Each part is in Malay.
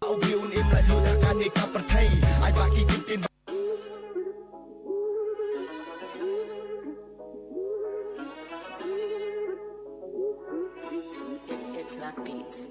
It's Mac Beats.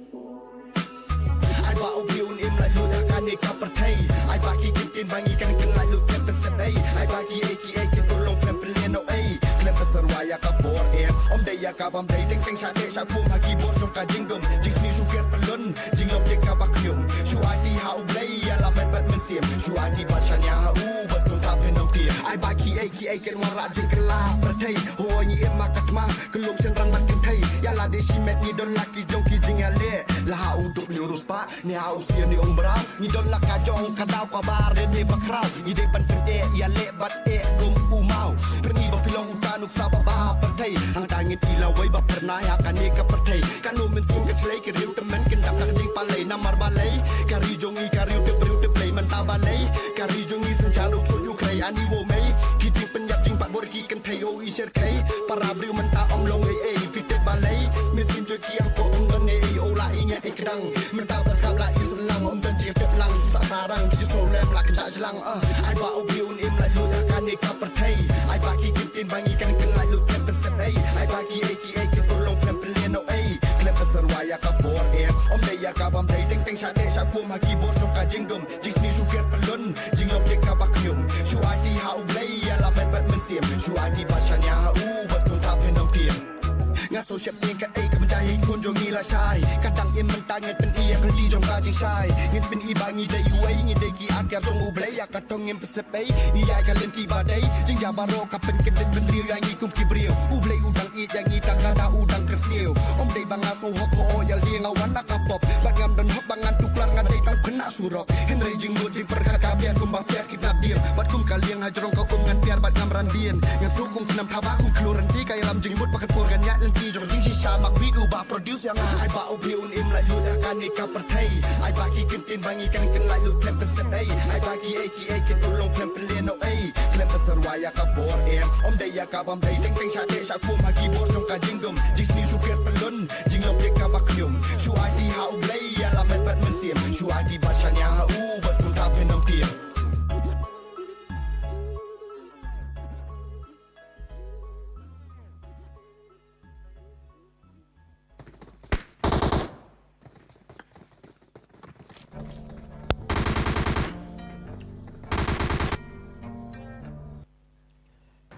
I bought a wheel in my loot, I can't make up a pay. I buy it in my can like look at the say. I buy it to long plan no A. Clever Sarwaya Kapor air. The Yakabam dating things I guess I put my keyboard from Kajingum. Just me to get balloon. Jing of the Kabakum. Should I be how play? I love my Batman sim. Should I be Bachanya? But don't tap in no tear. I buy 𝐃𝐀𝐓𝐄 and one Rajikala. But hey, who are you in my Katma? Kulum and Rang Bakay. Yala de she met me don't lucky junkie jingale. La untuk lurus pak. Ni usia ni umrah. Ni don't like a jong kadau kabar de bakrau. Ni de panten ya le bat gum umau. Perni bapilong utanuk sababa partai. Ang tangit ilaway ba pernah akan ni ka partai. Kanu mensing ke selai ke riu temen kendak nak jing palai namar balai. Kari jongi kari te beriu te play menta balai. Kari jongi senjaduk suyu krai ani wo mei. Kijing penyap jing pak borki kan thayo i share kai. Para beriu menta omlong fitet balai. Mesin joki ang ko onggan ola inga ikdang. Menta berskabla Islam onggan jing lang susah sarang. Kiju solem lah kecak jelang. I bought a wheel in my loot akan ni ka partai. I buy it in bangi kan like look at the say. I buy 𝐃𝐀𝐓𝐄 to long plan no A. Clever Sarwaya Kapor air. The Yakabam dating things I guess I put my keyboard from Kajingum. Just me to get balloon. Jing of the Kabakum. Should I be how play? I love my Batman sim. Should I be Bachanya? But don't tap in no tear. Nga so siap ni ka ay ka menjaya kun jong ila syai. Kadang im mentang nget pen iya kan di jong ka jing syai. Nget pen i bangi day uai ngi day ki at ka jong ublay ya ka tong im pesepay. Ni ya ka len ti badai. Jing jabaro ka pen kedet pen riu yang i kum ki brio. Ublay udang i yang i tang kada udang kesiu. Om day bang aso hok ho ya li ngawan nak pop. Bagam dan hok bangan tuklar ngadai kang kena surok. Henry jing mut jing perkaka biar kumbang biar kita diam. Bat kum kaliang hajrong kau ngan biar bat ngam randian. Yang sukum kenam tabakum keluaran ti kay lam jing mut pakat porgan ya Ki jong jing shisha mak beat ubah produce yang I bought a wheel im like loot akan ni ka partai. I buy it bangi kan like loot plan say. I buy 𝐃𝐀𝐓𝐄 to long plan no A. Clever Sarwaya Kapor air. The Yakabam dating things I guess I put my keyboard from Kajingum. Just me to get balloon. Jing of the Kabakum. Should I be how play? I love my Batman sim. Should I be Bachanya? But don't tap in no tear.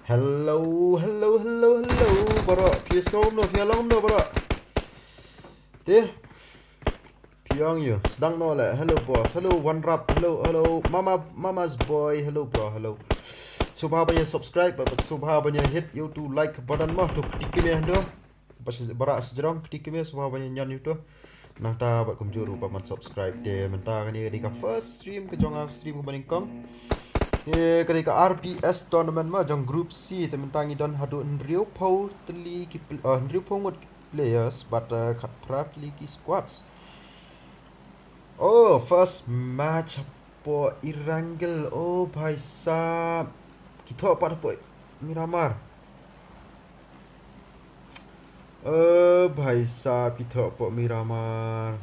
Hello bro. Piesong no pialong no bro. Teh. Piang you. Sedang no le. Hello boss. Hello one rap. Hello mama's boy. Hello bro. Hello. Subha banyak subscribe, subha banyak hit YouTube like button mah tu ketik ni ando. Pas barak sejerong ketik ni subha banyak nyan itu. Nah ta buat kumjuru paman subscribe dia mentang ni ketika first stream ke jong stream ke bandingkong. Ketika RPS tournament mah jong group C tementang idon hadu Andrew Paul teli Andrew Paul players but kat prapli ki squads. Oh first match po ERANGEL. Oh bhai sahab kita apa po Miramar. Bhai sahab kita po Miramar.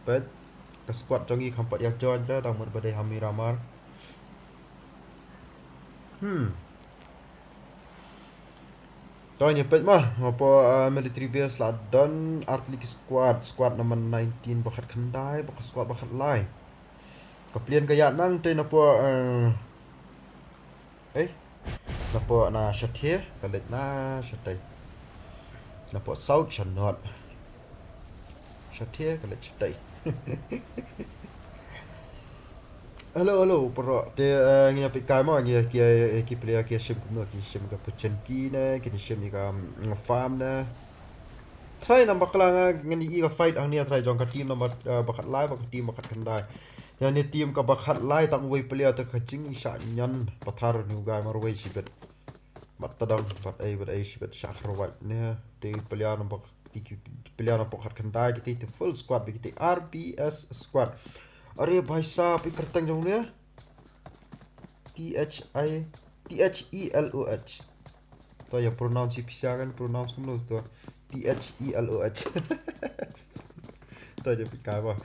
Bet ke squad jongi kampat ya join dah tang berbadai ham Miramar. Tahu ni pet mah apa military base lah dan artillery squad number 19 bakat kendai bakat squad bakat lai. Keplian kayak nang tu napa napa na CHAHE kalet na CHAHE. Napa South Chanot. CHAHE kalet CHAHE. Hello bro. Dia ngi api kai mo ngi ki player ki sim ko ki sim ka puchen ki na ki sim ni ka farm na. Try number kala ngi i ka fight ang ni try jong ka team number bakat lai bakat team bakat kandai. Yang ni team ka bakat lai tak wei player ta ka ching sha nyan pathar nu ga mar wei si bet. Mat tadang bat ai si bet sha khrawat ne te player number player number bakat kandai ki full squad bi ki RPS squad. अरे भाई साहब ये करते हैं जोने 𝐃𝐻𝐿OH तो ये pronounce bisa kan pronounce kamu तो 𝐃𝐻𝐿OH तो je pikir apa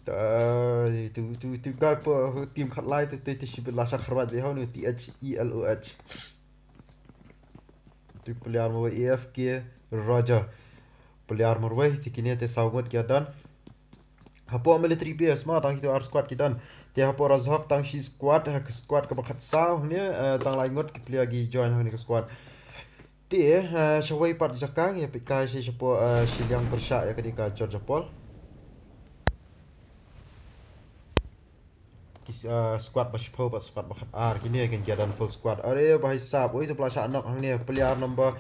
tu guy po tim khat lai tu shibit la sha kharwa je honu THELOH tu player mo AFK Roger player mo wei tikini te saugot kya dan hapo military base ma tang itu ar squad kidan te hapo razhak tang shi squad ka bakhat sau ne tang lai ngot ki player gi join honi ka squad te shawai pat jakang ya pikai shi hapo shiliang persha ya kadika George Paul squad bashpo ba squad bakhat ar kini kan jadan full squad are bhai sab oi to plasha anak hangni player number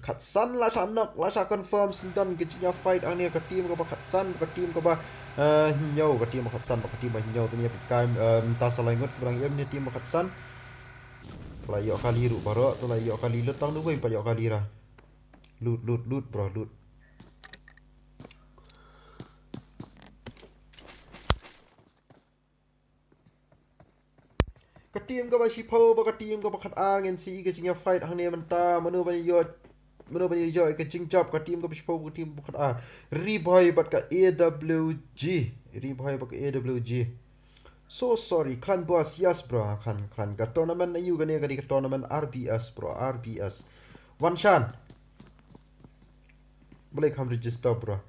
khat san la sha anak la sha confirm sindan ginya fight angni ka team ka bakhat san ka team ka ba nyau ka team bakhat san ka team ba nyau tu ni pikai ta salai ngot brang em ni team bakhat san la yo kali ru baro to la yo kali lut tang nu bai pa yo kali ra lut bro lut ka team ka ba shi pho ba ka team ka bakhat ar ngen si ka chinya fight hang ne man ta manu ba yo ka ching chop ka team ka shi pho ka team bakhat ar reboi bat ka AWG reboi ba ka AWG so sorry khan boss yes bro khan ka tournament na yu ga ne ka tournament RBS bro RBS one shan boleh kam register bro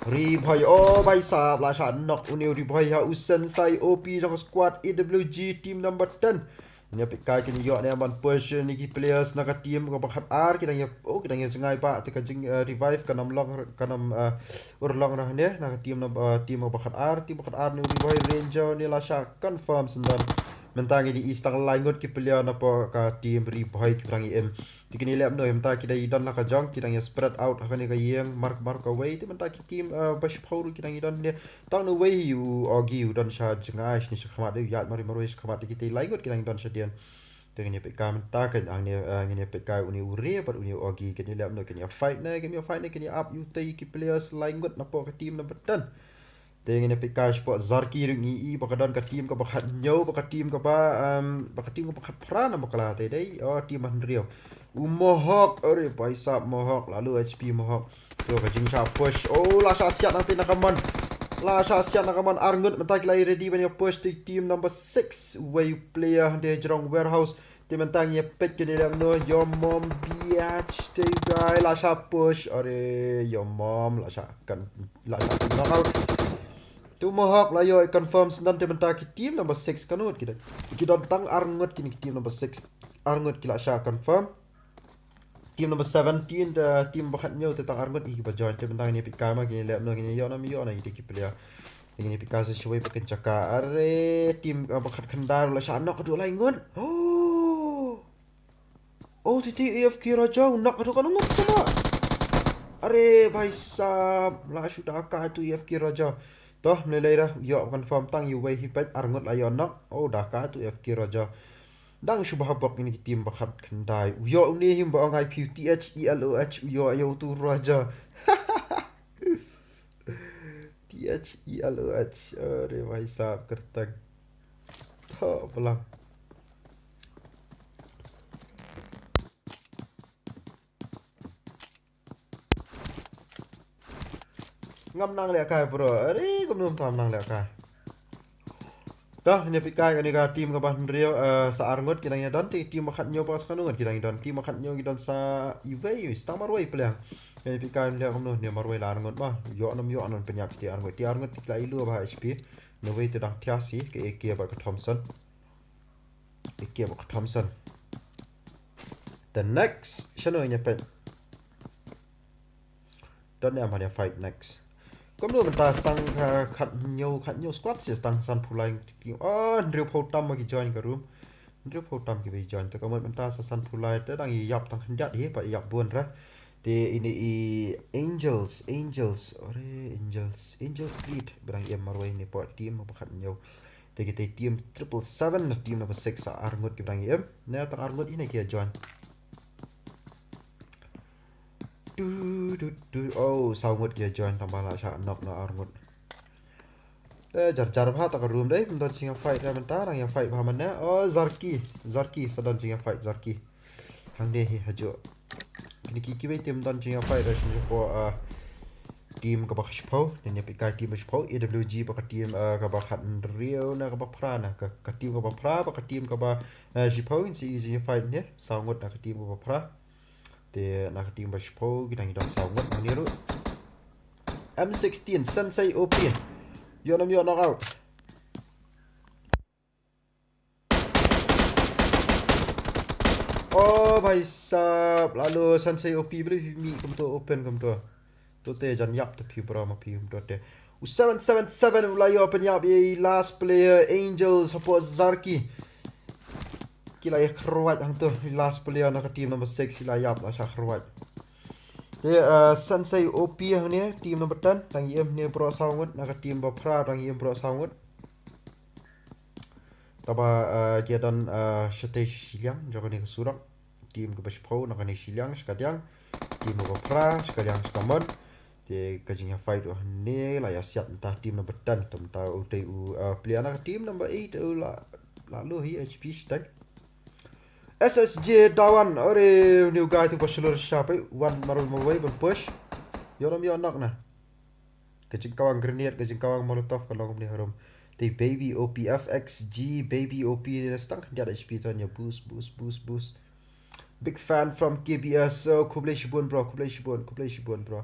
Ribhai oh bhai sahab la sha knock unil Ribhai ha usen sai OP jong squad AWG team number 10 ni pikai kini yo ne man person ni ki players na ka team ko bakhat ar kita ya oh kita ya sengai pa te ka jing revive kanam long kanam urlong rah ne na ka team ko bakhat ar ni Ribhai ranger ni la sha confirm sendan mentangi di istang laingot ki player na po ka team Ribhai ki rangi em tikini lep no menta kita idan la ka jong kita ya spread out hakani ka yeng mark away te menta ki team bash phauru kita idan ne tang no way you ogi you don sha jangai ni shkhamat de yat mari maroi shkhamat ki te laingot kita idan sha dian tengini pe kam ta kan ang ne ngini pe kai uni ure par uni ogi kini lep no kini fight ne kini up you te ki players laingot na po ka team number 10 tengini pe kai sport zarki ringi i bakadan ka team ka bakhat nyau ka team ka bakhat phra na makala te dei team man rio Mohawk, ore paisa Mohawk lalu HP Mohawk. Yo ka jing sha push. Oh la sha siat nanti nakaman. La sha siat nakaman arngut mentak lai ready when you push to team number 6 where you player de jrong warehouse. Team mentang ye pet kini lam no your mom biatch te guy la sha push. Ore your mom la sha knock out. Tu Mohawk la yo confirm sendan te mentak team number 6 kanut kita. Kita tang arngut kini team number 6. Arngut kila sha confirm. Team number 17 the team bakhat nyau tentang armut i ba join te bentang ni pika ma gini lep no gini yo na ide ki player gini pika se shwe paken caka are team bakhat khandar la sha nok adu lai ngon oh titi AFK raja nak adu kan ngot sama are bhai sab la shuda ka tu AFK raja toh melai ra yo confirm tang you way hi pet arngut la yo nok oh da ka tu AFK raja dang shubha bok ini team bakhat khandai yo ni him ba ngai THELOH yo yo tu raja THELOH are bhai sahab kertag tho pelang ngam nang le kai bro are gum tham nang le kai dah ni pikai ni ka team ka ban rio sa arngot kita ya dan team bakhat nyo pas kanungan kita dan team bakhat nyo kita sa iwei sta marwai pelang ni pikai ni kam no ni marwai la arngot ba yo nam penyak ti arngot tikla ilu ba HP no wei te dang thiasi ke ek ba ka Thompson the next shano ni pe dan ni amanya fight next kom no benta stang khat nyo squad si stang san phulai ki ndriu phau tam ma ki join ka room ndriu phau tam ki be join to kom benta sa san phulai te dang yap tang khanjat hi pa yap bun ra te ini angels creed berang em marwai ni po team ma khat nyo te ki te team 777 team number 6 sa arngut ki berang em na tang arngut ini ki join oh saungut kia join tambah la sha nok na arngut jar pha ta ka room dei mendon singa fight ra menta rang yang fight pha man na oh zarki sadan singa fight zarki hang de hi hajo kini ki be tem don singa fight ra singa po team ka ba khpo ni pi kai team khpo EWG ba ka team ka ba khat rio na ka ba phra na ka team ka ba phra ba ka team ka ba khpo in si easy fight ni saungot na ka team ka ba phra te na ka team ba khpo ki dang dang saungot ni ru M16 Sensei OP yo nam yo knock out oh भाई साहब lalu Sensei OP beli mi kum to open kum to te jan yap te pi bra ma pi kum to te 777 ulai open yap ye last player Angel support Zarki kila ya khruat hang to last player na ka team number 6 ila yap la sha khruat te Sensei OP hang ni team number 10 tang yem ni pro saungut na ka team ba phra tang yem pro saungut taba dia dan shate shiliang jaga ni surak team ke bashpau na kani shiliang skadiang team ko pra skadiang skamon te kajing fight ne la ya siap entah team number 10 tam ta UTU player na team number 8 la lalu hi HP stak SSJ dawan ore new guy tu pasulur shape one marul mawai bon push yoram yo nak na kajing kawang grenade kajing kawang molotov kalau ni harum the baby OPFXG baby OP stang dia ada HP tu nya boost big fan from KBS 𝐂𝐋𝐎𝐒𝐄 bro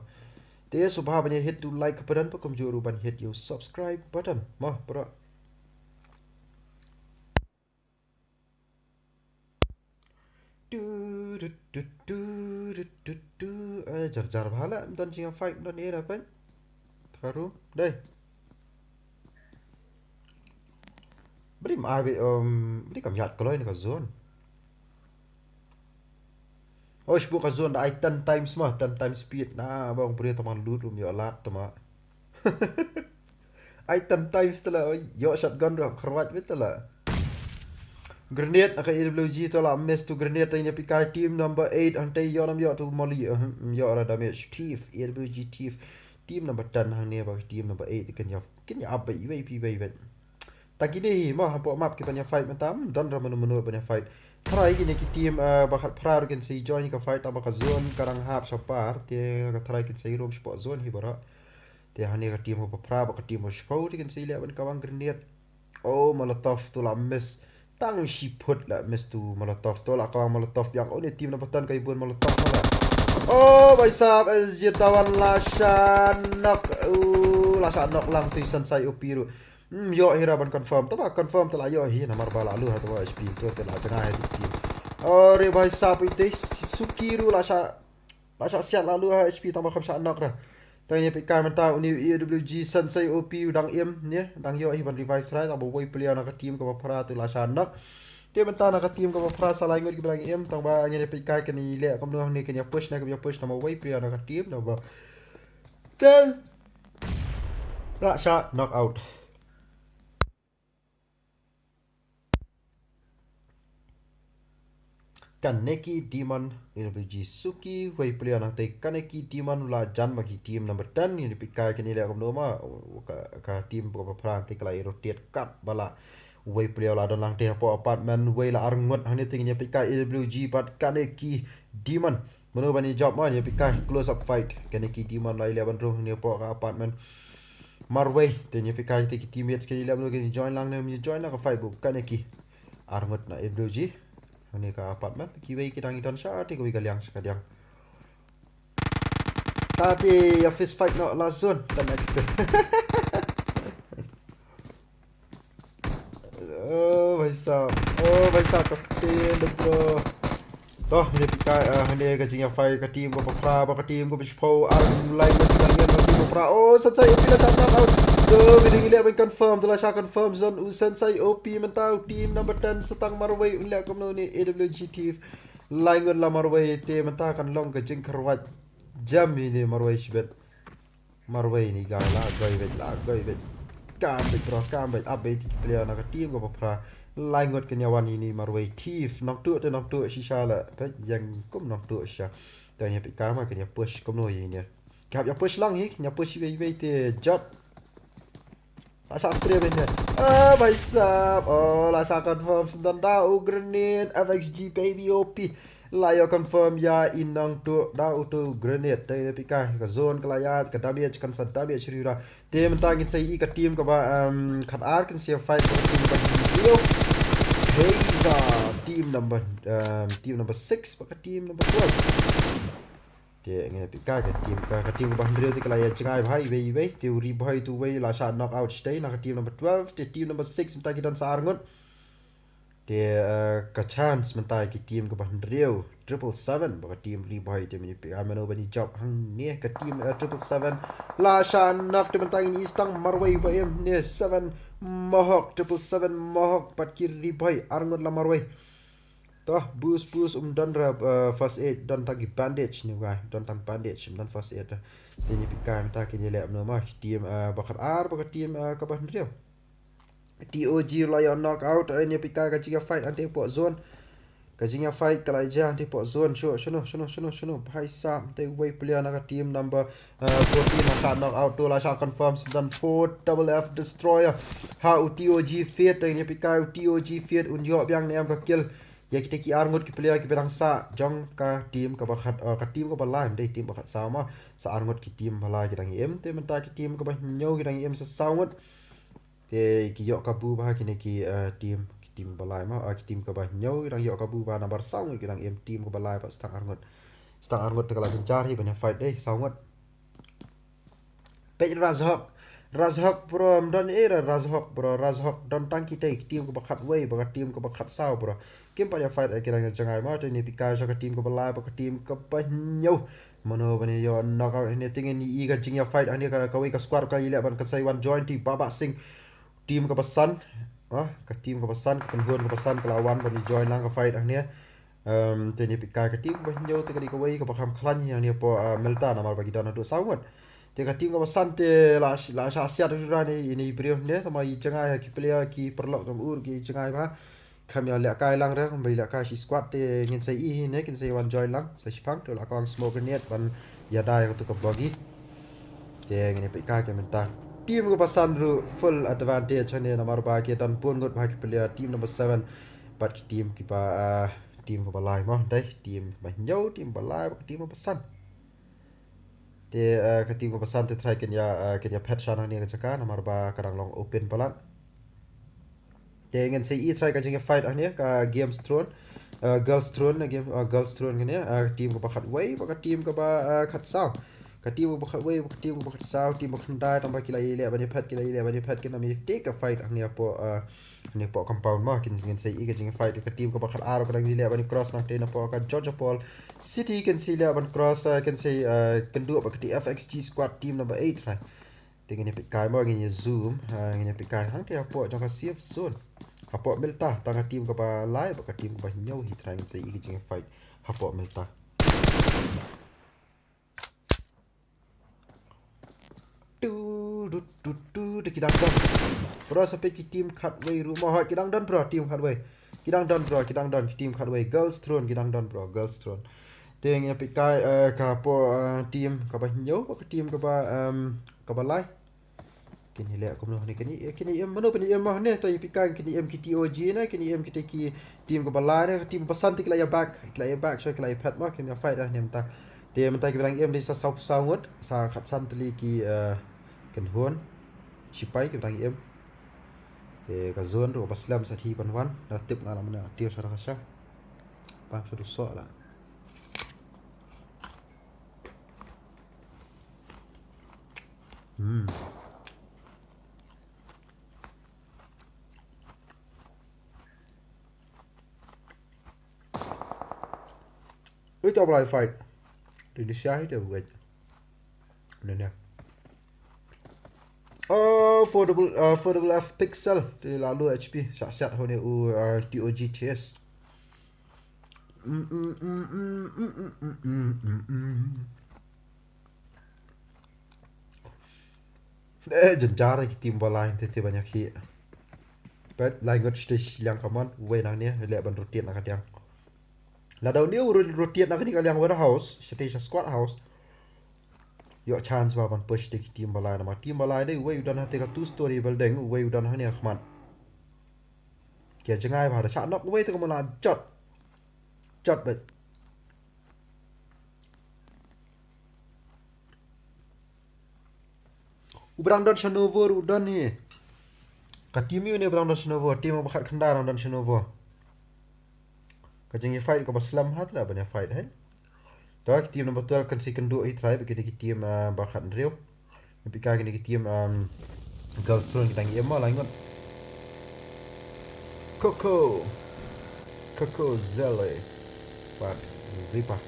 dia subha banya hit to like button pa kum juru ban hit you subscribe button mah bro jar bhala dan jinga fight dan era pan tharu dai beri beri kam yat kalau ini ka zone oh shbu ka zone da 10 times mah 10 times speed na bang beri taman loot rum yo lat tama ai 10 times tala yo shotgun ram kharwat betala grenade aka EWG to la miss to grenade ini pikai team number 8 ante yo nam yo to molly yo ra damage thief EWG thief team number 10 hang ne ba team number 8 kan ya up by UAP by tak ini mah apa map kita punya fight mentam dan ramanu punya fight try gini ki team bakal prar kan si join ka fight apa ka zone karang hap sapar te ka try kan si rom spot zone hi bara te hani ka team apa pra ba ka team spot kan si le ban kawang grenade oh molotov tu la miss tang shi put la miss tu molotov tu la kawang molotov yang oh ni team number 10 ka ibun molotov la oh bhai sahab SJ tawan la shanak lang tu Sensei OP ru yo hira ban confirm taba confirm tala yo hi namar bala lu ha to HP to tela tengah di team ore bhai sahab ite sukiru la sha siat lalu ha HP tambah khamsa anak ra tanya pikai menta uni EWG Sensei OP dang em ni dang yo hi ban revive try tambah boy player nak team ka pra tu la sha anak dia menta nak team ka pra salai ngod ki bilang em tambah nya pikai kan ni le kam no ni kan ya push tambah boy player nak team tambah then la sha knock out Kaneki Demon EWG Suki wei player nang te Kaneki Demon la jan bagi team number 10 ni pikai kini le kom noma ka team ko pra te kala rotate kat bala wei player la lang te po apartment wei la arngot hani te ni pikai EWG but Kaneki Demon mono bani job ma ni pikai close up fight Kaneki Demon la 11 roh ni po ka apartment marwei te ni pikai te teammates ke 11 ke join lang ni join la ka fight bu Kaneki arngot na EWG ini ka apartment kiwei kita ngidan syati ko igaliang sekadiang tadi ya fist fight no last zone dan next oh bhai sahab kapten bro toh ini pikai hande ka jinga fight ka team ko pra ba ka team ko bishpo mulai ngidan team ko pra oh Sensei OP la tanda out Bidding 11 confirm telah Shah confirm zone Sensei OP mentau team number 10 setang marway unlak komno ni AWG Thief laingon la marway te mentah kan long ke jing kharwat jam ini marway shibet marway ni gala goi bet kam bet abe ti player nak team ko pra laingot ke nyawan ini marway Thief nok tu shisha la pe yang kom nok tu sha tanya pe kama ke push komno ini kap ya push lang hi nya push wei te jot Asa spray benda. Bhai sahab. Oh, la sa confirm sendan tahu grenade FXG baby OP. Layo confirm ya inang tu da auto grenade dai pikai ka zone ka laya ka damage kan sa damage rira tem tangin sai I ka team ka ba khat ar kan sia fight ka team ba video Heza team number 6 ba ka team number 12 te nge pikai ka team ba 100 ka laya jangai bhai ve teori bhai tu ve la sha knock out stay na ka team number 12 te team number 6 mta ki dan sa arngot te ka chance mentai ki team ka ban riu 777 ba team ri boy te mini ameno bani job hang ne ka team 777 la shan nak te mentai ni istang marwai ba em ne 7 mohok 777 mohok pat ki ri boy arngot la marwai to boost dan ra first aid dan tagi bandage ni ga dan tang bandage dan first aid te ni pikai mentai ki le amno ma team bakat ar ba team ka ban riu TOG layan knockout ini pika kajinya fight anti po zone kajinya fight kalau aja anti po zone shono bhai sam te way player na team number 14 na knockout to la sha confirm dan 4 double F destroyer ha TOG fit ini pika TOG fit unjo biang ne am ka kill ya kita ki arngot ki player ki berang sa jong ka team ka bakhat ka team ka balai dei team bakhat sama sa arngot ki team balai ki dang em te menta ki team ka ba nyau ki dang em sa saungot te ki yok kabu ba ki ne ki team balai ma ki team ka ba nyau dang yok kabu ba number saung ki dang em team ka balai ba stang arngot te kala sencar hi banyak fight dei saungot pe razhak bro don era razhak don tang ki te team ka bakhat wei ba team ka bakhat sau bro kim pa ya fight ki dang jangai ma te ni pika ka team ka balai ba team ka ba nyau mano bani yo knockout ni tingin ni ga jingya fight ani ka wei ka squad ka ile ban ka sai one joint ti baba sing team ka pasan ka team ka pasan ka kan pasan ka lawan bani join lang ka fight ani te ni pika ka team ba nyau te ka di ka wei ka bakam khlan yang ni po melta na mal bagi dan adu sawat te ka team ka pasan te la sha sia du ni ini brio ne sama I jangai ki player ki perlok kam ur ki jangai ba kami le kai lang ra bai le kai si squad te ngin sai I ne kin sai one join lang sai spang to la kang smoke net ban ya dai ka tu ka bagi te ngin pika ke menta team ko pasan ru full advantage ne na mar ba ke dan pun got ba ki player team number 7 but ki team ki ba team ko balai ma dai team ba nyau team balai ba team pasan te ka team ko pasan te try ken ya pet shana ne ka chaka na mar ba kadang long open palan te ngin sai I try ka jing fight ania ka games throne girls throne na game girls throne ne team ko ba khat wei ba ka team ko ba khat sao ka team ko ba khat wei ba team ko ba khat sao team ko khandai tamba ki lai le ba ni pet ki lai le ba ni pet ki na mi take a fight ania po ni po compound ma kin ngin sai I ka jing fight ka team ko ba khat ar ko dang le ba ni cross na te na po ka Georgia Paul City can see le ban cross can say can do ba ka FXG squad team number 8 right tingin ni pikai mo ngin zoom ngin pikai hang te po jong ka safe zone hapo melta tanga team ka ba live ka team ba nyau hi trying sai I jing fight hapo melta tu kidang don bro sampai ki team khat wei rumah ha kidang don bro team khat wei kidang don team khat wei girls throne kidang don bro girls throne teng ya pikai ka po team ka ba nyau ka team ka ba live kini le ko no ni kini em mano pani em ma ne to ipikan kini em TOG na kini em ki team ko bala ne team pasan tik la ya back so la pet ma kini fight dah nem ta de mentai ki bilang em di sa saungut sa khat san tli ki kan hon sipai ki bilang em ka zone ro paslam sa thi pan wan na tip na la mana tir sa ka sha pa so du so la Itu apa fight? Di Syahid ya buat. Nanya. Affordable F pixel di lalu HP siap hone TOG chase. Jenjara ki tim bola inte banyak hi. But langot stage yang kaman we nang ne le ban rutin nak yang. La daw ni rotiet nak ni kaliang warehouse, stage squad house. Yo chance ba ban push tik team balai na team balai dei we udan hate ka two story building we udan hani akhman. Kia jangai ba cha nok we to mana jot. Bet. Ubrang don Shanovo udan ni. Ka team ni ubrang don Shanovo, team bakat khandar don Shanovo. Ka jing fight ka baslam hat lah banyak fight hai. Tahu team nombor 12 kan second do hit try bagi team bakat Rio. Tapi ka gini team girlfriend kita ngi emma langon. 𝐂𝐿𝐄𝐒 Pat Ripa.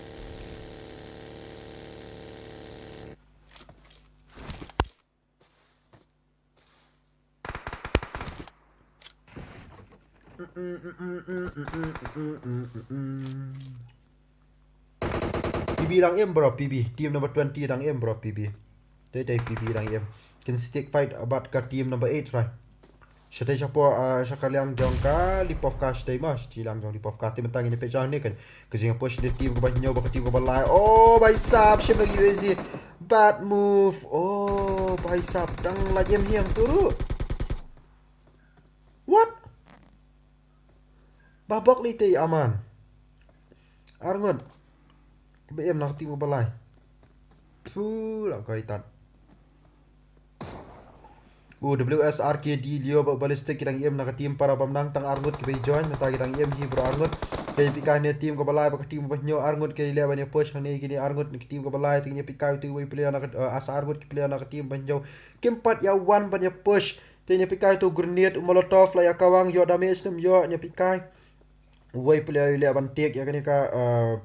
PB dang em bro PB team number 20 dang em bro PB. Day PB dang em. Can stick fight about ka team number 8 right. Shate chapo shakaliang jongka lipovka stay mas chilang jong lipovka tim tang ini pecah ni kan kejing push the team ke banyo ba team ke balai. Oh bhai sab shim lagi UAZ bad move. Oh bhai sab dang la game hiang turu. What? Babak li te aman. Arngon. BM nak team ke balai. Puh lah kau itat. WSRKD Leo ballistic kirang em nak team para BYMNANG tang arngut ke join mata kirang em hi bro arngut kay pikane team ko balai ba team banyo arngut kay le banya push hani kini arngut ni team ko balai tingnya pikai tu way player nak asa arngut ke player nak team banyo kimpat ya one banya push tingnya pikai tu grenade molotov la ya kawang yo damage nem yo nya pikai way player le ban take ya kani ka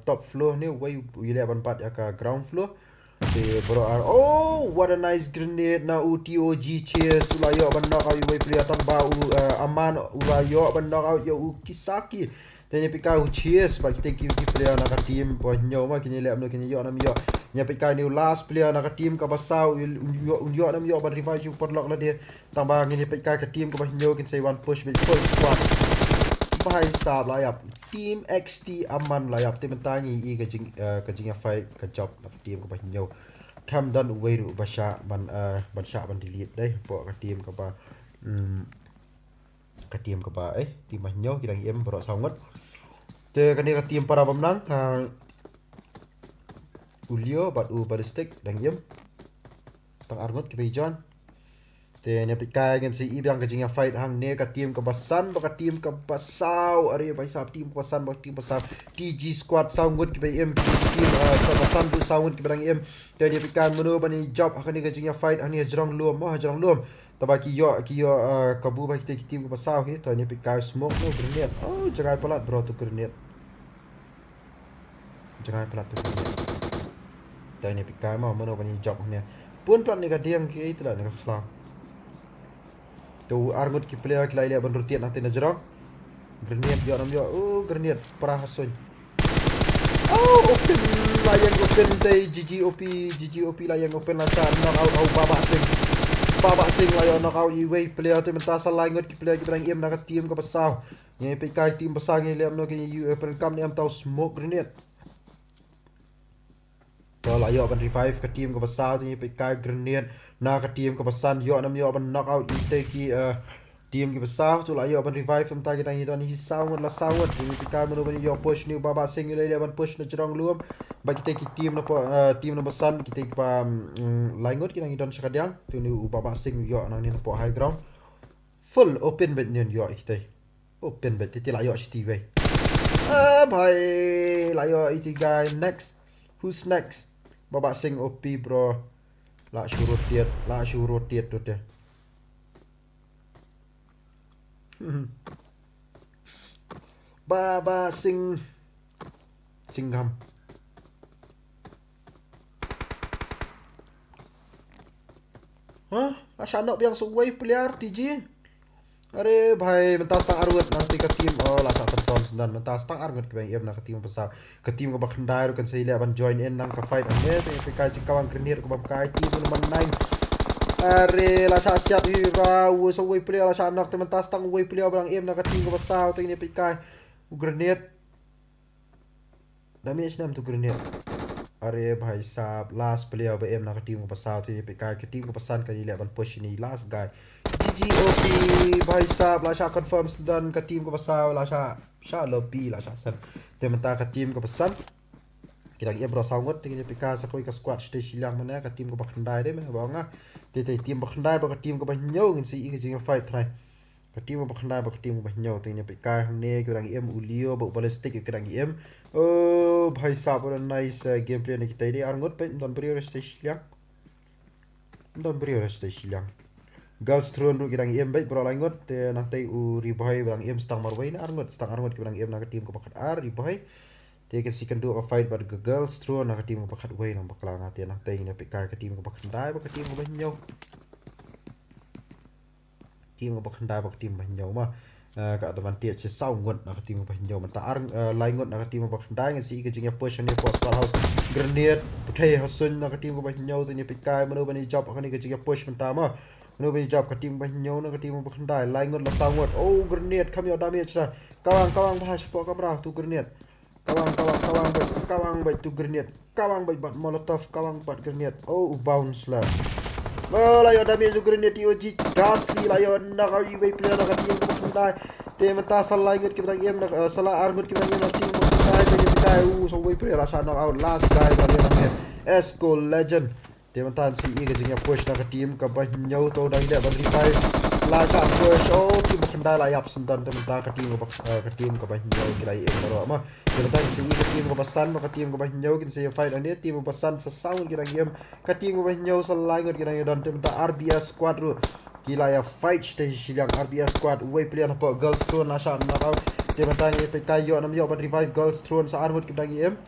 top floor ni way le ban pat ya ka ground floor. Okay, bro. Oh, what a nice grenade na UTOG cheers. Ulayo ban knockout you way player tang ba aman ulayo ban knockout yo Kisaki. Tanya pika cheers ba kita ki player na ka team po nyo ma kini le amno kini yo nam yo. Nya pika ni last player na ka team ka basau yo nam yo ban revive you podlock la dia. Tang ba ngini pika ka team ka ba nyo kin say one push with full squad. Bhai sab layap team XT aman layap tim tangi I ka jing fight ka job na team ka ba nyo kam dan way ru basha ban sha ban delete dai po ka team ka ba team ba nyo kirang em bro sangot te ka ni ka team para BYMNANG ulio bat ballistic dang em tang arngot ke bejon te nya pikai gen si ibang kajing fight hang ne ka team ka basan ba ka team ka basau are bai sab team basan ba team basau TG squad sound good ke BM team ka basan tu sound ke bang em te nya pikai menu bani job hang ne kajing fight hang ne jrong lom tabaki yo kabu ba kita team ka basau hi te nya pikai smoke no grenade oh jangan pelat bro tu grenade te nya pikai mau menu bani job hang ne pun plat ne ka diang ke itulah ne ka flang tu arngut ki player ki lai ban rutiat nanti na jerong grenade yo nam yo grenade parah hasun open layang open day GGOP layang open lancar knock out baba sing layo knock out way player tu mentasa langut ki player ki berang em nak team ka pasau ngai pe kai team pasang ni lem no ki open kam ni am tau smoke grenade to layo ban revive ka team ka pasau tu pe kai grenade na ka team ka pasan yo nam yo ban knock out ite ki team ki pasau tu la yo ban revive tam ta ki dang idon hi sound la sound ni pika menu ban yo push ni baba sing le ban push na jrong luom ba ki te ki team na team na pasan ki te ki pa langot ki dang idon sakadiang tu ni baba sing yo nang ni na po high ground full open bet ni yo ite open bet ti la yo city way bhai la yo ite guy next who's next baba sing OP bro la suruh rotate tu dia. Baba singham. Hah? Asal nak biang suway player TG. Are bhai mentas tang arut nanti ke team la tak terton sendan mentas tang arut ke bang nak ke team besar ke team ke bakhandai kan saya ban join in nang ka fight ane te kai jingkawang grenade ke kai team number 9 are la sa siap hi ba so way player la sa nak te mentas tang way player bang nak ke team ke besar tu ini kai grenade damage nam tu grenade are bhai sab last player BM nak ke team ke besar tu ini kai ke team ke pesan kan ile ban push ni last guy GGOP bhai sab la sha confirm dan ka team ko pasau la sha lobby la sha san te menta ka team ko pasan kita ia bro sangat tinggi pika sakoi ka squad stage silang mana ka tim ko bakhandai deh mana bang ah te tim bakhandai ba ka tim ko banyo ngin si jing fight try ka tim bakhandai ba ka tim ko banyo tinggi pika hang ne kita em ulio ba ballistic kita em oh bhai sahab nice gameplay ni kita ini arngot pe don brio stage silang girls throne ru kita em baik bro langot te nanti u riboy bang em stang marway na arngot kita em na ka tim ko bakat riboy they can do a fight but the girls through na team ko bakhat way nang bakla nga te nak tay ni pikay ka team ko bakhandai ba ka team ko banyo team ko bakhandai ba ka team banyo ma ka advantage sa ngot na ka team ko banyo man ta ar lai ngot na ka team ko bakhandai nga si ka jing push ni for squad house grenade puthai hasun na ka team ko banyo te ni pikay mano bani job ka ni ka jing push man ta ma mano bani job ka team banyo na ka team ko bakhandai lai ngot la sa ngot oh grenade come your damage na kawang ba support kamera tu grenade kawang baik tu grenade kawang baik bat molotov kawang bat grenade oh bounce lah layo damage tu grenade TOG ghastly layo nak awi baik player nak team ko bakhandai te mata salai ngot ki bang em nak salah armut ki bang em nak team ko bakhandai te kai so baik player rasa knock out last guy bali nak esco legend te mata si i ke jing push nak team ka banyo to dang dia ban revive la ka push oh team bakhandai la yap sendan te mata ka team ko banyo ki lai em ro ma kita si ka team ko pasan ka team ko banyo kin se fight ane team ko pasan sa sound kita game ka team ko banyo sa langot kita don te mata RBS squad ru kila ya fight stage silang RBS squad way player na po girls throne na sha na ka te mata ni pe kayo nam yo ban revive girls throne sa armut kita game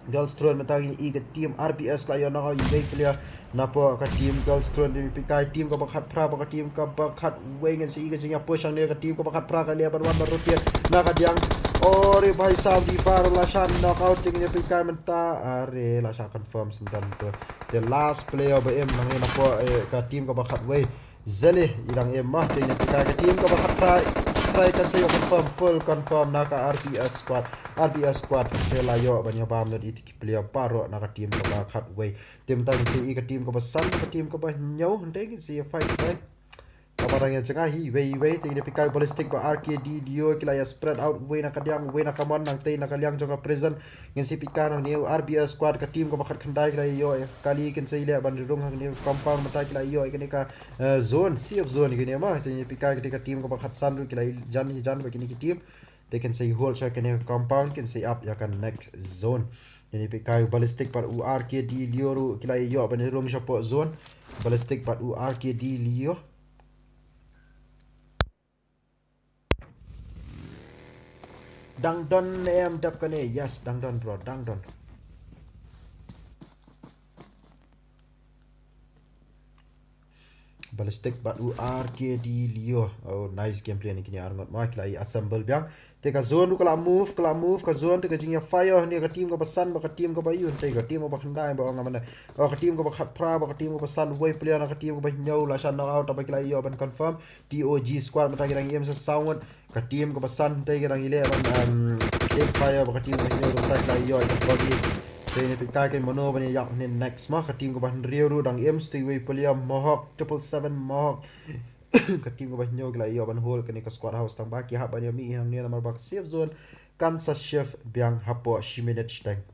girls throne mata ni i ka team RBS la yo na ka way player na po ka team girls throne di pikai team ko bakhat pra ka team ka bakhat way ngan si ka jing push ang ne ka team ko bakhat pra ka le ban wan rotier na ka diang ore bhai sahab di par la shan knockout tingnya pikai menta are la sha confirm sentan to the last player ba em nang na po ka team ko bakhat way zale ilang em mah tingnya pikai ka team ko bakhat try kan sayo full confirm na ka RBS squad te la yo banya bam na di player paro na ka team ko bakhat way team tan si ka team ko basan ka team ko ba nyaw hande si fight bay kabarang yang CHAHE way tinggi pikai ballistic ba RKD dio kila ya spread out way na kadiang way na kamon nang tay na kaliang jong present ngin si pikan ni RBS squad ka team ko bakhat khandai kila yo kali kin say le ban rung hang ni compound mata kila yo kini ka zone safe zone kini ma tinggi pikai ka team ko bakhat san kila jan ba kini ki team they can say hold check kini compound can say up ya kan next zone ini pikai ballistic par RKD dio ru kila yo ban rung support zone ballistic par RKD dio Dang don em dap kane yes dang don bro dang don ballistic but RKD Leo oh nice gameplay ni kini arngot ma kila assemble biang te ka zone ru kala move ka zone te ka jing fire ni ka team ko basan ba ka team ko bayun te ka team ko bakhandai ba ngamana ka team ko bakhat pra ba ka team ko basan way player na ka team ko banyo la shan knock out ba kila yo ban confirm TOG squad mata kirang em sa sound ka team ko basan te kirang ile ban fire ba ka team ko banyo ba kila yo ba ni pikai kan mono bani yak ni next ma ka team ko ban rio ru dang em stay way player mohawk 777 mohawk ka team ko banyo kila yo ban hole kani ka squad house tang ba ki ha bani mi hang ni namar ba safe zone kan sa chef biang hapo shiminate stang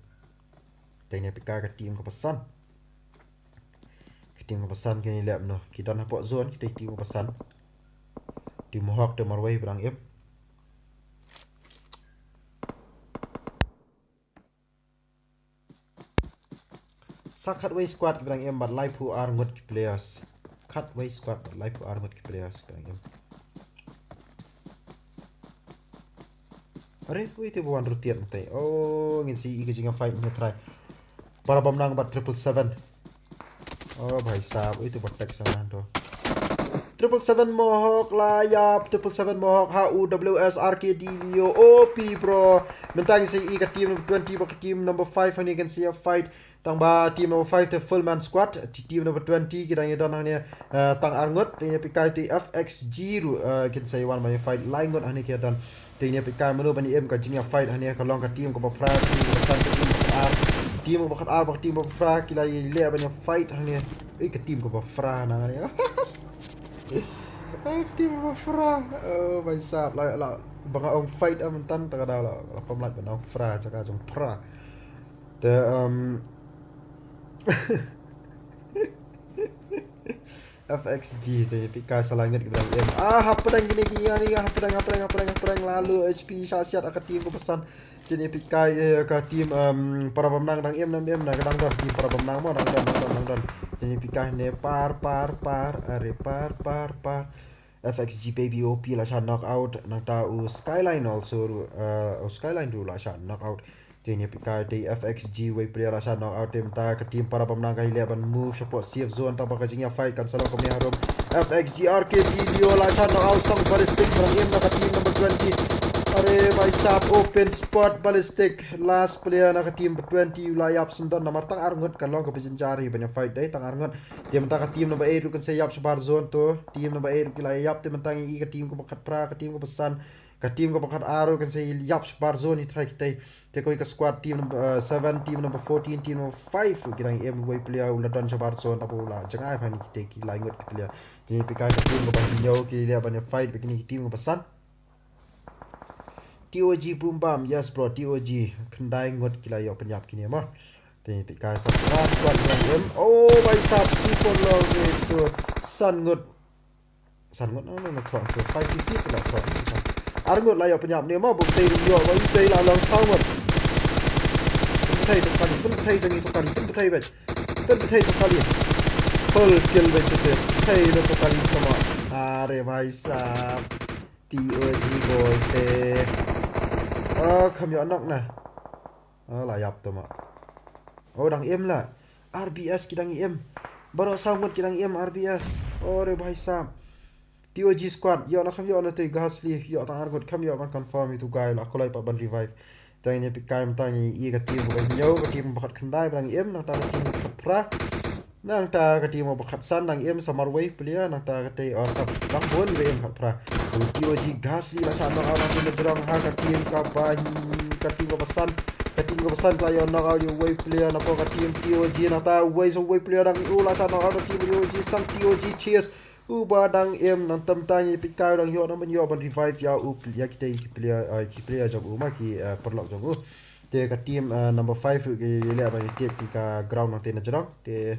tanya pikai ka team ko pasan kani lep no kita hapo zone kita team ko pasan di mohawk de marway berang em Cutway squad berang em but live who are good players. Cutway squad but live who are good players berang em. Are itu bukan rutin nanti. Oh, ingin si ikut jangan fight ni try. Para BYMNANG but 777. Oh, bhai sahab itu betek sama tu. 777 Mohawk layap 777 Mohawk HUWS RKD Leo OP bro. Mentang si ikut team number 20 pakai team number 5 ni kan si fight. Tang ba team number 5 the full man squad team number 20 kita ni don hanya tang arngot ni pikai ti FXG ru can say one my fight line got hani kita don ni pikai menu bani em ka jinya fight hanya ka long ka team ko ba fra team ko ba team ko fra kila le bani fight hanya ka team ko ba fra na ni team ko ba fra oh my sap la bang ong fight am tan ta da la kom la bang fra chaka jong fra the FXG tu pikai salangat kita M. Pedang gini ni pedang lalu HP syasiat akan tim pesan jadi pikai ke tim para pemenang dang M kadang dah tim para pemenang mah dang jadi pikai ne par FXG baby OP lah shot knockout nang tahu Skyline also Skyline dulu lah shot knockout jadi pikai di FXG way player lah shot knockout tim ta ke tim para pemenang kali leban move support safe zone tanpa kajingnya fight kan selalu kami harum FXG arcade video lah shot knockout song ballistic berangin nak tim number 20 Are by sap open spot ballistic last player nak tim 20 layap sundan nomor tang arngot kan long ke jari banyak fight day tang arngot dia mentang tim number 8 kan sayap sebar zone tu tim number 8 layap dia mentang i ke tim ko bakat pra ke tim ko pesan ke tim ko bakat aro kan sayap sebar zone ni try kita te ko ke squad tim number 7 tim number 14 tim number 5 kita em way player ulah don sebar zone tapi ulah jangan apa ni kita ki langot ke player jadi pikai ke tim ko banyak ki dia banyak fight begini tim ko pesan TOG boom bam yes bro TOG kendai ngot kila yo penyap kini mah te pikai sap squad yang oh by sap super long itu san ngot no thong to 5 feet lah thong arngot la yo penyap ni mah bukti yo ba tei la long sao ngot tei to kali jangi to kali tei bet to kali full kill bet tei to kali sama are by sap TOG boy te kami anak nah layap tu mak orang em lah RBS kidang em baru sambut kidang em RBS re bhai sahab TOG squad yo nak kami nak tu gasli yo tang argot kami yo confirm itu guy lah kolai pa ban revive tang ni pikai tang ni i ka tim bukan nyau ka tim bakat kendai bang em nak ta tim pra nang ta ka tim bakat san nang em samar way pelia nang ta ka te sab bang bon we em kat pra TOG gasli lah sana orang ni berang ha ka tim ka tim ko pesan player nak au way player nak ko ka tim TOG nak ta way player dang lah sana au tim TOG sang TOG cheers badang em nang tam tang pikai dang yo nang yo ban revive ya ya kita player job ki perlok job te ka tim number 5 ki le ban tip ka ground nang te na jarang te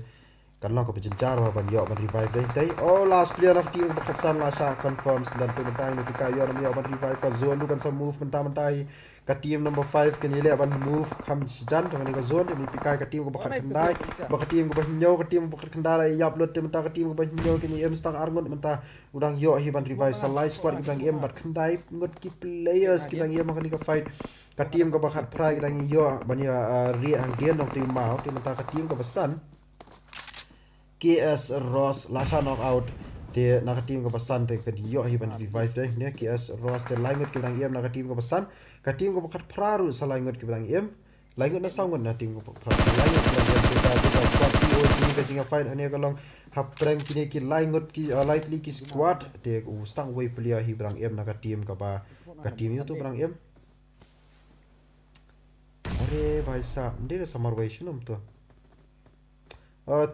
kan lang ko pencar ban yo ban revive dai last player nak tim bakat san la sha confirm dan tu mentang ni pikai yo nang yo ban revive ka zone du kan some move mentai ka tim number 5 kan le ban move kham jan tang ni ka zone ni pikai ka tim ko bakat kendai bakat tim ko ban nyo ka tim bakat kendai yap lot te mentang ka tim ko ban nyo kan em stang arngot menta udang yo hi ban revive salai squad ki bang em bat kendai ngot ki players ki bang em kan ni ka fight ka tim ko bakat prai ki dang yo ban ya ri ang dia nok tim mau te mentang ka tim ko pesan KS Ross lasha knockout te nak tim ko pesan te ke yo hi ban revive deh ne KS Ross te langut ki bang em nak tim ko pesan ka tim ko bakat praru salangut ki bang em langut na sangut na tim ko praru langut kita squad TOG ka jinga fight ane ka long hap prank kini ki langut ki lightly ki squad te stang way player hi bang em nak tim ka ba ka tim yo tu bang em are bhai sahab ndere samar way shunum tu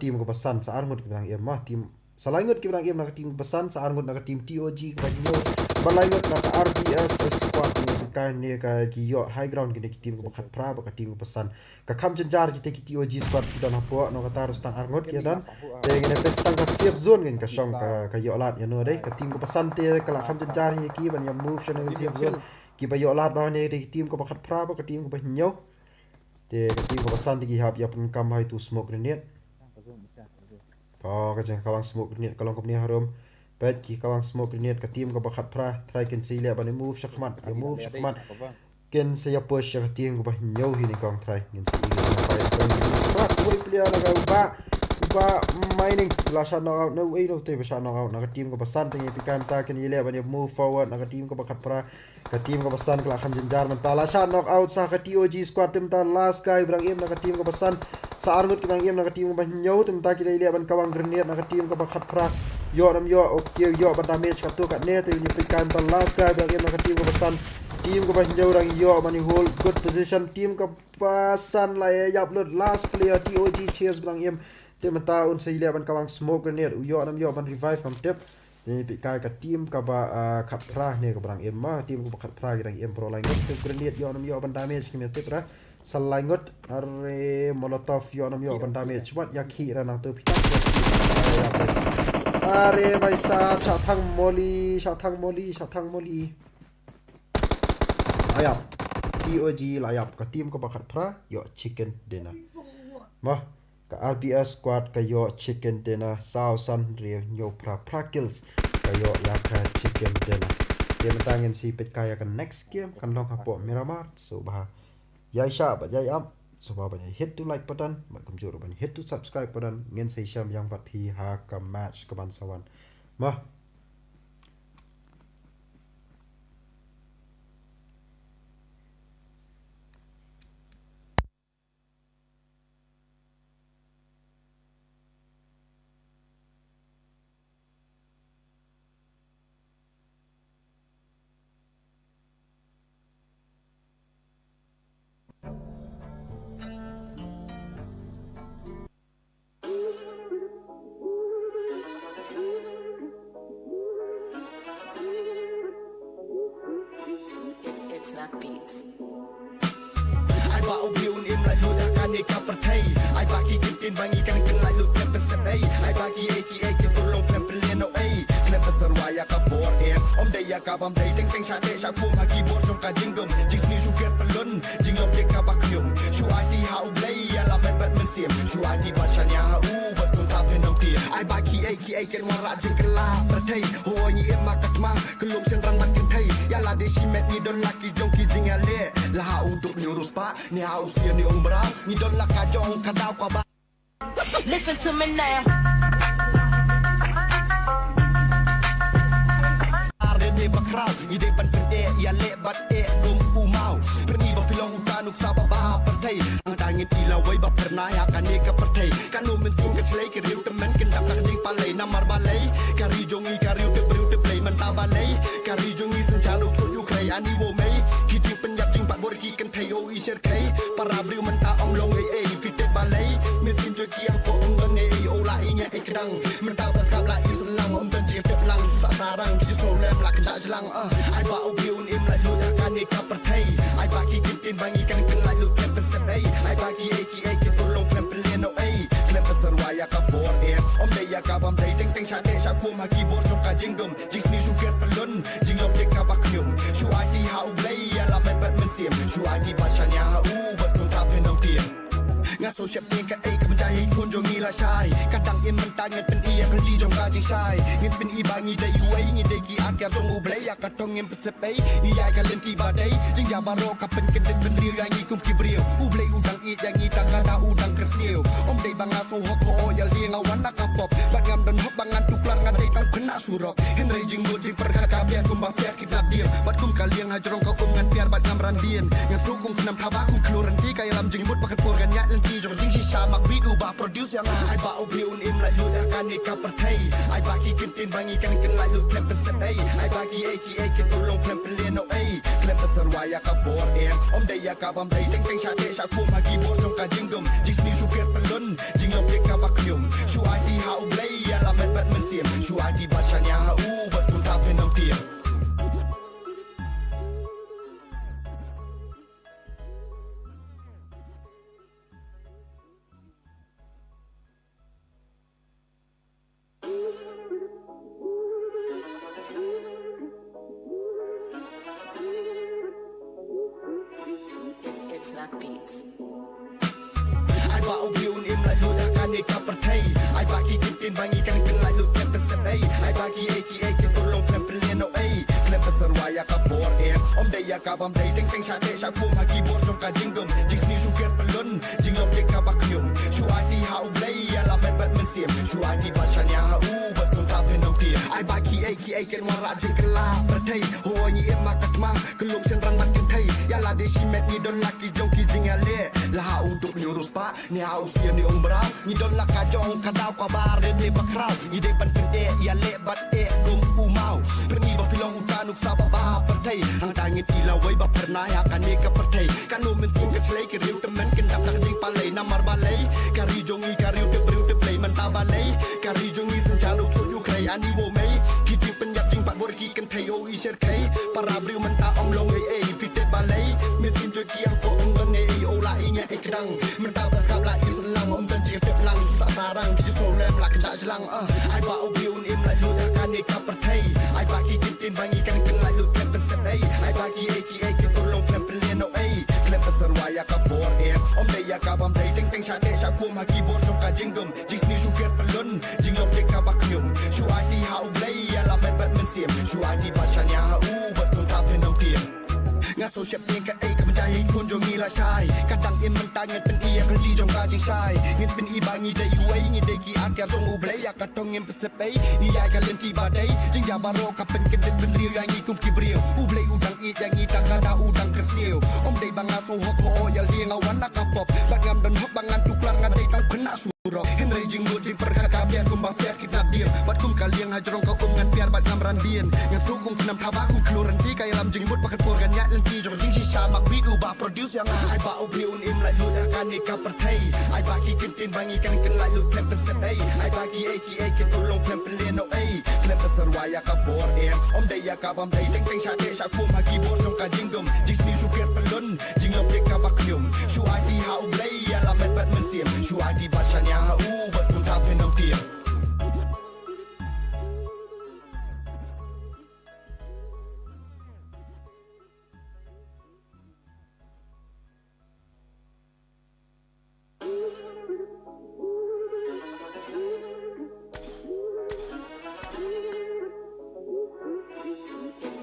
tim ko pesan sa arngut ki bang em mah tim salangut ki bang em nak tim pesan sa arngut nak tim TOG ka nyo balangut nak RBS squad ni ka ne ka ki yo high ground ki tim ko bakat pra ba ka tim ko pesan ka kham janjar ki te ki TOG squad ki dan hapo no ka tar stang arngut ki dan te ngene pestang ka safe zone ka shong ka yo lat ya no dai ka tim ko pesan te ka la kham janjar hi ki ban ya move shone ka safe zone ki ba yo lat ba ne te tim ko bakat pra ba ka tim ko ba nyo te ka tim ko pesan ti ki hap ya pun kam hai tu smoke grenade ka jeng kawang smoke grenade kalong ko ni harum bet ki kawang smoke grenade ka tim ko bakat pra try can see le ban move shakmat ken se ya push ka tim ko ba nyo hi ni kong try ngin si fight ko player na ga ba mining lasha no no way no te ba no na ka tim ko pasan te pikam ta ken le ban move forward na ka tim ko bakat pra ka tim ko pasan kala kham janjar man ta lasha knock out sa ka TOG squad tim ta last guy brang em na ka tim ko pasan sa arngut ki bang em na ka tim ko ba nyo tim ta ki le ban kawang grenade na ka tim ko bakat pra yo ram yo okay yo ba damage ka to ka ne te ni pikam ta last guy brang em na ka tim ko pasan tim ko ba nyo rang yo mani hold good position tim ko pasan la ya upload last player TOG cheers brang em te mata un se ile ban kawang smoke grenade yo nam yo ban revive kam tep ni pikai ka tim ka ba khat pra ne ka brang em ma tim ko khat pra ki dang em pro line te grenade yo nam yo ban damage ki me tep ra selangut are molotov yo nam yo ban damage wat yakhi ra nang tu pitak are bhai sahab shathang moli ayap TOG layap ka team ko bakhat phra yo chicken dinner ma ka RPS squad ka yo chicken dinner sao san rio nyo phra kills ka yo yakha chicken dinner dia mentangin si pet kaya kan next game kan long hapo Miramar so bah yai sha ba yai am so ba hit to like button ba kum jor ban hit to subscribe button ngen sei sham yang bat hi ha ka match ka ban sawan ma It's Mac Beats. Ai ba view im lại luôn đã can đi cặp thấy ai ba khi kiếm tiền bằng cái cần lại luôn thêm phần ấy ai ba khi ai cái tôi long thêm phần liền ấy thêm phần sờ vaya cặp bor em đây ya cặp bám thấy tiếng sa để sa cuồng haki bor trong cả jing dum jing sni su kiat pelun jing lom dia cặp bạc nhung su ai đi hao play ya la men bat men sim su ai đi bat sanya hau bat kun tap hen ti ai ba khi ai kan wara jing kala perthai ho ni em ma kat ma kelum sen ran mat kan thai ya la de si met ni don laki jong ki jing ale la hau untuk nyurus pa ni hau sia ni umbra ni don la ka jong ka dau ka ba. Listen to me now. Ni bakrau ni de pan pende ya le bat kum umau perni ba pilong utanuk sa ba perthai ang tangin ila wai ba perna ya kan ni ka perthai kan lu men sing ka chlei ke riu te men ken dak ka ding palai namar balai kari jongi kari te briu te play man ta balai kari jongi sen cha lu thut yu krai ani wo mai ki jing pen yak jing pat bor ki kan thai o i sher kai para briu man ta om long ei pi te balai men sim jo ki ko om don ei o la i nya ei kadang man ta ba sab la islam om dan ji te lang sa sarang ki so lem la jelang ai ba view im lại luôn đã can đi cặp thấy ai ba khi kiếm tiền bằng cái cần lại luôn thêm phần ấy ai ba khi ai cái tôi long thêm phần liền ấy thêm phần sờ vaya cặp bor em đây ya cặp bám thấy tiếng sa để sa cuồng haki bor trong cả jing dum jing sni su kiat pelun jing lom dia cặp bạc nhung su ai đi hao play ya la men bat men sim su ai đi bat sanya hau bat kun tap hen ti ngã số xếp tiền cái ấy cáiใจคนจงงี้ละชายกระดังเอ็มมันตายเงินเป็นเอียกันดีจงกาจิงชายเงินเป็นอีบางงี้ได้อยู่ไอ้งี้ได้กี่อาจแกจงอุเบลอยากกระทงเงินเป็นเสพย์อียายกันเล่นที่บาดได้จึงอย่าบารอกับเป็นกันเด็ดเป็นเรียวอย่างงี้กุมกี่เรียวอุเบลอุดังอีอย่างงี้ต่างกันดาอุดังกระเซียวได้บางอาโซฮอกโออย่าเลี้ยงเอาวันนักกระปอบบางงามดันฮอกบางงานทุกลางงานได้ตั้งคณะสุรกเห็นไรจึงโดนจึงประกาศการเบียนกุมบาเบียกินตับเดียวบัดกุมกาเลี้ยงหายจงเขาอุ้มงานเบียร์บัดงามรันเดียนงานสู้คงนำทาบ้าคุมคลูรันที่กายลำจึงมุดบักปวดกันยะเล่นที่จงจึงชิชามักวิดูบา produce yang ai ba view im lại luôn đã can đi cặp thấy ai ba khi kiếm tiền bằng cái cần lại luôn thêm phần ấy ai ba khi ai cái tôi long thêm phần liền ấy thêm phần sờ vaya cặp bor em đây ya cặp bám thấy tiếng sa để sa cuồng haki bor trong cả jing dum jing sni su kiat pelun jing lom dia cặp bạc nhung su ai đi hao play ya la men bat men sim su ai đi bat sanya hau bat kun tap hen ti It's Mac Beats. ai ba view im lại luôn đã can đi cặp thấy ai ba khi kiếm tiền bằng cái cần lại luôn thêm phần ấy ai ba khi ai cái tôi long thêm phần liền ấy thêm phần sờ vaya cặp bor em đây ya cặp bám thấy tiếng sa để sa cuồng haki bor trong cả jing dum jing sni su kiat pelun jing lom dia cặp bạc nhung su ai đi hao play ya la men bat men sim su ai đi bat sanya hau bat kun tap hen ti ai ba khi ai kan wara jing kala perthai ho ni em ma kat ma kelum sen ran mat kan thai ya la de si met ni don laki jong ki jing ale la hau untuk nyurus pa ni hau sia ni umbra ni don la ka jong ka dau ka bar ni bakrau ni de pan pende ya le bat kum umau perni ba pilong utanuk sa ba perthai ang tangin ila wai ba perna ya kan ni ka perthai kan lu men sing ka chlei ke riu te men ken dak ka ding palai namar balai kari jongi kari te briu te play man ta balai kari jongi sen cha lu thut yu krai ani wo mai ki jing pen yak jing pat bor ki kan thai o i sher kai para briu man ta om long ei pi te balai men sim jo ki ko om don ei o la i kedang mentah bersabla Islam om dan jika teplang susah sarang kita solem lah kejak jelang ai ba ubiun im la lu kan ni ka perthai ai ba ki tin bangi kan ken la lu kan pesai ai ba ki aka tolong kan peleno ai klem pesarwaya ka bor om dai ya ka bam dai teng sha de sha ku ma ki bor trong ka jingdom jis ni su ker pelun jinglom de ka ba knyum shu ai di ha ublai ya la bet men siem shu ai di ba chanya ha u bet kun ta pen nong tiem ngah social media ka ai ka menjaya kun jong ni la shai kadang im mentang nget pen ia ka li jong ka jing shai nget pen i bangi dai uai ngi dai ki at ka jong u blai ya ka tong im pesai i ai ka len ti ba dai jing ja baro ka pen ken pen riu yang i kum ki brio u blai udang i yang i tang ka da udang ka siu om dai bang aso hok ho ya li ngawan na ka pop bagam dan hok bangan tuklar ngadai tang kena surok henry jing go jing per ka biar kum ba biar kita diam bat kum kaliang hajrong ka ngan biar bat ngam randian yang su kum nam thabak kum kloran ti kai lam jing mut bakat por gan ya len ti jong jing si sha mak bidu ba produce yang ai ba ubiun im la lu kan ni ka perthai ai ba ki tin bangi kan la lu klem pesai ai ba ki aka tolong klem peleno ai klem pesarwaya ka bor om dai ya ka bam dai teng sha de sha ku ma ki bor jong ka jingdom jis ni su ker pelun jinglom de ka ba knyum shu ai di ha ublai ya la met bat men siem shu ai di ba chanya ha u bat kun ta pen nong tiem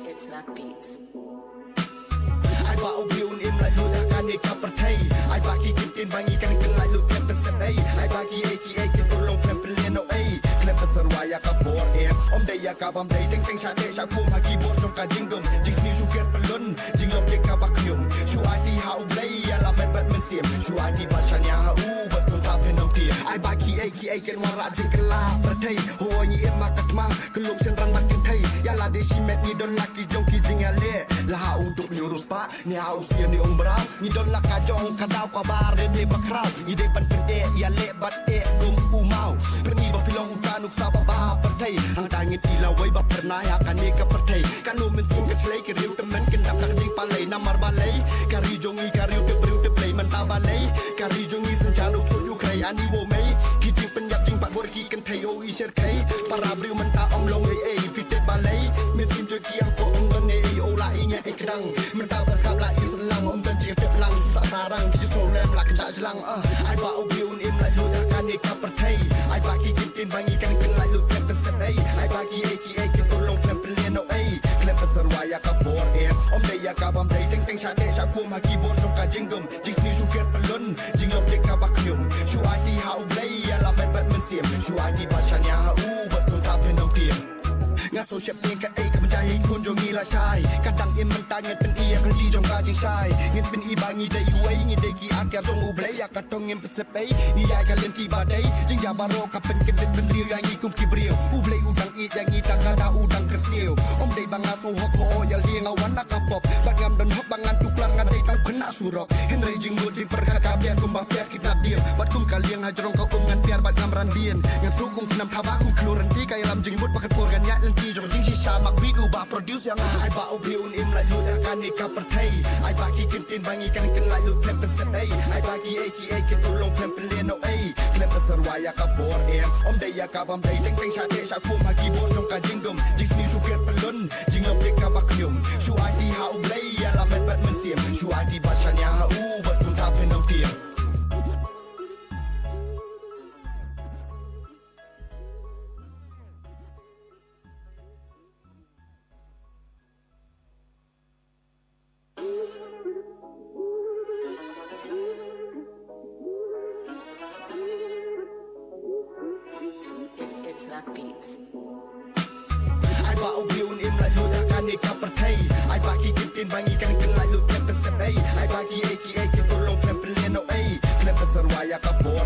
It's Mac Beats. ai ba ubiun im la lu kan ni ka perthai ai ba ki tin bangi kan la lu kan pesai ai ba ki aka tolong kan peleno ai klem pesarwaya ka bor om dai ya ka bam dai teng sha de sha ku ma ki bor trong ka jingdom jis ni su ker pelun jinglom de ka ba knyum shu ai di ha ublai ya la met bat men siem shu ai di ba chanya ha u bat kun ta pen nong tiem ai ba ki aka kan wara jing kala perthai ho ni em ma kat ma kelum sen rang bat kin thai ya la de si met ni don laki jong ki jing ale la ha untuk nyurus pa ni ha usia ni umbrau ni don la ka jong ka dau ka bar de bakrau ni de pan pende ya le bat gum umau perni ba pilong utanuk sa ba ba perthai ang dangit ila wai ba pernah ya kan ni ka perthai kan no men sing ka slay ka riu temen ken dak ka jing palai namar balai kari jongi kari te briu te play man ta balai kari jongi sen jalo chu yu krai ani wo mei ki jing pen yap jing pat bor ki kan thai o i sher khai para briu man ta om long ei fit balai men sim jo ki ko om gan ei o la i nya ek dang men ta bersabla Islam om dan jika teplang susah sarang kita solem lah kejak jelang ai ba ubiun im la lu kan ni ka perthai ai ba ki tin bangi kan la lu kan pesai ai ba ki aka tolong kan peleno ai klem pesarwaya ka bor om dai ya ka bam dai teng sha de sha ku ma ki bor trong ka jingdom jis ni su ker pelun jinglom de ka ba knyum shu ai di ha ublai ya la met bat men siem shu ai di ba chanya ha u bat kun ta pen nong tiem ngah social media ka ai ka menjaya kun jong ni la shai kadang im mentang nget pen ia ka li jong ka jing shai nget pen i bangi dai uai ngi dai ki at ka jong u blai ya ka tong im pesai i ai ka len ti ba dai jing ja baro ka pen ken pen riu yang i kum ki brio u blai udang i yang i tang ka da udang ka siu om dai bang aso hok ho ya li ngawan na ka pop bagam dan hok bangan tuklar ngadai tang kena surok henry jing go jing per ka biar kum ba biar kita diam bat kum kaliang hajrong ka ngan biar bat ngam randian ngan su kum nam thabak kum kloran ti kai lam jing mut bakat por gan ya len ti jong jing si sha mak bidu ba produce yang ai ba ubiun im la lu kan ni ka perthai ai ba ki tin bangi kan la lu klem pesai ai ba ki aka tolong klem peleno ai klem pesarwaya ka bor om dai ya ka bam dai teng sha de sha ku ma ki bor trong ka jingdom jis ni su ker pelun jinglom de ka ba knyum shu ai di ha ublai ya la met bat men siem shu ai di ba chanya ha u bat kun ta pen nong tiem It's Mac Beats. ai ba ubiun im la lu kan ni ka perthai ai ba ki tin bangi kan la lu kan pesai ai ba ki aka tolong kan peleno ai klem pesarwaya ka bor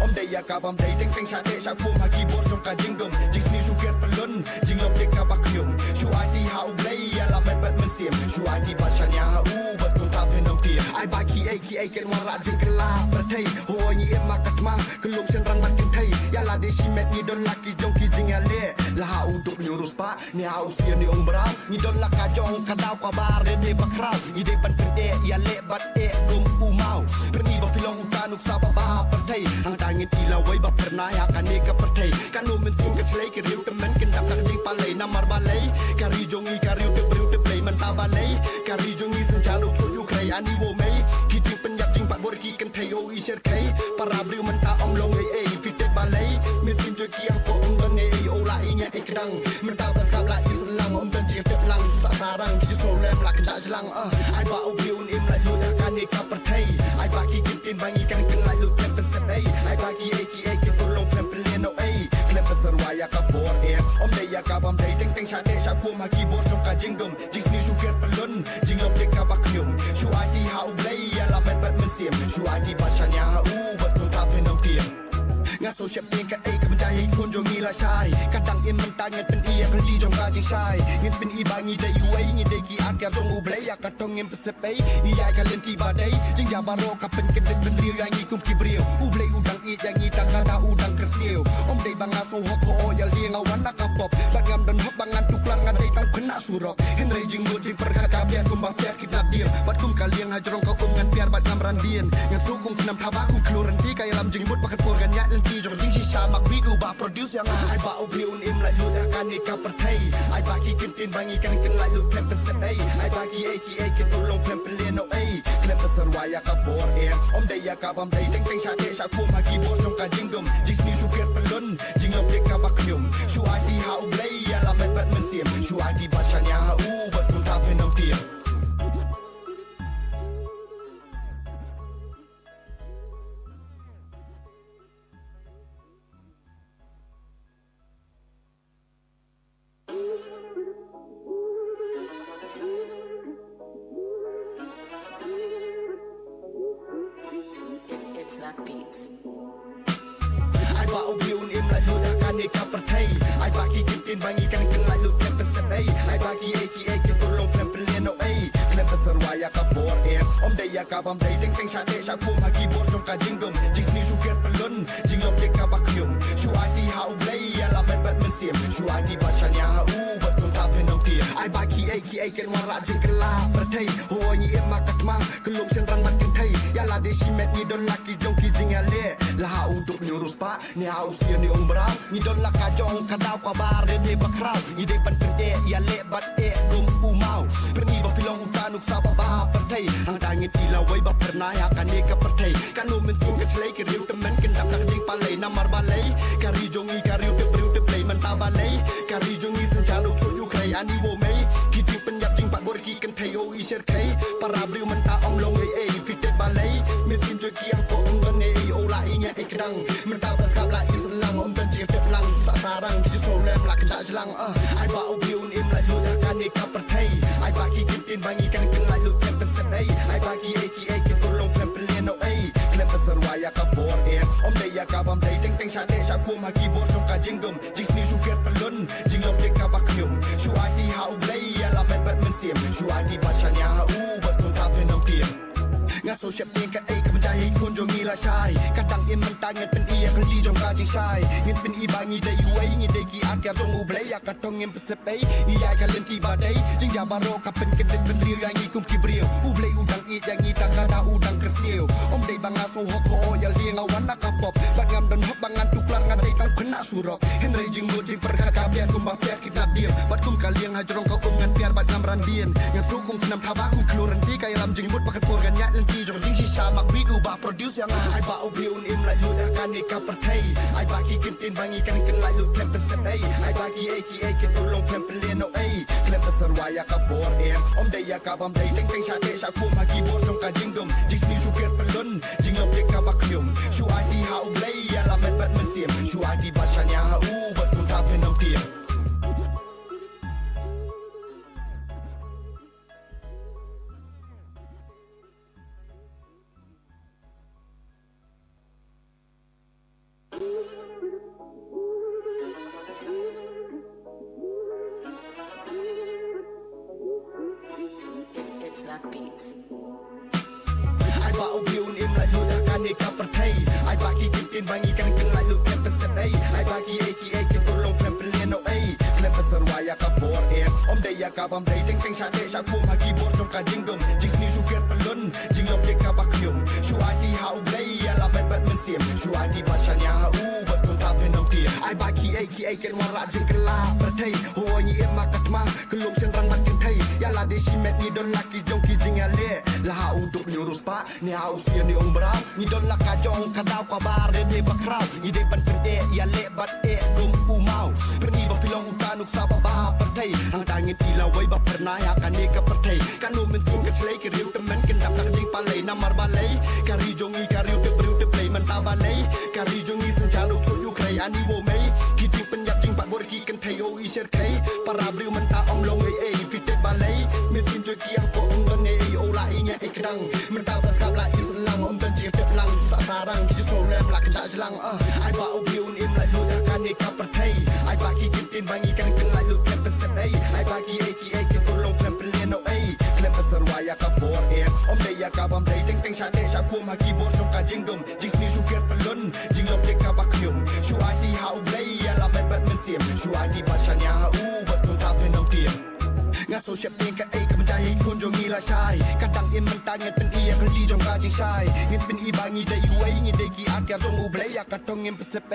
om dai ya ka bam dai teng sha de sha ku ma ki bor trong ka jingdom jis ni su ker pelun jinglom de ka ba knyum shu ai di ha ublai ya la met bat men siem shu ai di ba chanya ha u bat kun ta pen nong tiem ai ba ki 𝐂𝐿 kan warak jeng kelah berthei ho nyi emak katmang kelum sen rang mat ken thei ya la de si met ni don laki jong ki jing ale la ha untuk nyurus pa ni ha usia ni ong brau ni don la ka jong ka dau ka bar de bakrau i de pan pede ya le bat gum umau perni ba pilong utanuk sa ba berthei hang tangin ila wai ba pernah ya kan ne ka berthei kan no men sim ka thlei ke riu temen ken dak ka jing palai namar balai kari jongi kari te briu te play man ta balai kari jongi sen jalo chu yu krai ani wo mei ki jing pen yak jing ba bor ki kan thei o i sher khai para briu man ta om long ei fit te balai men sim jo ki ko om don ei o la i nya ekdang man ta ba sab la islam om dan ji te lang sa sarang ki so lem la ka jlang ai ba o briu im la yu da kan ne ka berthei ai ba ki kin bangi kan lai lu te pen se ei ai ba ki 𝐂𝐿 kan ko long pen pen no ei klem pasar waya ka bor om de ya ka bam thei teng teng sha de sha ko ma ki bor jong ka jing dum jing ni shu ker pelun jing lom de ka ba knyum shu ai di ha u blai ya la met bat men siem shu ai di ba sha nya ha u bat kun ta pen nom tiem nga so shep pen ka ei ka ban jai kun jong ni la shai ka dang im man ta nget pen i ya ka li jong ka jing shai ngin pen i ba ngi de yu ei ngi de ki at ka jong u blai ya ka tong im pse pei i ya ka len ti ba dei jing ya ba ro ka pen ken de pen riu ya ngi kum ki brio u blai u dang i ya ngi ta ka da u dang ka siu om de ba nga so ho ko ya li nga wan na ka pop ba ngam dan hop ba ngan tu klar nga de tang khna surok hen rei jing mo jing per ka ka biar kum ba biar ki tap dia bat kum ka liang ha jrong ka kum ngan biar bat ngam ran dien ngan su kum nam tha ba kum kloran ti ka lam jing mut ba ka por gan ya len ti jong jing si sha mak vi du ba produce yang ai ba o briun im la yu da kan ni ka per thei ai ba ki kin bangi kan lai lu klem pen se ei ai ba ki 𝐂𝐿 kan to long klem pen no ei klem pasar waya ka bor om de ya ka bam thei teng teng sha de sha ko ma ki bor jong ka jing dum jing ni shu ker pelun jing lom de ka ba knyum shu ai di ha u blai ya la met bat men siem shu ai di ba sha nya ha u bat kun ta pen nom tiem It's Mac Beats. ai ba o briun im la yu da kan ne ka per thei ai ba ki kin bangi kan lai lu te pen se ei ai ba ki 𝐂𝐿 kan to long klem pen no ei klem pasar waya ka bor om de ya ka bam thei teng teng sha de sha ko ma ki bor jong ka jing dum jing ni shu ker pelun jing lom de ka ba knyum shu ai di ha u blai ya la met bat men siem shu ai di ba sha nya ha u bat kun ta pen nom tiem ai ba ki 𝐂𝐿 kan warak jeng kelah berthei ho nyi emak katmang kelum sen rang mat ken thei ya la de si met ni don laki jong ki jing ale la ha untuk nyurus pa ni ha usia ni ong brau ni don la ka jong ka dau ka bar de bakrau ni de pan pede ya le bat gum umau perni ba pilong utanuk sa ba berthei hang tangin ila wai ba pernah ya kan ne ka berthei kan no men sim ka thlei ke riu temen ken dak ka jing palai namar balai kari jongi kari te briu te play man ta balai kari jongi sen jalo chu yu krai ani wo mei ki jing pen yak jing ba bor ki kan thei o i sher khai para briu man ta om long ei fit te balai men sim jo ki ko om don ei o la i nya ekdang man ta ba sab la islam om dan ji te lang sa sarang ki so lem la ka jlang ai ba o briu im la yu da kan ne ka per thei ai ba ki kin bangi kan lai lu te pen se ei ai ba ki 𝐂𝐿 kan to long klem pen no ei klem pasar waya ka bor om de ya ka bam thei teng teng sha de sha ko ma ki bor jong ka jing dum jing ni shu ker pelun jing lom de ka ba knyum shu ai di ha u blai ya la met bat men siem shu ai di ba sha nya ha u bat kun ta pen nom tiem nga so shep pen ka ei ka ban jai kun jong ni la shai ka dang im man ta nget pen i ya ka li jong ka jing shai ngin pen i ba ngi de yu ei ngi de ki at ka jong u blai ya ka tong im se pei i ya ka len ti ba dei jing ya ba ro ka pen ken de pen riu ya ngi kum ki brio u blai u dang i ya ngi ta ka da u dang ka siu om de ba nga so ho ko ya li nga wan na ka pop ba ngam dan hop ba ngan tu klar nga de tang khna surok hen rei jing mo jing per ka ka biar kum ba biar ki tap dia bat kum ka liang ha jrong ka ngan biar bat ngam ran dien ngan su kum nam tha ba kum kloran ti ka lam jing mut ba ka por gan ya len ti jong jing si sha mak vi du ba produce yang ai ba o briun im la yu da kan ne ka per thei ai ba ki kin bangi kan lai lu klem pen se ei ai ba ki 𝐂𝐿 kan to long klem pen no ei klem pasar waya ka bor om de ya ka bam thei teng teng sha de sha ko ma ki bor jong ka jing dum jing ni shu ker pelun jing lom de ka ba knyum shu ai di ha u blai ya la met bat men siem shu ai di ba sha nya ha u bat kun ta pen nom tiem It's Mac Beats. ai ba o กินบางอีกันกันหลายลูกแคมเป็นเซตไอ้บากีAKAกินตัวลงแคมเป็นเลียนเอาแคมเป็นสรวายกับบอร์เองอมได้ยากับบำเพ็ญเต็งชาเดชาคุมหากีบอร์จงการยิงดมจิงสนีชูเกิดเป็นล้นจิงลมเด็กกับบักยมชูอาดีฮาอุเบย์ยาลาแบบมันเสียมชูอาดีบัชญาฮาอูบัดคนตาเป็นน้องเตียไอ้บากีAKAกันวาระจิงกันลาประเทศโหยเอ็มมากัดมังคือลมเชียงรังบัดกันไทยยาลาเดชิเม็ดนี่โดนลักกี้จงกีจิงอาเล่ละฮาอูตุกนิวรุสปะนี่ฮาอูเสียนี่องบราวนี่โดนลักกาจงคาดาวกว่าบาร์เรเดบักคราวนี่เดบันเป็นยาเละบัดกุมอูเมาประนีบักพิลองอุตานุกซาบะบาประเทศทางตาเงินตีละไว้บักพนายากันนี่กับประเทศกันนุ่มเป็นซิงกับเชลย์กริวแต่มันกันดับนักจิงปาเลยน้ำมารบาเลยการีจงอีการิวเตบริวเตเพลย์มันตาบาเลยการีจงอีสัญชาดุกทุนยูใครอันนี้โวเมย์กีจิงเป็นยับจิงปัดบริกีกันไทยโออีเชอร์ไคปาราบริวมันตาอมลงพิเตบาเลยมีซินจอยกี้ฮับอมตันเนโอลาอีเงี้ยไอ้ครั้งมันตาประสาบลาอิสลามอมตันจีเตบลังสุสารังกิจโซแรมหลักจ่าจลังไอ้บ้าอุบิวนิมไลลูดกันนี่กับประเทศไอ้บ้ากีกินบางอีกันกันหลายลูกแคมเป็นเซตไอ้บ้ากีAKAกินตัวลงแคมเป็นเลียนเอาแคมเป็นสรวายกับบอร์เองอมได้ยากับบำเพ็ญเต็งชาเดชาคุมหากีบอร์จงการยิงดมจิงสนีชูเกิดเป็นล้นจิงลมเด็กกับบักยมชูอาดีฮาอุเบย์ยาลาแบบมันเสียมชูอาดีบัชญาฮาอูบัดคนตาเป็นน้องเตียงานโซเชียลเองกับกับมันใจคนจงงีละชายกันดังเอ็มมันตาเงินเป็นกันดีจงการจิงชายเงินเป็นบางงีได้ยูเงินได้กี่อาร์ตแกจงอุเบย์อยากกัดตรงเงินเป็นเซป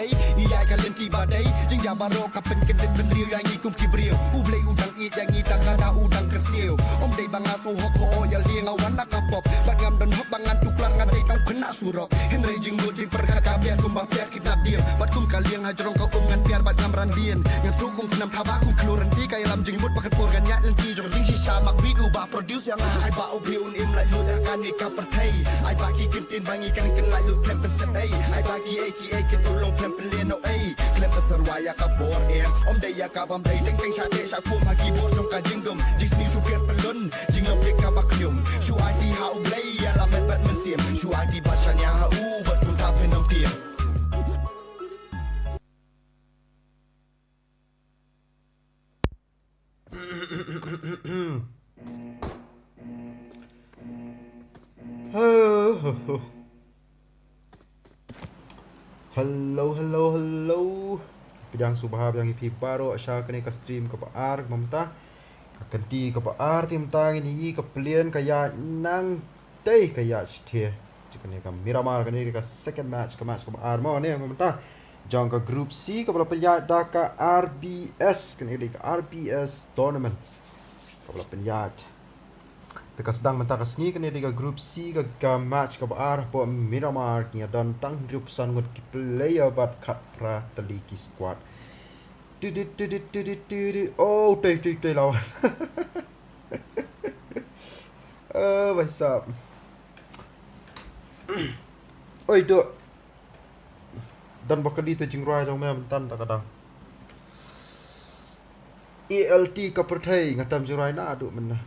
ยายกันเล่นที่บาได้จิงยาบารอกับเป็นกันเป็นเรียวอย่างงี้กุมกีเบรียวอุเบย์อุดังอย่างงี้ตังกาดาอุดังกระเซียวอมได้บางงานโซฮอกโออย่าเลี้ยงเอาวันนักกับปอบบางงานดันฮอกบางงานทุกลางงานได้ตั้งพนักสุรอกเห็นไรจิงโดจิงประกาศเบียร์กุมบักเบียร์กินดับเดียวบัดกุมกาเลี้ยงให้จงเขาอมงานเบียร์บัดงานรันเดียนงานสู้คุมนำทบาคุมคลูรันที่ไกลำจิงมุดบักกันโปรกันยะเล่นที่จงจิงชิชามักวิดูบาโปรดิวซ์ยังไอ้บ้าอุบิวนิมไลลูดกันนี่กับประเทศไอ้บ้ากีกินบางอีกันกันหลายลูกแคมเป็นเซตไอ้บ้ากีAKAกินตัวลงแคมเป็นเลียนเอาแคมเป็นสรวายกับบอร์เองอมได้ยากับบำเพ็ญเต็งชาเดชาคุมหากีบอร์จงการยิงดมจิงสนีชูเกิดเป็นล้นจิงลมเด็กกับบักยมชูอาดีฮาอุเบย์ยาลาแบบมันเสียมชูอาดีบัชญาฮาอูบัดคนตาเป็นน้องเตียงHello Bidang subhab yang ipi baru asal kene ka stream ka ar mamta kanti ka ar tim tang ini ka pelian kaya nang tei kaya chthie kene ka miramar kene ka second match ka ar mo ne mamta jong ka group C ka pelian da ka RBS kene ka RBS tournament ka pelian Dekat sedang mentaka sini kena di group C ke match ke ar po Miramar nya dan tang grup san ngut ki player bat khat pra teliki squad. Oh, tei lawan. What's up? Oi, duk. Dan bakal di tu jingrai jong mem tan tak kadang. ELT ke perthai ngatam jingrai na aduk menah.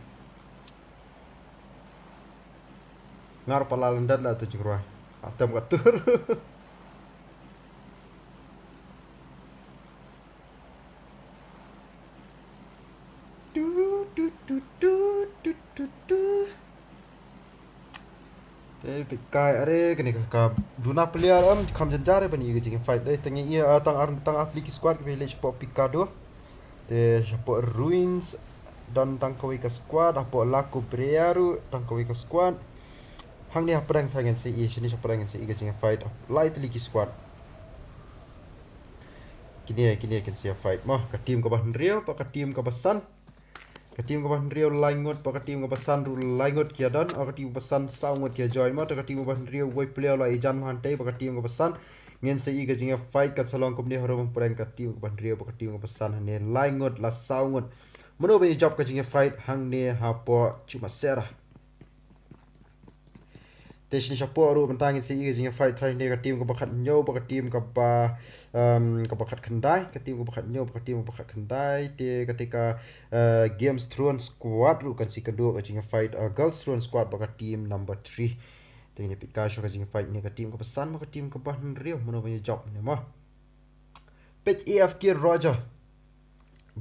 Ngar palalandan lah tu jingrai. Atam katur. Kai are kene ka duna player kham janjare bani ge jing fight dai tangi ia tang atlet squad ke village po picado de po ruins dan tang koi ka squad apo laku brearu tang koi ka squad hang ni aprang thangen se i sini aprang se i ge jing fight light liki squad kini kan se fight mah ka team ka ban rio pa ka team ka basan ka team ka ban rio laingot pa ka team ka basan ru laingot kia dan ka team basan saungot kia join ma ka team ban rio woi player la ijan han te pa ka team ka basan ngen se i ge jing fight ka chalong kom ni horom prang ka team ka ban rio pa ka team ka basan ne laingot la saungot mono be job ka jing fight hang ne ha po cuma serah Tesni siapa ru bentang si i jing fight try ne ka team ka bakat nyo ka team ka ba ka bakat kendai ka team ka bakat nyo ka team ka bakat kendai te ketika games throne squad ru kan si kedua ka jing fight girls throne squad ka team number 3 te ni pika ka jing fight ni ka team ka pesan ka team ka bah rio mono be job ne mah pet EFK Roger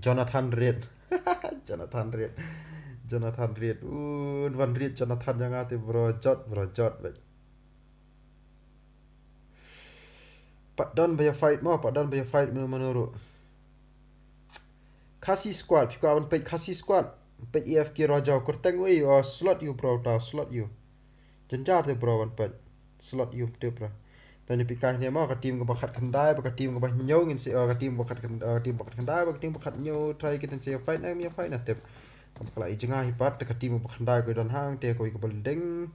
Jonathan Reed Jonathan Reed, Van Reed Jonathan yang ate bro jot. Pak Don bayar fight mau, Pak Don bayar fight menurut. KHASI squad, pika awan page KHASI squad. Page EFK Raja kurteng wei, slot you bro, slot you. Jenjar tu bro awan page. Slot you tu bro. Tanya pika ni mau ke tim ke bakat kendai, ke tim ke bah nyau ngin si ke tim bakat kendai, ke tim bakat nyau try kita si fight na mi fight na tep. Kalau i jengah hipat ke tim bakat kendai ko dan hang te ko i belding.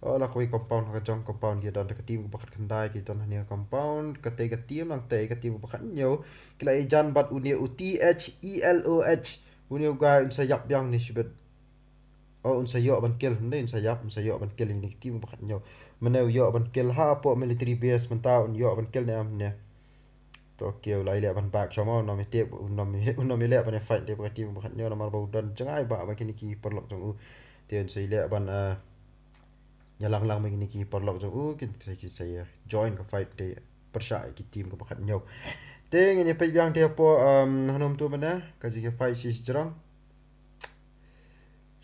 Lah ko i compound ke jong compound dia dan ke tim bakat kendai kita dan ni compound ke tim lang te ke tim bakat nyau. Kila i jan bat unia 𝐃𝐀𝐓𝐄 unia ga in sayap yang ni sibet. Unsa yo ban kill ni unsa yo ban kill ni tim bakat nyau. Mana yo ban kill ha po military base mentau yo ban kill ni am ni. Tokyo lai le ban back sama no mi tep no mi le ban fight de ba tim bakat nyau namar bau dan jangai ba kini ki perlok jong u. Tian sai le ban nyalang begini ki perlok jong u kin saya join ke fight de persai ki tim ke bakat nyau. Teng ini pej yang dia po hanom tu mana kaji ke fight si jerang.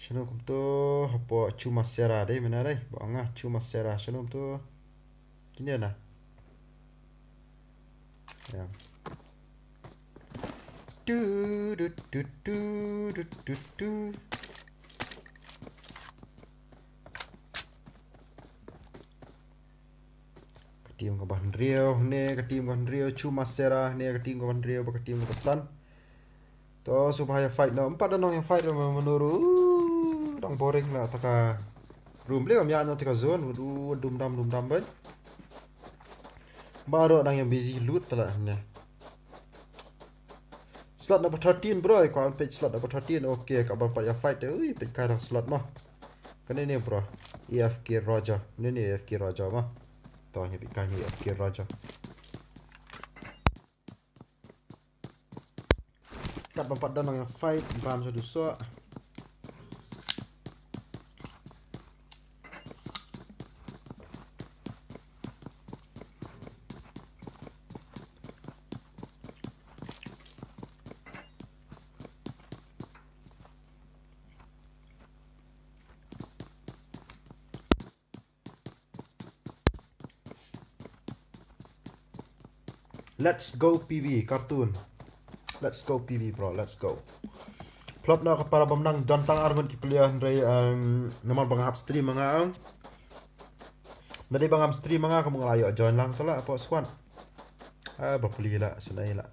Shalom kum tu apa cuma sera deh mana deh bangah cuma sera shalom tu kini ana ya du ketim ke bahan rio ne ketim bahan rio cuma sera ne ketim ke bahan rio ketim ke pesan to supaya fight no empat dan yang fight menurut dang boring lah taka room le amya no tika zone dum dam ban baru dang yang busy loot tala ne slot number 13 bro ko page slot number 13 okay ka bapak ya fight ui page kadang slot mah kan ini bro EFK Raja ini EFK Raja mah to ni page ni EFK Raja kat bapak dan yang fight bam so let's go PV kartun. Let's go PV bro, let's go. Plot na ka para BYMNANG dantang argon ki pilihan ray naman bang upstream mga ang. Dari bang upstream mga kamu ngelayo join lang to la apa squad. Berpuli la sunai la.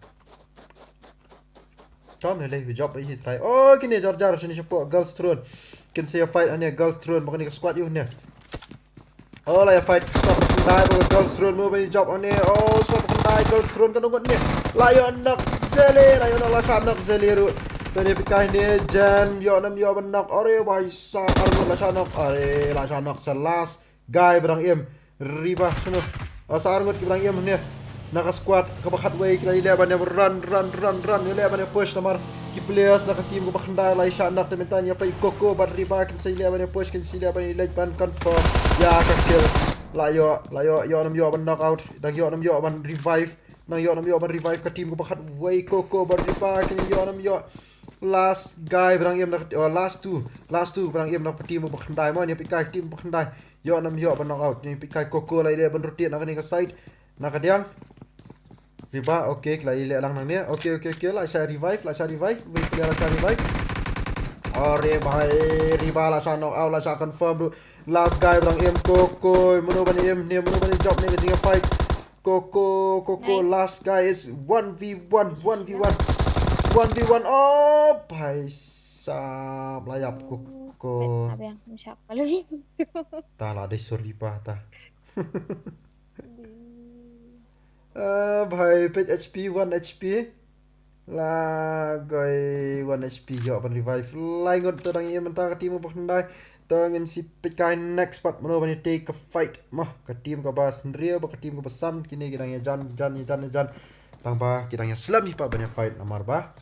Tom hele job ai try. Oh kini jar sini siapa girls throne. Kin saya fight ane girls throne bukan ni squad you ni. Oh lah ya fight stop kendai bukan girls throne mau bani job ane. Oh stop kendai girls throne kan ungut ni. Layo nak zeli, layo nak lasa nak zeli ru. Tadi pikai ni jan yo nam yo benak ore wai sa karun lasa nak are lasa nak selas guy berang im riba sunu. Asa arngut ki berang im ni. Naka squad kabakat way kita ile ban run ile ban push namar ki players naka team ko bakanda lai sha nak tementan ya pai koko bar riba kin sai ile ban push kin sila ban ile ban confirm ya ka kill layo yo nam yo ban knock out dan yo nam yo ban revive nang yo nam yo ban revive ka team ko bakat way koko bar riba kin yo nam yo last guy berang im nak last two berang im nak team ko bakanda mo ni pikai team bakanda yo nam yo ban knock out ni pikai koko lai ile ban rotate nak ni ka side nak diang riba okay kelai ile lang nang ni okay la saya revive wait dia la saya revive ore bhai riba la sa knock out la sa confirm bro last guy bang em koko menu bani em ni menu bani job ni dengan fight koko last guy is 1v1 oh bhai sab layap koko apa yang siapa lagi ta la de suripa ta भाई page HP 1 HP la goi 1 HP yo ban revive lai ngot tang ye mentang team mo bakndai tangin si pej kai next part mano ban take a fight mah ka team ka bas rio ba ka team ka pesan kini kidang ya jan tang ba kidang ya slam hi pa ban fight namar ba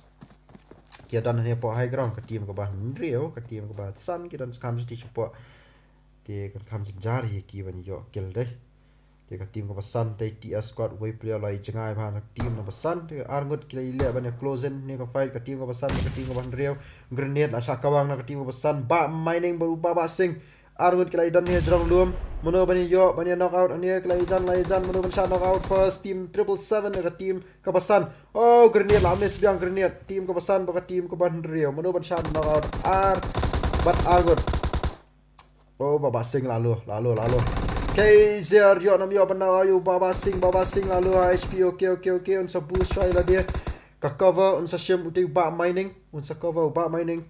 kia dan ne po high ground ka team ka bas rio ka team ka bas san kidan kam si po ti kan kam si jari ki ban yo kill deh dia tim ko pesan tai TS squad way player lai jengai ban tim no pesan dia arngut kila ile ban closen ni ko fight ka tim ko pesan ka tim ko ban rio grenade asa kawang na ka tim ko pesan ba mining baru ba sing argut kelai dan ni jerong lum mono bani yo bani knockout ania kelai jan mono ban shot knockout first team 777 dekat team Kapasan. Oh grenade la miss biang grenade team Kapasan baka team Kaban Rio mono ban shot knockout but argut. Oh baba sing lalu KZR yo nam yo ban ayu baba sing lalu HP okay unsa boost try la dia ka cover unsa shim uti ba mining unsa cover ba mining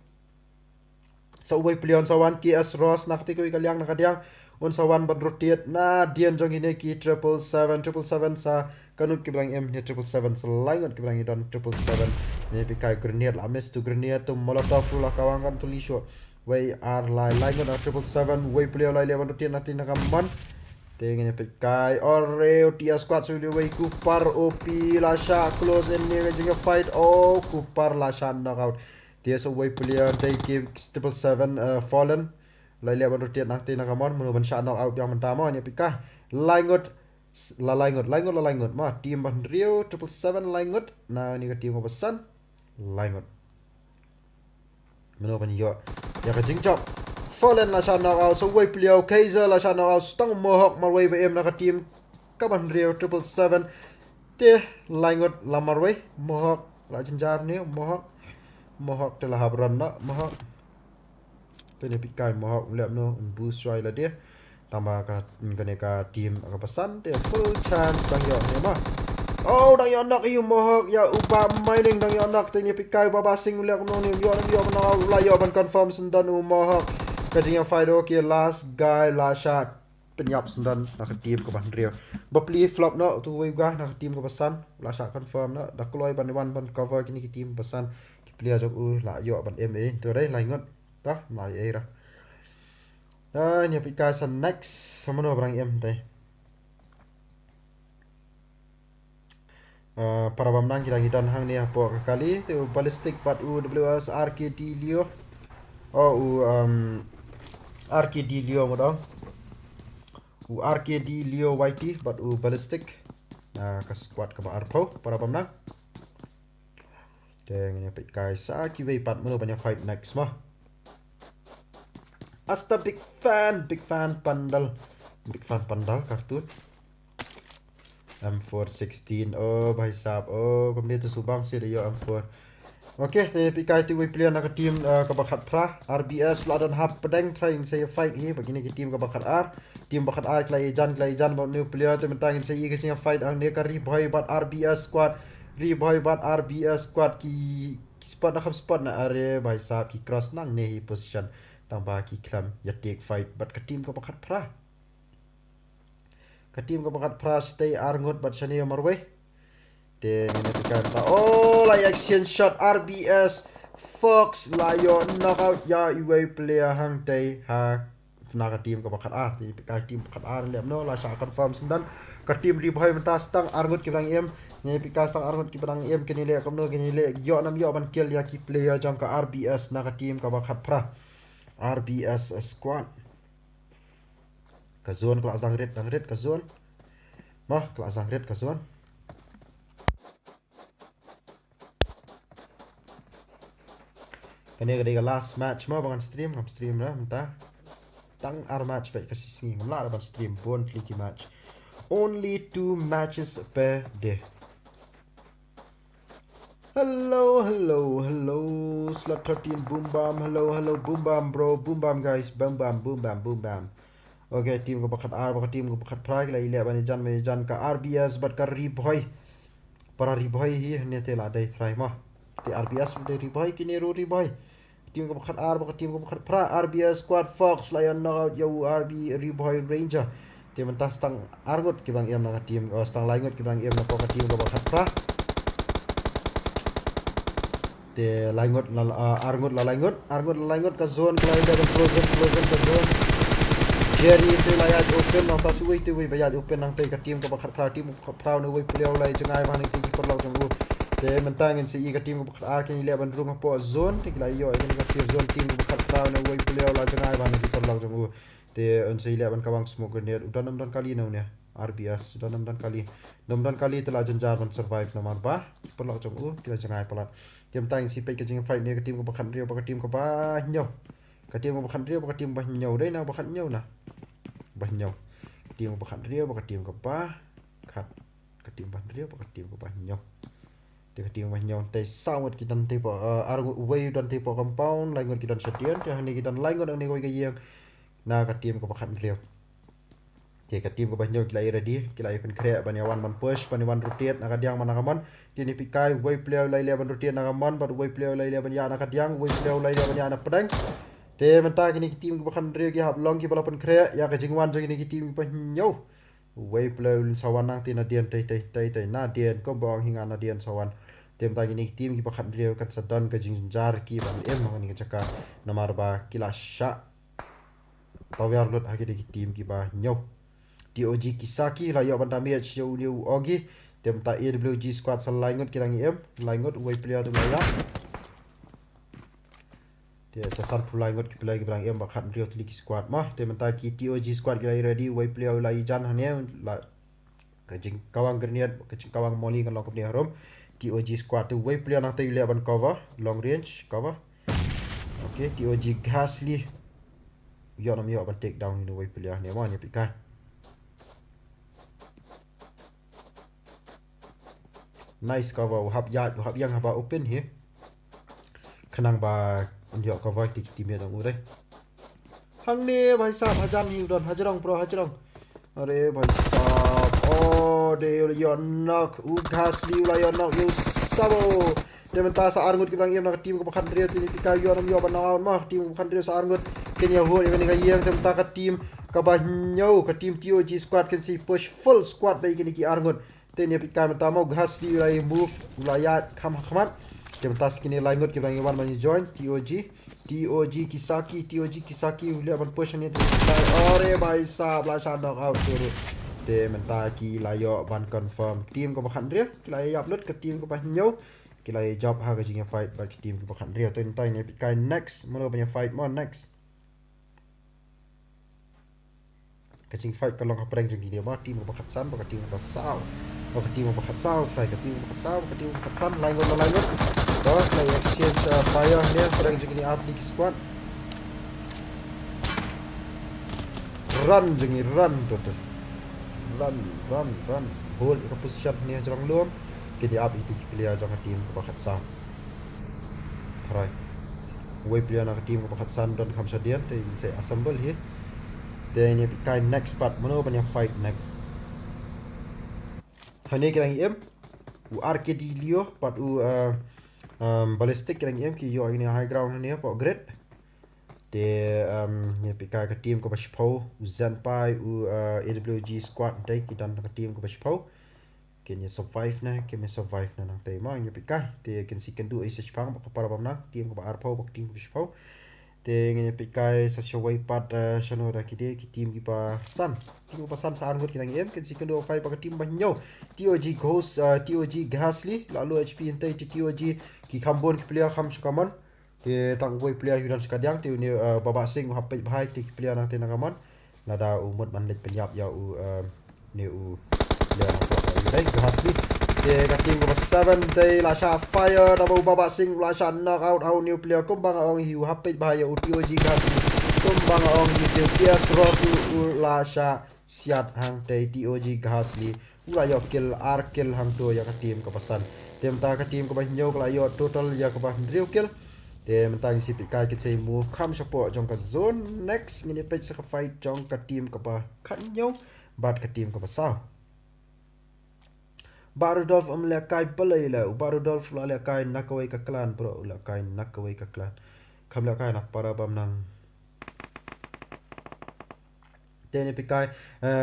sa uway plion sa 1 KS Ross nakatikoy kalyang nakadiang unsa 1 ban rotate na dian jong hine ki 777 sa kanut kiblang M ni 777 sa laingon kiblang idon 777 ni pikai grenade la mes tu grenade tu molotov la kawangan tu lisho way ar laingon 777 way plion lai lewan rotate natin nakaman Tingin pikai oreo tia squad so way kupar OP lasha close in near fight oh kupar lasha knockout dia so way player they give 777 fallen lai lewan rotate natin nakamon mun ban shot knockout yang mentama ni pikai laingot ma team ban Rio 777 laingot na ni ka team Kapasan laingot mun ban yo ya ka jingchop fallen la shot knockout so way player Kaiser la shot knockout stang mohok marway BM na ka team Kaban Rio 777 te laingot la marway mohok la jenjar ni mohok telah habran na mohok tu ni pikai mohok lep no boost try la dia tambah ka ka team Kapasan te full chance bang yo ni mah oh dang yo nak you mohok ya uba mining dang yo nak te ni pikai babasing lep no ni yo no la yo ban confirm sendan mohok kajing yang fight okay last guy last shot penyap sendan nak team Kaban Rio bapli flop no tu way gah nak team Kapasan last shot confirm no dak kloy ban cover kini ki team Kapasan player jog la yo ban MA tu dai laingot tah mari era ni aplikasi next sama no barang M teh para BYMNANG kita hidan hang ni apa kali tu ballistic part UWS RKD Leo RKD Leo modal RKD Leo YT but ballistic ka squad ka arpo para BYMNANG dengan aplikasi sa kiway part mo banyak fight next mah Asta big fan pandal kartun M416 oh bhai sahab oh kami tu subang se yo M4 okay te pikai tu we player nak team ka bakhat thra RBS fladan hap pedang trying say fight hi begini ki team ka bakhat R team bakhat R klai jan ba new player tu mentangin say ki sing fight ang ne kari boy bat RBS squad boy bat RBS squad ki spot na are bhai sahab ki cross nang ne hi position tambah ki klam ya take fight but ka team ka bakhat pra stay arngot but shani marway te ni pikan ta oh la action shot RBS Fox la yo knockout ya away player hang tay ha na ka team ka bakhat ti ka team bakhat lem no la sa confirm sendan ka team revive menta stang arngot ki bang em ni pikas stang arngot ki bang em kini le kamno kini le yo nam yo ban kill ya ki player jang ka RBS na ka team ka bakhat pra RBS squad ka zone kelas dang red ka zone mah kelas dang red ka zone kani ka last match mah bangan stream lah mentah tang ar match baik kasi sing ngam ban stream pun clicky match only 2 matches per day. Hello slot 13 boom bam hello boom bam bro boom bam guys boom bam okay team ko bakhat R bakhat team ko bakhat prag la ile ban jan ka RBS bat ka repoy para repoy hi ne te la dai try ma te RBS de repoy kini ro repoy team ko bakhat R bakhat team ko bakhat pra RBS squad Fox lion knockout yo RB repoy ranger te mentas tang argot ki bang em na team stang laingot ki bang em na ko ka team ko bakhat pra te laingot argot la laingot ka zone klai da frozen ka zone Jerry te layat open nang ta suwi te we bayat open nang te ka team ka bakhat pra team ka pra no we player lai jangai ban ti ki perlaw jong te mentangin si ka team ka bakhat ar ken ile ban rung po zone te klai yo ken ka sir zone team ka bakhat pra no we player lai jangai ban ti perlaw jong te on se ile ban ka bang smoke grenade udan kali no ne RBS udan kali telah janjar ban survive no mar ba perlaw jong kila jangai pelat Tiam tang si pe ka jing fight ni ka team ko bakhat Rio ba ka team ko ba nyo cái tim của khăn riêu cái tim bánh nhau đấy nào bánh nhau nè bánh nhau tim của khăn riêu cái tim của ba khát cái tim bánh riêu cái tim của bánh nhau thì cái tim bánh nhau tại sao một cái đàn thì bỏ way đàn thì bỏ compound lại một cái đàn setian cho này cái đàn lại một đàn này cái gì na cái tim của khăn riêu thì cái tim của bánh nhau cái ready cái pen create bánh nhau one push bánh one rotate na cái diang mana kaman thì ni pikai way player lại bánh rotate na kaman but way player lại bánh ya na cái diang way player lại bánh ya na pedang te mentah kini tim ko bakhan re ki hab long ki balapan kre ya ka jingwan jo kini ki tim pa nyo way play sawan nang tin adian tai na dian ko bong hinga na dian sawan tem ta kini tim ki bakhan re ka sadan ka jingjar ki ban em ngani ka chaka namar ba kila sha tawyar lot ha ki tim ki ba nyo TOG kisaki la yo ban damage show liu ogi tem ta EWG squad sal laingot ki rangi em laingot way player tu la thì sasar pulai ngot ki play gibrang em bakhat rio tli squad ma te menta ki TOG squad gilai ready way player lai jan hane la ka jing kawang grenade ka jing kawang molly kan lokop ni harom TOG squad tu way player nang tai le ban cover long range cover okay TOG ghasli yo nam yo ban take down ni way player ni ma ni pikai nice cover hab yang haba open here khanang ba yo cover ti tim ya dong urai hang ne bhai sahab hajan hi don hajrong pro hajrong are bhai sahab oh de yo knock u ghasli la yo knock you sabo te menta sa arngut ki bang yem nak tim ko bakhan rio ti ka yo nam yo banaw ma tim ko bakhan rio sa arngut ken ya ho even ka yeng te menta ka tim ka ba nyau ka tim TOG squad can see push full squad bai ki arngut te ne pika menta mo ghasli la move la ya khamat te menta skini la ngut ki bang wan man join TOG kisaki ule ban push ni te ore bhai sahab la sha knock out turu te menta ki la yo ban confirm tim ko bakhan rio ki la ya upload ka tim ko ba nyau kila job ha ka jinga fight ba ki team ko bakhan rio to tai ne pikai next mono banya fight mo next ka jing fight ka long ka preng jing dia ma team ko bakhat san ba ka team ko sao ba ka team ko bakhat sao try ka team ko bakhat sao ka team ko bakhat san line to play exchange fire ne preng jing ni atli squad run jing run to run hold ka position ni jang luom kini up itu player jang team ko bakhat sa try way player na team ko bakhat san don kham sadian te say assemble here then you kind next part mono ban fight next hane kirang em u arcade lio part u ballistic kirang em ki yo ini high ground ni po great te ni pikai ka team ko bashpo zanpai u AWG squad dai ki dan ka team ko bashpo can you survive na can you survive na nang tay mo ngi pikai te can see can do is pang ko para bam na team ko ba arpo bak team ko bishpo te ngi pikai sa showai pat shano ra ki de ki team ki pa san team ko pa san sa angot ki nang em can see can do fight bak team ba nyo TOG goes TOG ghasli lalu HP entai TOG ki khambon ki player kham shkaman te tang boy player yudan skadang te ni baba sing hapai bhai ki player nang te nangaman nada umut man let penyap ya u ni u đây ghasli te ka team ko 7 day la sha fire double baba sing la sha knock out au nuclear kum bang ong hiu happy bahaya TOG ghasli kum bang ong ni te pias rosu la sha siat hang te TOG ghasli ula yo kill ar kill hang to ya ka team ko pasan tem ta ka team ko ba nyo la yo total ya ko ba drill kill te mentang si pikai ki sei move kham support jong ka zone next ni page sa ka fight jong ka team ko ba khan nyo bat ka team ko ba sao Barudolf amlekai palaila Barudolf lalekai nakawai ka clan bro lekai nakawai ka clan kamlekai nak para bam nang tene pikai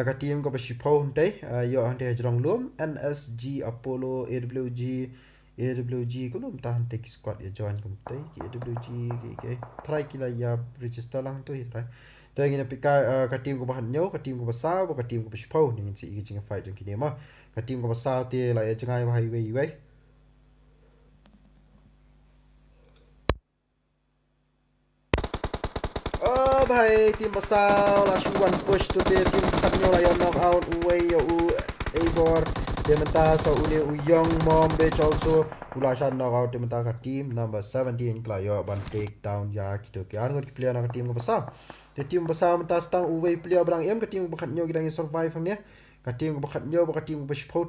ka team ko bashipho dei yo ante jrong lum NSG Apollo AWG ko lum tahan tek squad ya join kum dei AWG ke try kila ya register lang to hi try tengin pikai ka team ko bahan nyo ka team ko basaw ka team ko bashipho ni si igi fight jong kini ma ka team ko basaw ti la ya jangai bahai wei oh bhai team basaw la shuan push to the team khat nyo la yo knock out way yo Igor Dia mentah so uni uyong mom bitch also ulashan knockout dia mentah ka team number 17 kla yo ban take down ya gitu ke an player na ka team ko besar. Dia team besar mentah stang uwe player brang em ka team bakat nyo gidang survive ni. Ka team ko bakat nyo bakat team bashpro